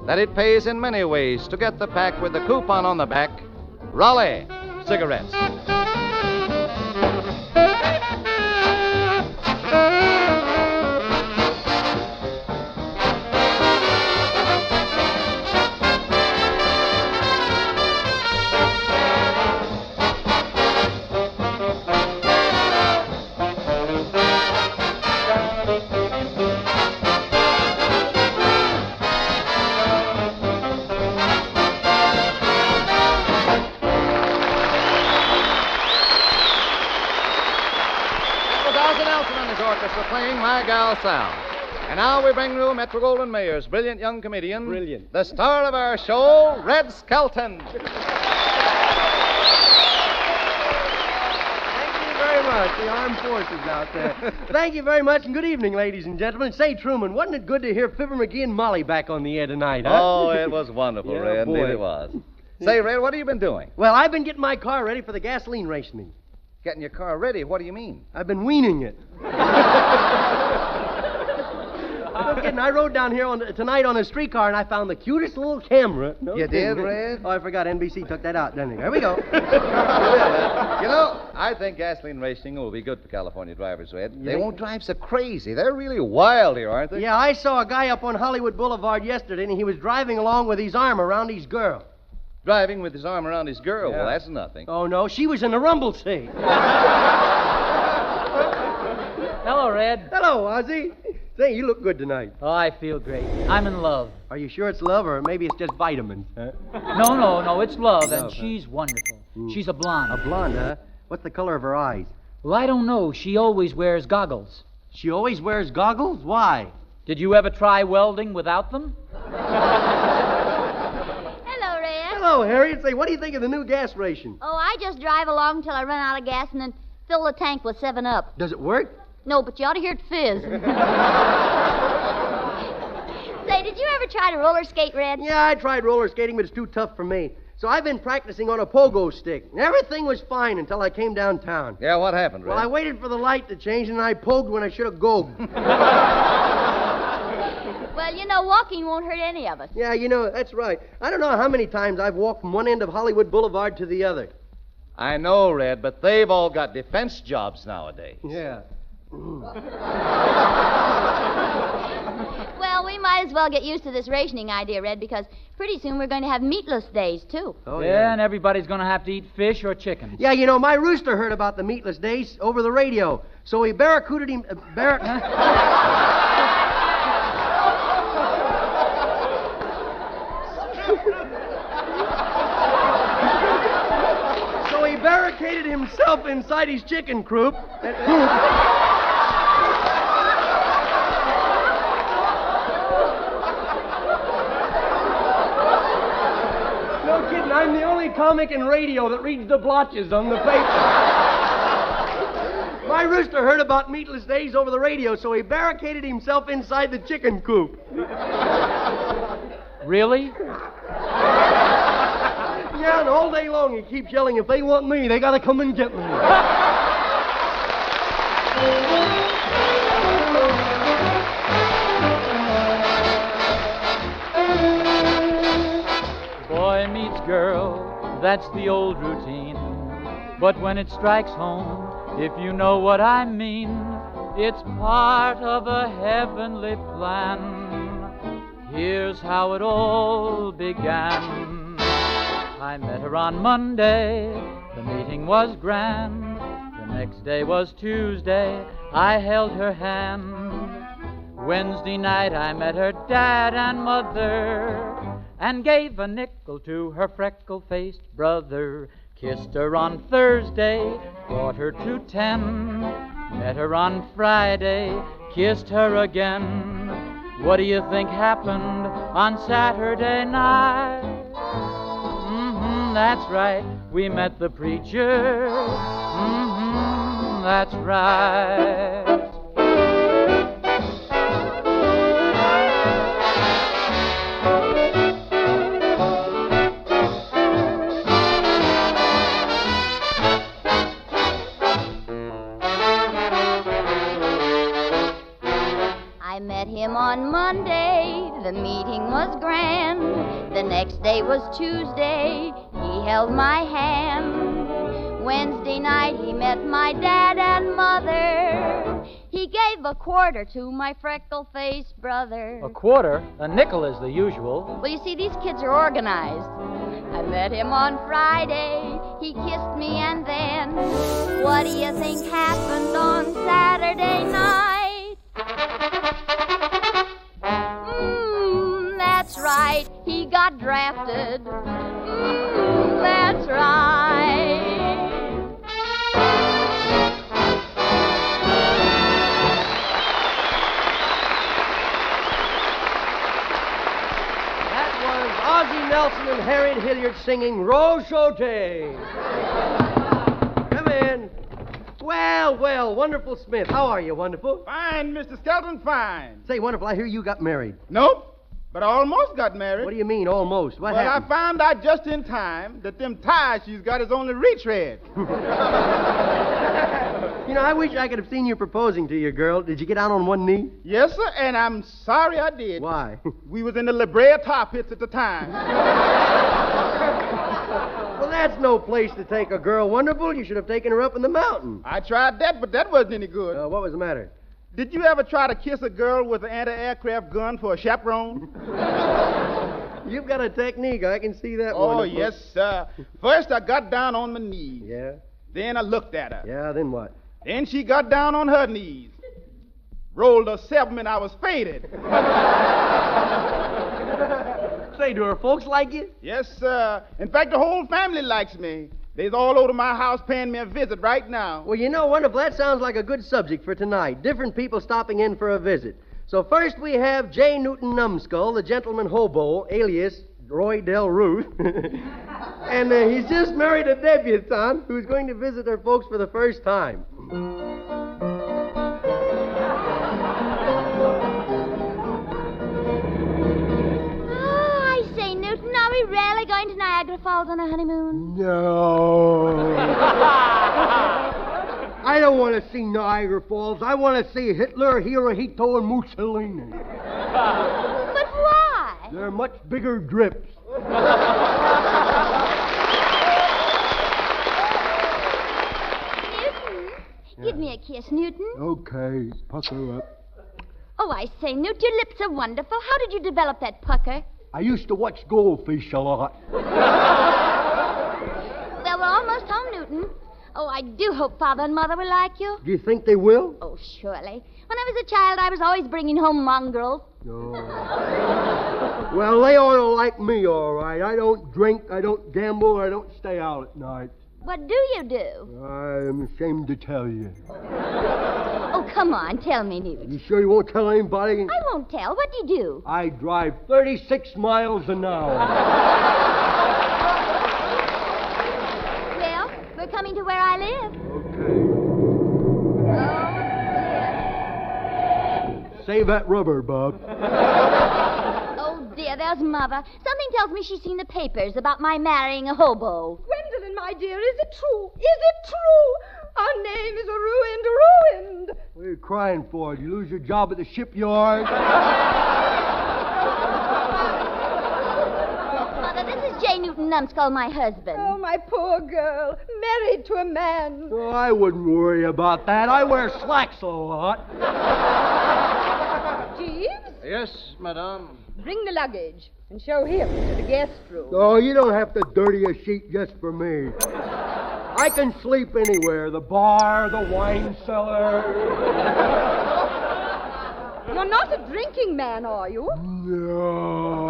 that it pays in many ways to get the pack with the coupon on the back, Raleigh cigarettes. Playing My Gal Sound. And now we bring you Metro-Goldwyn-Mayer's brilliant young comedian. Brilliant. The star of our show, Red Skelton. Thank you very much, the armed forces out there. Thank you very much, and good evening, ladies and gentlemen. Say, Truman, wasn't it good to hear Fibber McGee and Molly back on the air tonight, huh? Oh, it was wonderful, Yeah, Red. boy. Indeed it was. Say, Red, what have you been doing? Well, I've been getting my car ready for the gasoline rationing. Getting your car ready? What do you mean? I've been weaning it. No kidding. I rode down here tonight on a streetcar, and I found the cutest little camera. No You kidding. did, Red? Oh, I forgot. NBC took that out, didn't they? There we go. You know, I think gasoline racing will be good for California drivers, Red. They think? won't drive so crazy. They're really wild here, aren't they? Yeah, I saw a guy up on Hollywood Boulevard yesterday, and he was driving along with his arm around his girl. Driving with his arm around his girl. Yeah. Well, that's nothing. Oh, no, she was in the rumble seat. Hello, Red. Hello, Ozzy. Say, you look good tonight. Oh, I feel great. I'm in love. Are you sure it's love, or maybe it's just vitamins? Huh? No, it's love, and Love, huh? she's wonderful. She's a blonde. A blonde, huh? What's the color of her eyes? Well, I don't know. She always wears goggles. She always wears goggles? Why? Did you ever try welding without them? Hello, Red. Hello, Harriet. Say, what do you think of the new gas ration? Oh, I just drive along till I run out of gas and then fill the tank with 7-Up. Does it work? No, but you ought to hear it fizz. Say, did you ever try to roller skate, Red? Yeah, I tried roller skating, but it's too tough for me. So I've been practicing on a pogo stick. Everything was fine until I came downtown. Yeah, what happened, Red? Well, I waited for the light to change, and I pogued when I should have gogued. Well, you know, walking won't hurt any of us. Yeah, you know, that's right. I don't know how many times I've walked from one end of Hollywood Boulevard to the other. I know, Red, but they've all got defense jobs nowadays. Yeah. Well, we might as well get used to this rationing idea, Red, because pretty soon we're going to have meatless days, too. Oh, yeah, and everybody's going to have to eat fish or chicken. Yeah, you know, my rooster heard about the meatless days over the radio, so he barracudaed him... So he barricaded himself inside his chicken coop. No kidding, I'm the only comic in radio that reads the blotches on the paper. My rooster heard about meatless days over the radio, so he barricaded himself inside the chicken coop. Really? Yeah, and all day long he keeps yelling, if they want me, they gotta come and get me. Boy meets girl, that's the old routine. But when it strikes home, if you know what I mean, it's part of a heavenly plan. Here's how it all began. I met her on Monday, the meeting was grand. The next day was Tuesday, I held her hand. Wednesday night I met her dad and mother and gave a nickel to her freckle-faced brother. Kissed her on Thursday, 9:45. Met her on Friday, kissed her again. What do you think happened on Saturday night? That's right, we met the preacher. That's right. I met him on Monday, the meeting was grand. The next day was Tuesday, he held my hand. Wednesday night he met my dad and mother. He gave a quarter to my freckle-faced brother. A quarter? A nickel is the usual. Well, you see, these kids are organized. I met him on Friday, he kissed me, and then what do you think happened on Saturday night? That's right, he got drafted. That's right. That was Ozzie Nelson and Harriet Hilliard singing Rochote. Come in. Well, Wonderful Smith. How are you, Wonderful? Fine, Mr. Skelton, fine. Say, Wonderful, I hear you got married. Nope, but I almost got married. What do you mean, almost? What happened? I found out just in time that them ties she's got is only retread. You know, I wish I could have seen you proposing to your girl. Did you get out on one knee? Yes, sir, and I'm sorry I did. Why? We was in the La Brea tar pits at the time. Well, that's no place to take a girl, Wonderful. You should have taken her up in the mountain. I tried that, but that wasn't any good. What was the matter? Did you ever try to kiss a girl with an anti-aircraft gun for a chaperone? You've got a technique. I can see that. Oh, Wonderful. yes, sir. First, I got down on my knees. Yeah? Then I looked at her. Yeah, then what? Then she got down on her knees. Rolled a 7 and I was faded. Say, do her folks like you? Yes, sir. In fact, the whole family likes me. They's all over my house paying me a visit right now. Well, you know, Wonderful, that sounds like a good subject for tonight. Different people stopping in for a visit. So first we have J. Newton Numbskull, the gentleman hobo, alias Roy Del Ruth. And he's just married a debutante who's going to visit her folks for the first time. Are we really going to Niagara Falls on a honeymoon? No. I don't want to see Niagara Falls. I want to see Hitler, Hirohito, and Mussolini. But why? They're much bigger drips. Newton, give me a kiss, Newton. Okay, pucker up. Oh, I say, Newt, your lips are wonderful. How did you develop that pucker? I used to watch Goldfish a lot. Well, we're almost home, Newton. Oh, I do hope Father and Mother will like you. Do you think they will? Oh, surely. When I was a child, I was always bringing home mongrels. No. Well, they ought to like me, all right. I don't drink, I don't gamble, I don't stay out at night. What do you do? I'm ashamed to tell you. Oh, come on, tell me, Newt. You sure you won't tell anybody? I won't tell. What do you do? I drive 36 miles an hour. Well, we're coming to where I live. Okay. Save that rubber, Bob. Oh, dear, there's Mother. Something tells me she's seen the papers about my marrying a hobo. Gwendolyn, my dear, is it true? Is it true? Our name is ruined. What are you crying for? Did you lose your job at the shipyard? Mother, this is J. Newton Numbskull, my husband. Oh, my poor girl. Married to a man. Oh, I wouldn't worry about that. I wear slacks a lot. Jeeves? Yes, madame. Bring the luggage. and show him to the guest room. Oh, you don't have to dirty a sheet just for me. I can sleep anywhere. The bar, the wine cellar. You're not a drinking man, are you? No.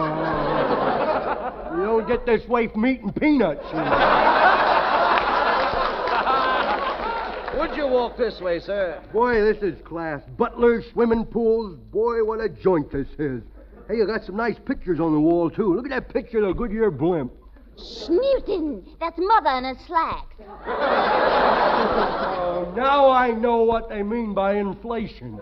You don't get this way from eating peanuts. Would you walk this way, sir? Boy, this is class. Butlers, swimming pools. Boy, what a joint this is. Hey, you got some nice pictures on the wall, too. Look at that picture of the Goodyear blimp. Snootin'. That's Mother in her slacks. Oh, now I know what they mean by inflation.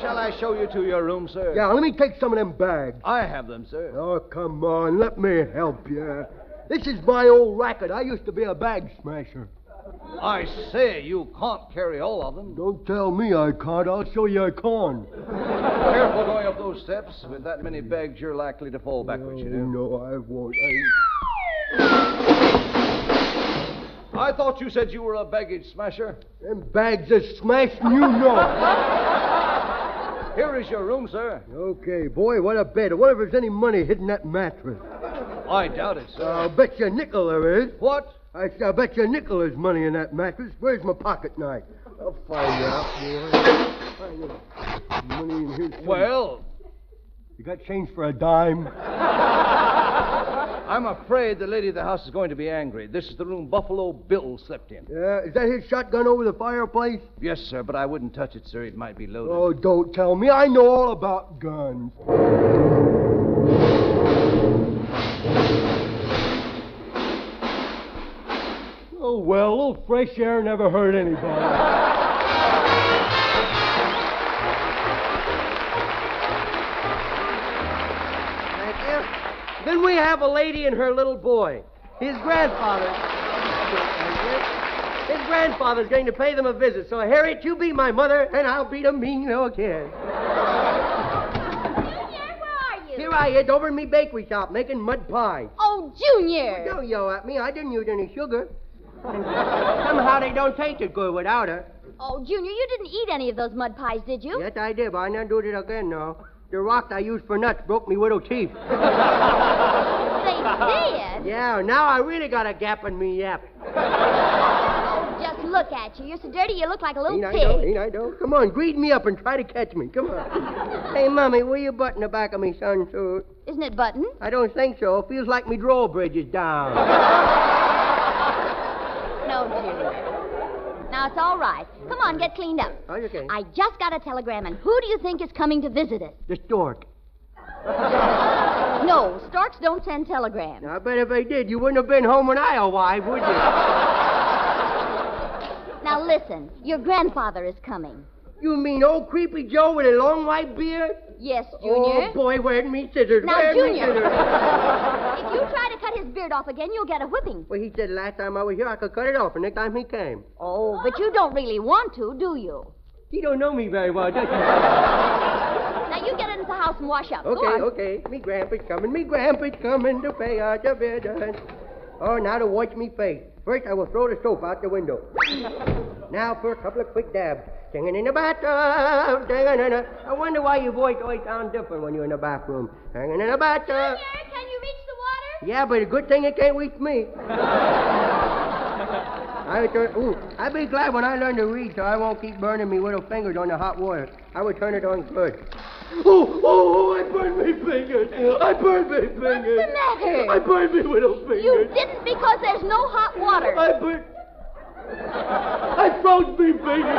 Shall I show you to your room, sir? Yeah, let me take some of them bags. I have them, sir. Oh, come on. Let me help you. This is my old racket. I used to be a bag smasher. I say, you can't carry all of them. Don't tell me I can't. I'll show you I can. Careful going up those steps. With that many bags, you're likely to fall backwards, you know. No, I won't. I thought you said you were a baggage smasher. Them bags are smashed, and you know. Here is your room, sir. Okay, boy, what a bed. I wonder if there's any money hidden in that mattress. I doubt it, sir. I'll bet you a nickel there is. What? I bet you a nickel there's money in that mattress. Where's my pocket knife? I'll find out, boy. Money in here. Well? You got change for a dime? I'm afraid the lady of the house is going to be angry. This is the room Buffalo Bill slept in. Yeah, is that his shotgun over the fireplace? Yes, sir, but I wouldn't touch it, sir. It might be loaded. Oh, don't tell me. I know all about guns. Oh, well, a little fresh air never hurt anybody. Thank you. Then we have a lady and her little boy. His grandfather. His grandfather's going to pay them a visit. So, Harriet, you be my mother, and I'll be the mean little kid. Here I is over in me bakery shop making mud pies. Oh, Junior! Well, don't yell at me. I didn't use any sugar. Somehow they don't taste as good without her. Oh, Junior, you didn't eat any of those mud pies, did you? Yes, I did, but I never do it again, no. The rock I used for nuts broke me widow teeth. They did? Yeah, now I really got a gap in me yap. Just look at you. You're so dirty you look like a little pig. Ain't I don't. Come on, grease me up and try to catch me. Come on. Hey, Mommy, will you button the back of me son's suit? Isn't it buttoned? I don't think so. It feels like me drawbridge is down. No, Junior. Now, it's all right. Come on, get cleaned up. Oh, okay. I just got a telegram, and who do you think is coming to visit us? The stork. No, storks don't send telegrams. I bet if they did, you wouldn't have been home when I arrived, would you? Now, listen. Your grandfather is coming. You mean old creepy Joe with a long white beard? Yes, Junior. Oh, boy, where's me scissors? Now, Where's Junior, me scissors? if you try to cut his beard off again, you'll get a whipping. Well, he said last time I was here I could cut it off, and next time he came. Oh, but you don't really want to, do you? He don't know me very well, does he? Now, you get into the house and wash up. Go on. Okay. Me grandpa's coming to pay out the bill. Oh, now to watch me face. First, I will throw the soap out the window. Now for a couple of quick dabs. Singing in the bathtub. I wonder why your voice always sounds different when you're in the bathroom. Hanging in the bathtub. Junior, can you reach the water? Yeah, but a good thing it can't reach me. I'd be glad when I learn to read so I won't keep burning me little fingers on the hot water. I would turn it on good. Oh, I burned my fingers. What's the matter? I burned me little fingers. You didn't because there's no hot water. I froze me fingers.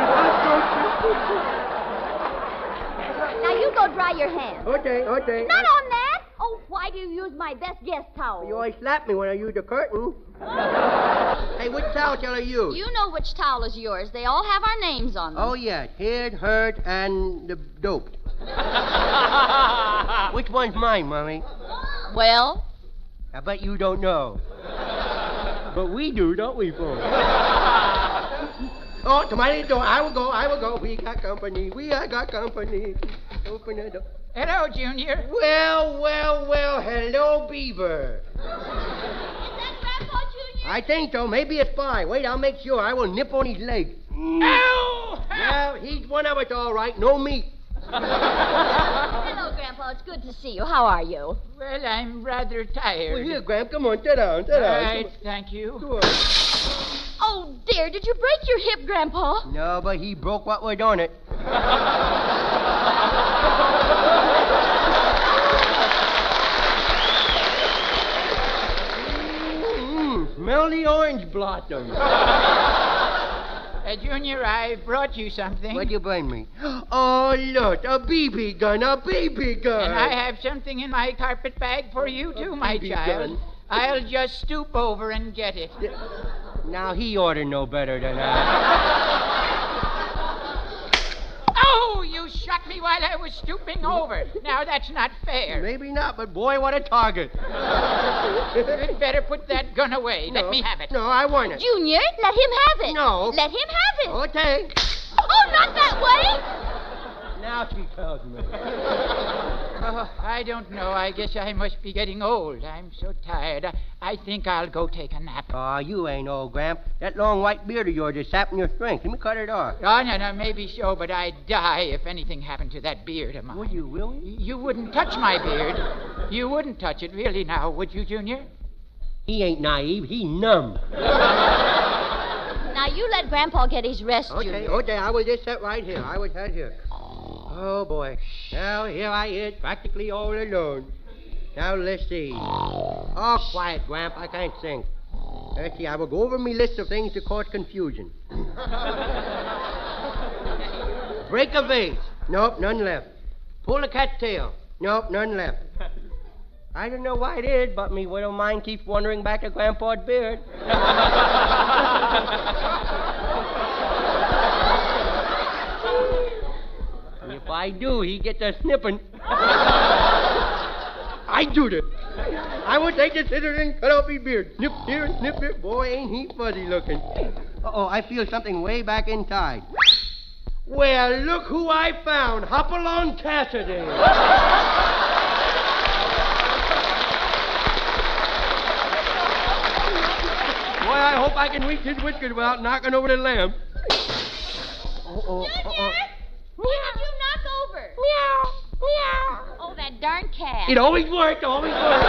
Now you go dry your hands. Okay. Not on that. Oh, why do you use my best guest towel? You always slap me when I use the curtain. Hey, which towel shall I use? You know which towel is yours. They all have our names on them. Oh, yeah. Hid, hurt, and the doped. Which one's mine, Mommy? Well? I bet you don't know. But we do, don't we, folks? Oh, to my door. I will go. We got company. Open the door. Hello, Junior. Well. Hello, Beaver. Is that Grandpa, Junior? I think so. Maybe it's Spy. Wait, I'll make sure. I will nip on his leg. Ow! Well, he's one of us, all right. No meat. Hello, Grandpa. Oh, it's good to see you. How are you? Well, I'm rather tired. Well, here, Gramp, come on, sit down, sit All down. right, thank you. Go on. Oh, dear, did you break your hip, Grandpa? No, but he broke what was on it. Smell the orange blossom. Junior, I brought you something. What'd you bring me? Oh, look, a BB gun, a BB gun. And I have something in my carpet bag for you, too, my BB child. gun. I'll just stoop over and get it. Now, he ought to know better than that. Oh, you shot me while I was stooping over. Now, that's not fair. Maybe not, but boy, what a target. You'd better put that gun away. Let me have it. No, I want it. Junior, let him have it. No. Let him have it. Okay. Oh, not that way. Now she tells me. Oh, I don't know. I guess I must be getting old. I'm so tired. I think I'll go take a nap. Aw, you ain't old, Gramp. That long white beard of yours is sapping your strength. Let me cut it off. Oh, no, maybe so, but I'd die if anything happened to that beard of mine. Would you really? You wouldn't touch my beard. You wouldn't touch it, really, now, would you, Junior? He ain't naive. He numb. Now, you let Grandpa get his rest, Junior. Okay, I will just sit right here. I will sit here. Oh, boy. Now, here I is, practically all alone. Now, let's see. Oh, quiet, Gramp. I can't think. Let's see, I will go over my list of things to cause confusion. Break a vase. Nope, none left. Pull a cat's tail. Nope, none left. I don't know why it is, but me widow mind keeps wandering back to Grandpa's beard. If I do, he gets a snipping. I do this. I will take the scissors and cut off his beard. Snip here and snip here. Boy, ain't he fuzzy looking. Uh-oh, I feel something way back inside. Well, look who I found. Hopalong Cassidy. Boy, I hope I can reach his whiskers without knocking over the lamp. Uh-oh. Who did you knock over? Meow. Meow. Oh, that darn cat. It always worked, always worked.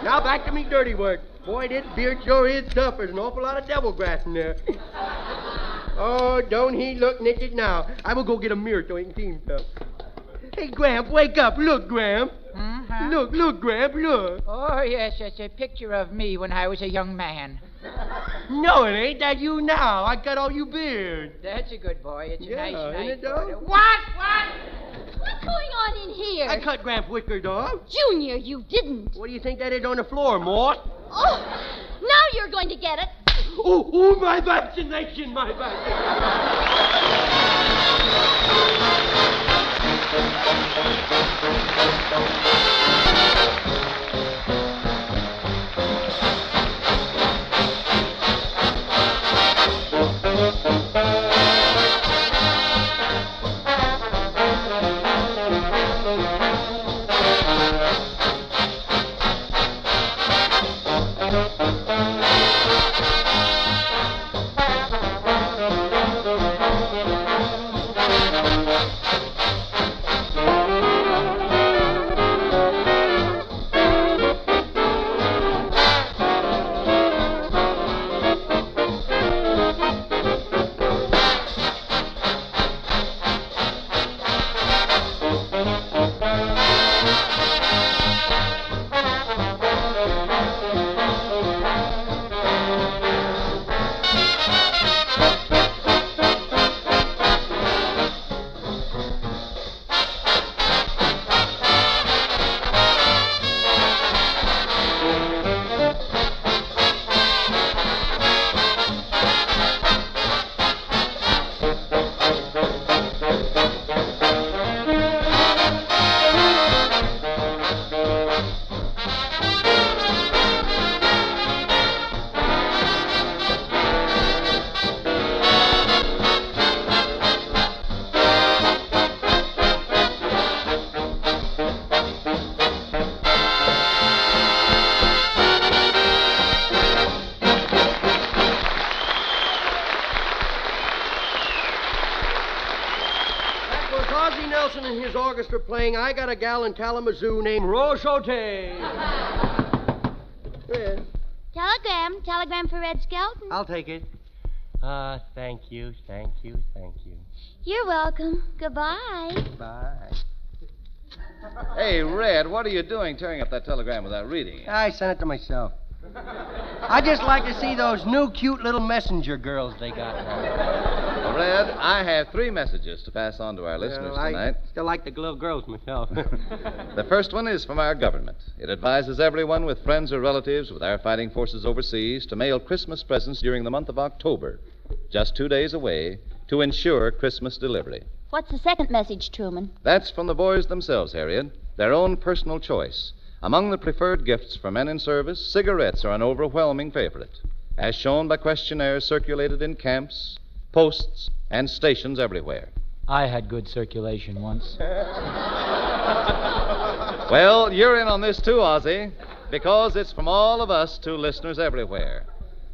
Now back to me dirty work. Boy, this beard sure is tough. There's an awful lot of devil grass in there. Oh, don't he look naked now. I will go get a mirror so he can see himself. Hey, Gramp, wake up. Look, Gramp. Mm-hmm. Look, Gramp, look. Oh, yes, it's a picture of me when I was a young man. No, it ain't. That's you now. I cut all you beard. That's a good boy. It's a nice ain't night. it, dog? What? What's going on in here? I cut Gramp's whiskers off. Junior, you didn't. What do you think that is on the floor, Moss? Oh, now you're going to get it. Oh, my vaccination, my vaccination. Ozzie Nelson and his orchestra playing I Got a Gal in Kalamazoo named Rochote. Red. Telegram for Red Skelton. I'll take it. Thank you. You're welcome. Goodbye. Bye. Hey, Red, what are you doing tearing up that telegram without reading it? I sent it to myself. I just like to see those new cute little messenger girls they got now. Red, I have 3 messages to pass on to our listeners tonight. I still like the little girls myself. The first one is from our government. It advises everyone with friends or relatives with our fighting forces overseas to mail Christmas presents during the month of October, just 2 days away, to ensure Christmas delivery. What's the second message, Truman? That's from the boys themselves, Harriet. Their own personal choice. Among the preferred gifts for men in service, cigarettes are an overwhelming favorite, as shown by questionnaires circulated in camps, posts, and stations everywhere. I had good circulation once. Well, you're in on this too, Ozzie, because it's from all of us to listeners everywhere.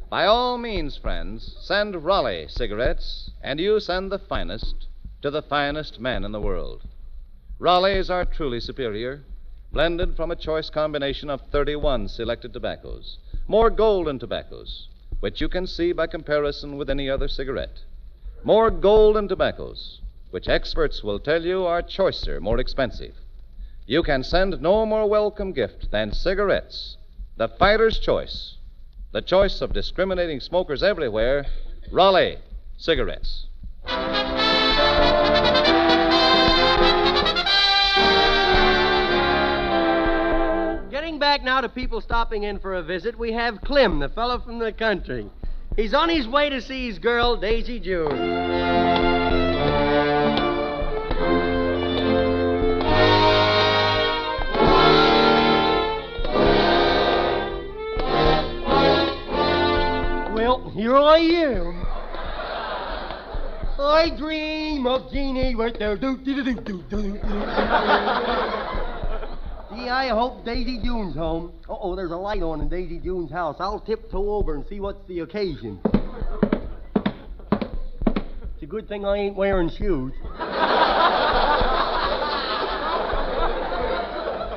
By all means, friends, send Raleigh cigarettes, and you send the finest to the finest men in the world. Raleighs are truly superior, blended from a choice combination of 31 selected tobaccos, more golden tobaccos, which you can see by comparison with any other cigarette. More golden tobaccos, which experts will tell you are choicer, more expensive. You can send no more welcome gift than cigarettes, the fighter's choice, the choice of discriminating smokers everywhere, Raleigh cigarettes. Getting back now to people stopping in for a visit, we have Clem, the fellow from the country. He's on his way to see his girl, Daisy June. Well, here I am. I dream of Jeannie right there. Gee, I hope Daisy June's home. Uh-oh, there's a light on in Daisy June's house. I'll tiptoe over and see what's the occasion. It's a good thing I ain't wearing shoes.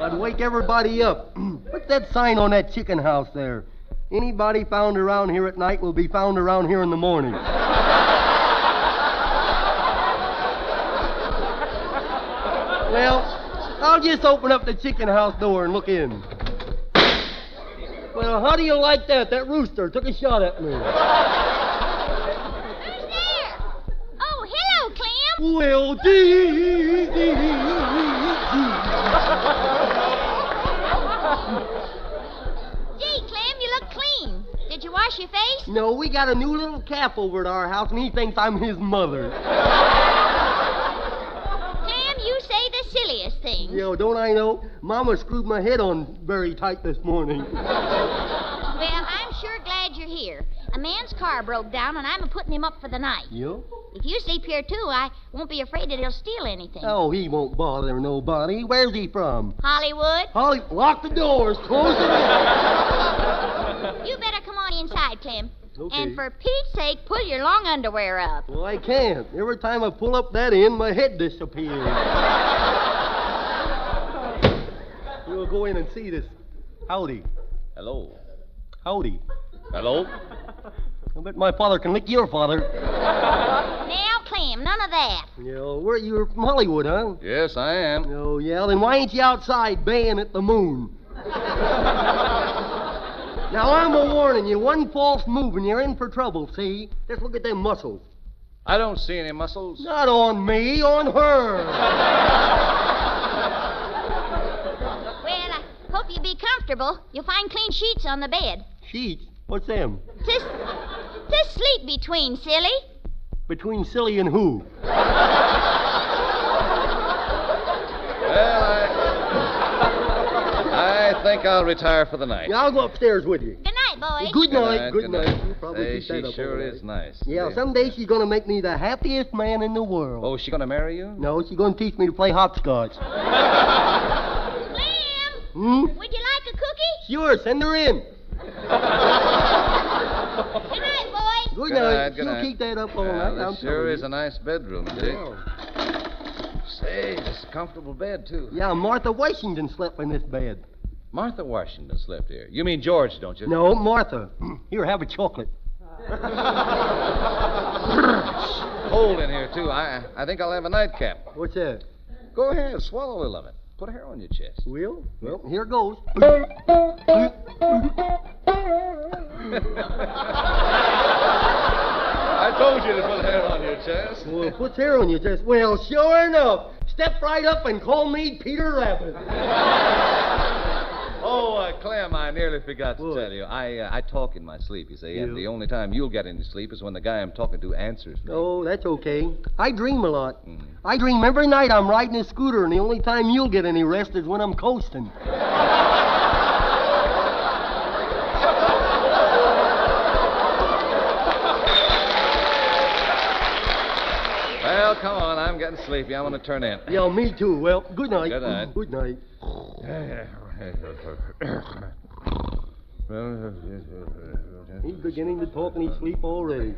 I'd wake everybody up. What's that sign on that chicken house there? Anybody found around here at night will be found around here in the morning. Well, I'll just open up the chicken house door and look in. Well, how do you like that? That rooster took a shot at me. Who's there? Oh, hello, Clem. Well, Gee, Clem, you look clean. Did you wash your face? No, we got a new little calf over at our house, and he thinks I'm his mother. You say the silliest things. Yo, don't I know? Mama screwed my head on very tight this morning. Well, I'm sure glad you're here. A man's car broke down, and I'm a-putting him up for the night. You? If you sleep here, too, I won't be afraid that he'll steal anything. Oh, he won't bother nobody. Where's he from? Hollywood? Lock the doors. Close the door. You better come on inside, Clem. Okay. And for Pete's sake, pull your long underwear up. Well, I can't. Every time I pull up that end, my head disappears. We'll go in and see this. Howdy. Hello. Howdy. Hello. I bet my father can lick your father. Now, Clem, none of that. You're from Hollywood, huh? Yes, I am. Oh, yeah, then why ain't you outside baying at the moon? Now, I'm a-warning you, one false move and you're in for trouble, see? Just look at them muscles. I don't see any muscles. Not on me, on her. Well, I hope you be comfortable. You'll find clean sheets on the bed. Sheets? What's them? To sleep between, silly. Between silly and who? Well, I think I'll retire for the night. Yeah, I'll go upstairs with you. Good night, boys. Good night. Good night. You Say, probably keep that she up sure all is right. nice. Yeah, someday she's going to make me the happiest man in the world. Oh, she going to marry you? No, she's going to teach me to play hopscotch. Clem! Would you like a cookie? Sure, send her in. Good night, boys. Good night. Good night. She'll keep that up all night. This sure is a nice bedroom, see? It's a comfortable bed, too. Yeah, Martha Washington slept in this bed. Martha Washington slept here. You mean George, don't you? No, Martha. Here, have a chocolate. Cold in here, too. I think I'll have a nightcap. What's that? Go ahead, swallow a little of it. Put a hair on your chest. Will? Well, here goes. I told you to put hair on your chest. Well, put hair on your chest. Well, sure enough. Step right up and call me Peter Rabbit. Oh, Clem, I nearly forgot to tell you. I talk in my sleep, you see, and the only time you'll get any sleep is when the guy I'm talking to answers me. Oh, that's okay. I dream a lot. I dream every night I'm riding a scooter, and the only time you'll get any rest is when I'm coasting. Well, come on, I'm getting sleepy. I want to turn in. Yeah, me too. Well, good night. Good night. Good night. He's beginning to talk in his sleep already.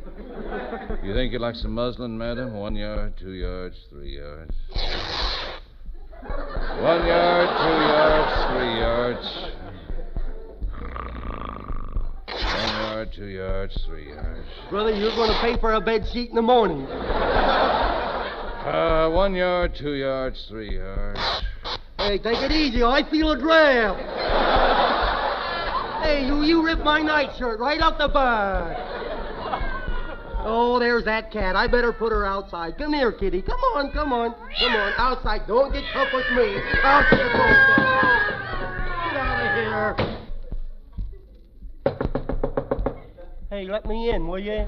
You think you'd like some muslin, madam? 1 yard, 2 yards, 3 yards. 1 yard, 2 yards, 3 yards. 1 yard, 2 yards, 3 yards. Brother, you're going to pay for a bed sheet in the morning. 1 yard, 2 yards, 3 yards. Hey, take it easy. I feel a draft. Hey, you ripped my nightshirt right up the back. Oh, there's that cat. I better put her outside. Come here, kitty. Come on, come on. Come on, outside. Don't get tough with me. Out to the post office. Get out of here. Hey, let me in, will you?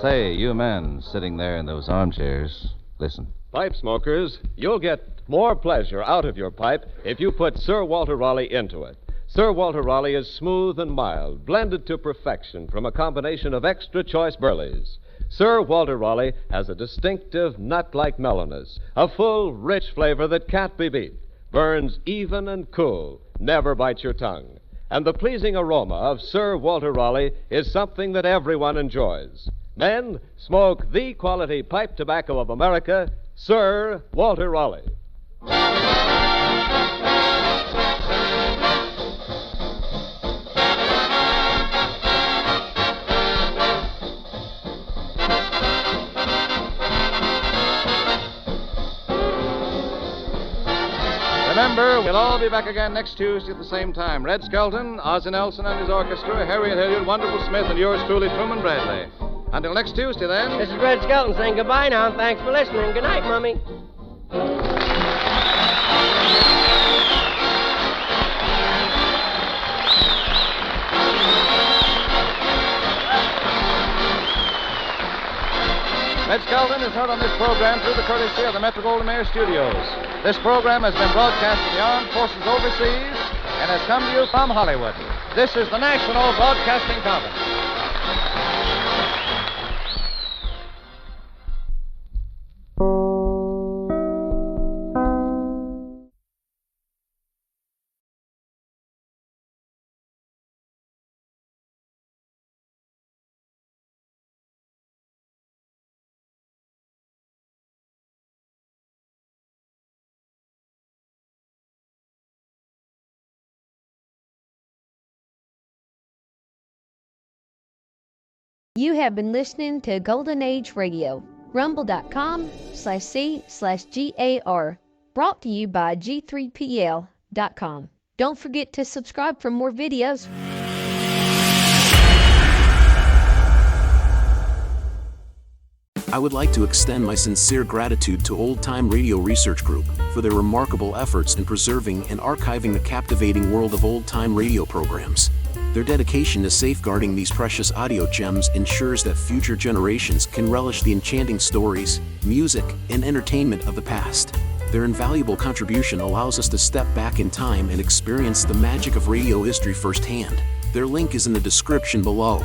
Say, you men sitting there in those armchairs, listen. Pipe smokers, you'll get more pleasure out of your pipe if you put Sir Walter Raleigh into it. Sir Walter Raleigh is smooth and mild, blended to perfection from a combination of extra choice burleys. Sir Walter Raleigh has a distinctive nut-like mellowness, a full, rich flavor that can't be beat, burns even and cool, never bites your tongue. And the pleasing aroma of Sir Walter Raleigh is something that everyone enjoys. Men, smoke the quality pipe tobacco of America, Sir Walter Raleigh. Remember, we'll all be back again next Tuesday at the same time. Red Skelton, Ozzie Nelson and his orchestra, Harriet Hilliard, Wonderful Smith, and yours truly, Truman Bradley. Until next Tuesday, then. This is Red Skelton saying goodbye now, and thanks for listening. Good night, Mummy. Red Skelton is heard on this program through the courtesy of the Metro-Goldwyn-Mayer Studios. This program has been broadcast to the armed forces overseas and has come to you from Hollywood. This is the National Broadcasting Company. You have been listening to Golden Age Radio, rumble.com/C/GAR, brought to you by G3PL.com. Don't forget to subscribe for more videos. I would like to extend my sincere gratitude to Old Time Radio Research Group for their remarkable efforts in preserving and archiving the captivating world of old time radio programs. Their dedication to safeguarding these precious audio gems ensures that future generations can relish the enchanting stories, music, and entertainment of the past. Their invaluable contribution allows us to step back in time and experience the magic of radio history firsthand. Their link is in the description below.